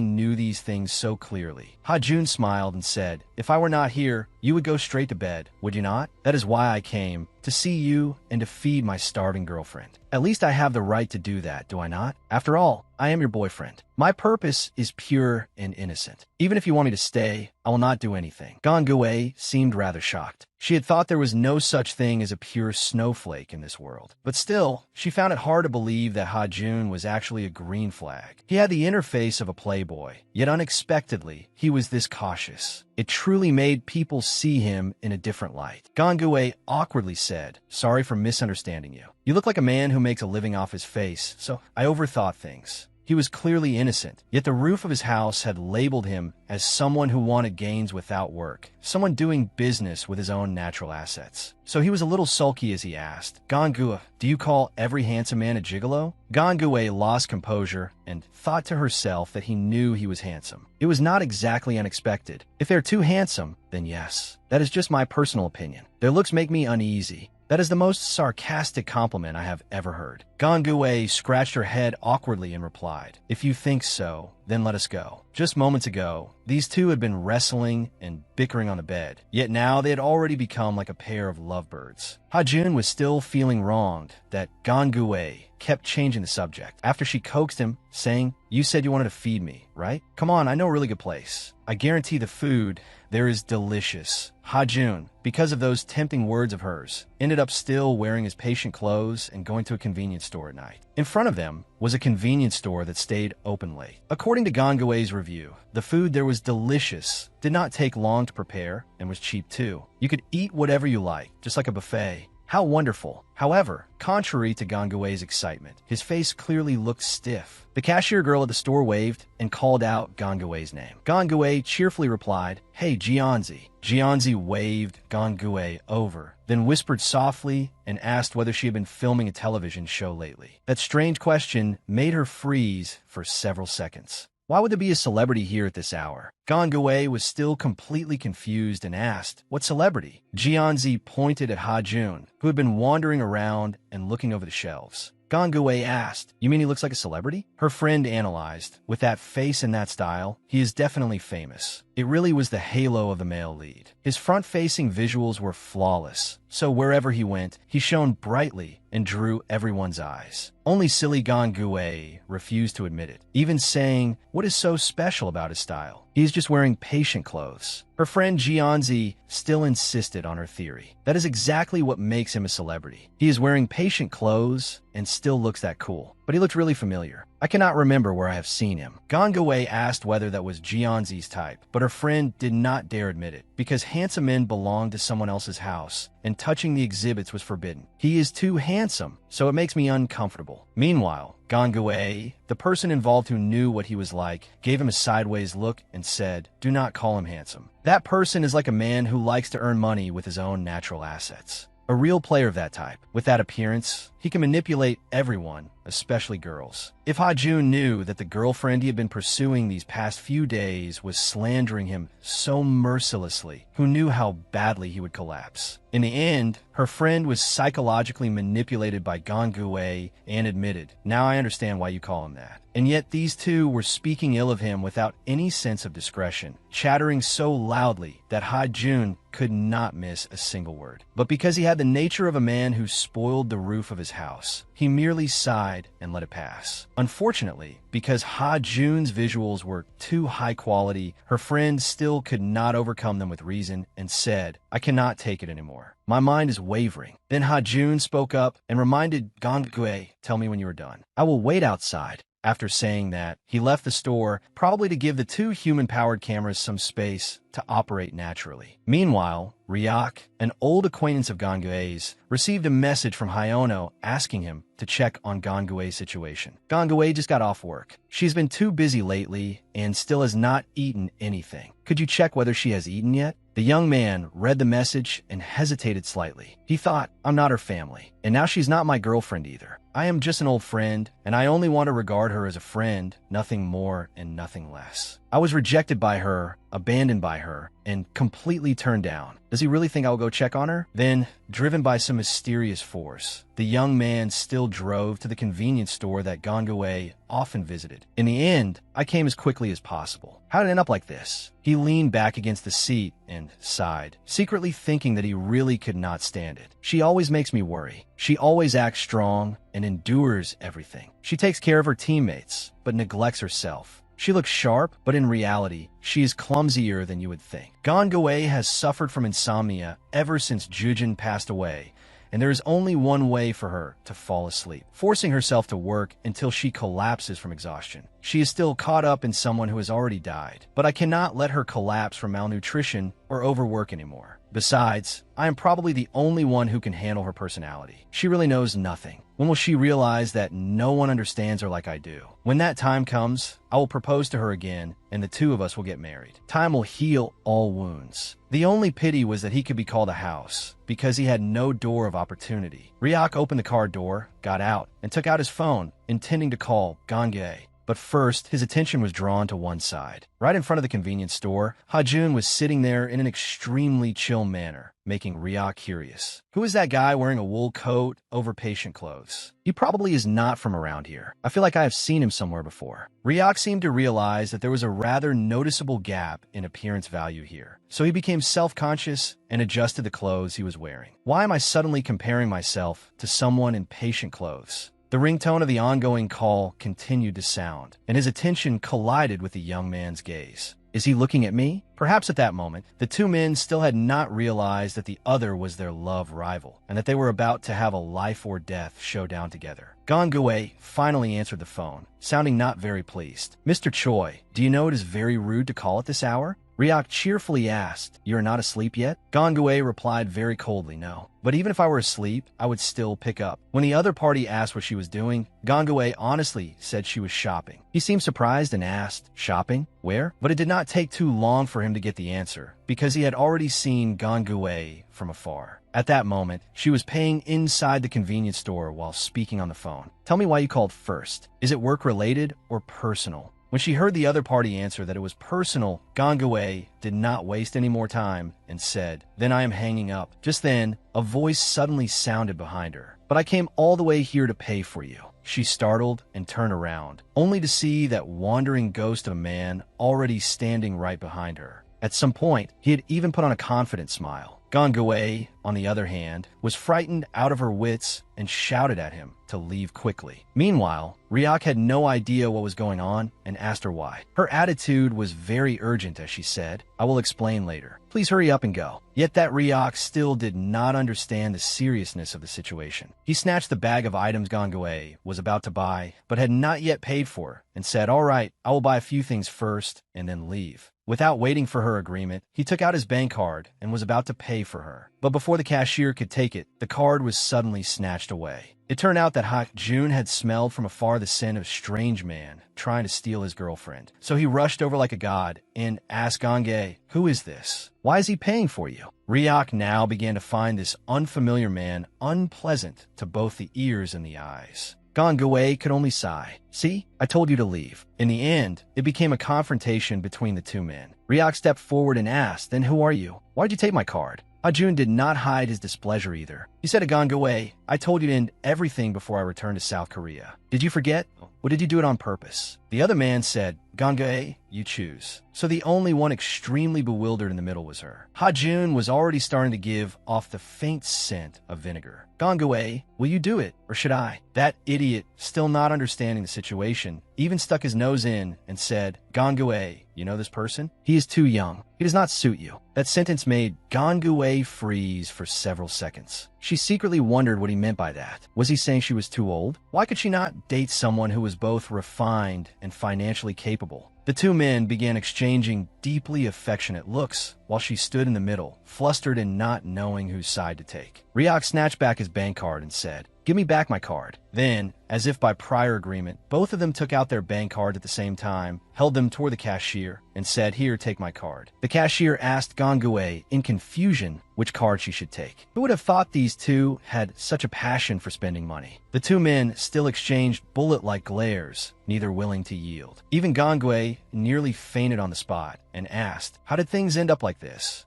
knew these things so clearly. Ha-jun smiled and said, "If I were not here, you would go straight to bed, would you not? That is why I came, to see you and to feed my starving girlfriend. At least I have the right to do that, do I not? After all, I am your boyfriend. My purpose is pure and innocent. Even if you want me to stay, I will not do anything." Gangwei seemed rather shocked. shocked. She had thought there was no such thing as a pure snowflake in this world. But still, she found it hard to believe that Ha-jun was actually a green flag. He had the interface of a playboy, yet unexpectedly, he was this cautious. It truly made people see him in a different light. Gangwei awkwardly said, "Sorry for misunderstanding you. You look like a man who makes a living off his face, so I overthought things." He was clearly innocent, yet the roof of his house had labeled him as someone who wanted gains without work, someone doing business with his own natural assets. So he was a little sulky as he asked, "Gangua, do you call every handsome man a gigolo?" Gangua lost composure and thought to herself that he knew he was handsome. It was not exactly unexpected. If they're too handsome, then yes. That is just my personal opinion. Their looks make me uneasy. That is the most sarcastic compliment I have ever heard. Gangwei scratched her head awkwardly and replied, "If you think so, then let us go." Just moments ago, these two had been wrestling and bickering on the bed, yet now they had already become like a pair of lovebirds. Ha-jun was still feeling wronged that Gangwei kept changing the subject after she coaxed him, saying, "You said you wanted to feed me, right? Come on, I know a really good place. I guarantee the food there is delicious." Ha-jun, because of those tempting words of hers, ended up still wearing his patient clothes and going to a convenience store at night. In front of them was a convenience store that stayed open late. According to Gangwei's review, the food there was delicious, did not take long to prepare, and was cheap too. You could eat whatever you like, just like a buffet. How wonderful. However, contrary to Gangwei's excitement, his face clearly looked stiff. The cashier girl at the store waved and called out Gangwei's name. Gangwei cheerfully replied, "Hey, Jianzi." Jianzi waved Gangwei over, then whispered softly and asked whether she had been filming a television show lately. That strange question made her freeze for several seconds. Why would there be a celebrity here at this hour? Gangwei was still completely confused and asked, "What celebrity?" Jianzi pointed at Ha-jun, who had been wandering around and looking over the shelves. Gangwei asked, "You mean he looks like a celebrity?" Her friend analyzed, "With that face and that style, he is definitely famous." It really was the halo of the male lead. His front-facing visuals were flawless, so wherever he went, he shone brightly and drew everyone's eyes. Only silly Gangwei refused to admit it, even saying, "What is so special about his style? He's just wearing patient clothes." Her friend Jianzi still insisted on her theory. That is exactly what makes him a celebrity. He is wearing patient clothes and still looks that cool. But he looked really familiar. I cannot remember where I have seen him. Gangwei asked whether that was Jianzi's type, but her friend did not dare admit it, because handsome men belonged to someone else's house, and touching the exhibits was forbidden. He is too handsome, so it makes me uncomfortable. Meanwhile, Gangwei, the person involved who knew what he was like, gave him a sideways look and said, "Do not call him handsome. That person is like a man who likes to earn money with his own natural assets. A real player of that type, with that appearance, he can manipulate everyone, especially girls." If Ha-jun knew that the girlfriend he had been pursuing these past few days was slandering him so mercilessly, who knew how badly he would collapse? In the end, her friend was psychologically manipulated by Gangwei and admitted, "Now I understand why you call him that." And yet these two were speaking ill of him without any sense of discretion, chattering so loudly that Ha-jun could not miss a single word. But because he had the nature of a man who spoiled the roof of his house, he merely sighed and let it pass. Unfortunately, because Ha-jun's visuals were too high quality, her friend still could not overcome them with reason and said, "I cannot take it anymore. My mind is wavering." Then Ha-jun spoke up and reminded Gangwei, "Tell me when you are done. I will wait outside." After saying that, he left the store, probably to give the two human-powered cameras some space to operate naturally. Meanwhile, Ryak, an old acquaintance of Gangwei's, received a message from Hyono asking him to check on Gangwei's situation. Gangwei just got off work. She's been too busy lately and still has not eaten anything. Could you check whether she has eaten yet? The young man read the message and hesitated slightly. He thought, "I'm not her family, and now she's not my girlfriend either. I am just an old friend, and I only want to regard her as a friend, nothing more and nothing less. I was rejected by her, abandoned by her, and completely turned down. Does he really think I'll go check on her?" Then, driven by some mysterious force, the young man still drove to the convenience store that Gangwei often visited. In the end, I came as quickly as possible. How did it end up like this? He leaned back against the seat and sighed, secretly thinking that he really could not stand it. She always makes me worry. She always acts strong and endures everything. She takes care of her teammates, but neglects herself. She looks sharp, but in reality, she is clumsier than you would think. Gangwei has suffered from insomnia ever since Jujin passed away, and there is only one way for her to fall asleep, forcing herself to work until she collapses from exhaustion. She is still caught up in someone who has already died, but I cannot let her collapse from malnutrition or overwork anymore. Besides, I am probably the only one who can handle her personality. She really knows nothing. When will she realize that no one understands her like I do? When that time comes, I will propose to her again, and the two of us will get married. Time will heal all wounds. The only pity was that he could be called a house, because he had no door of opportunity. Ryok opened the car door, got out, and took out his phone, intending to call Gange. But first, his attention was drawn to one side. Right in front of the convenience store, Ha-jun was sitting there in an extremely chill manner, making Ryok curious. Who is that guy wearing a wool coat over patient clothes? He probably is not from around here. I feel like I have seen him somewhere before. Ryok seemed to realize that there was a rather noticeable gap in appearance value here, so he became self-conscious and adjusted the clothes he was wearing. Why am I suddenly comparing myself to someone in patient clothes? The ringtone of the ongoing call continued to sound, and his attention collided with the young man's gaze. Is he looking at me? Perhaps at that moment, the two men still had not realized that the other was their love rival, and that they were about to have a life-or-death showdown together. Gangwei finally answered the phone, sounding not very pleased. Mr. Choi, do you know it is very rude to call at this hour? Ryok cheerfully asked, "You are not asleep yet?" Gangwei replied very coldly, "No. But even if I were asleep, I would still pick up." When the other party asked what she was doing, Gangwei honestly said she was shopping. He seemed surprised and asked, "Shopping? Where?" But it did not take too long for him to get the answer, because he had already seen Gangwei from afar. At that moment, she was paying inside the convenience store while speaking on the phone. "Tell me why you called first. Is it work-related or personal?" When she heard the other party answer that it was personal, Gangwei did not waste any more time and said, "Then I am hanging up." Just then, a voice suddenly sounded behind her. "But I came all the way here to pay for you." She startled and turned around, only to see that wandering ghost of a man already standing right behind her. At some point, he had even put on a confident smile. Gangwei, on the other hand, was frightened out of her wits and shouted at him to leave quickly. Meanwhile, Ryok had no idea what was going on and asked her why. Her attitude was very urgent as she said, "I will explain later. Please hurry up and go." Yet that Ryok still did not understand the seriousness of the situation. He snatched the bag of items Gangwei was about to buy, but had not yet paid for, and said, "All right, I will buy a few things first and then leave." Without waiting for her agreement, he took out his bank card and was about to pay for her. But before the cashier could take it, the card was suddenly snatched away. It turned out that Ha-jun had smelled from afar the scent of a strange man trying to steal his girlfriend. So he rushed over like a god and asked Gange, "Who is this? Why is he paying for you?" Ryok now began to find this unfamiliar man unpleasant to both the ears and the eyes. Gangwei could only sigh. "See, I told you to leave." In the end, it became a confrontation between the two men. Ryok stepped forward and asked, "Then who are you? Why'd you take my card?" Ha-jun did not hide his displeasure either. He said to Gangwei, "I told you to end everything before I returned to South Korea. Did you forget? Or did you do it on purpose?" The other man said, "Gangwei, you choose." So the only one extremely bewildered in the middle was her. Ha-jun was already starting to give off the faint scent of vinegar. "Gangwei, will you do it, or should I?" That idiot, still not understanding the situation, even stuck his nose in and said, "Gangwei, you know this person? He is too young. He does not suit you." That sentence made Gangwei freeze for several seconds. She secretly wondered what he meant by that. Was he saying she was too old? Why could she not date someone who was both refined and financially capable? The two men began exchanging deeply affectionate looks while she stood in the middle, flustered and not knowing whose side to take. Ryok snatched back his bank card and said, "Give me back my card." Then, as if by prior agreement, both of them took out their bank cards at the same time, held them toward the cashier, and said, "Here, take my card." The cashier asked Gangwei in confusion which card she should take. Who would have thought these two had such a passion for spending money? The two men still exchanged bullet-like glares, neither willing to yield. Even Gangwei nearly fainted on the spot and asked, "How did things end up like this?"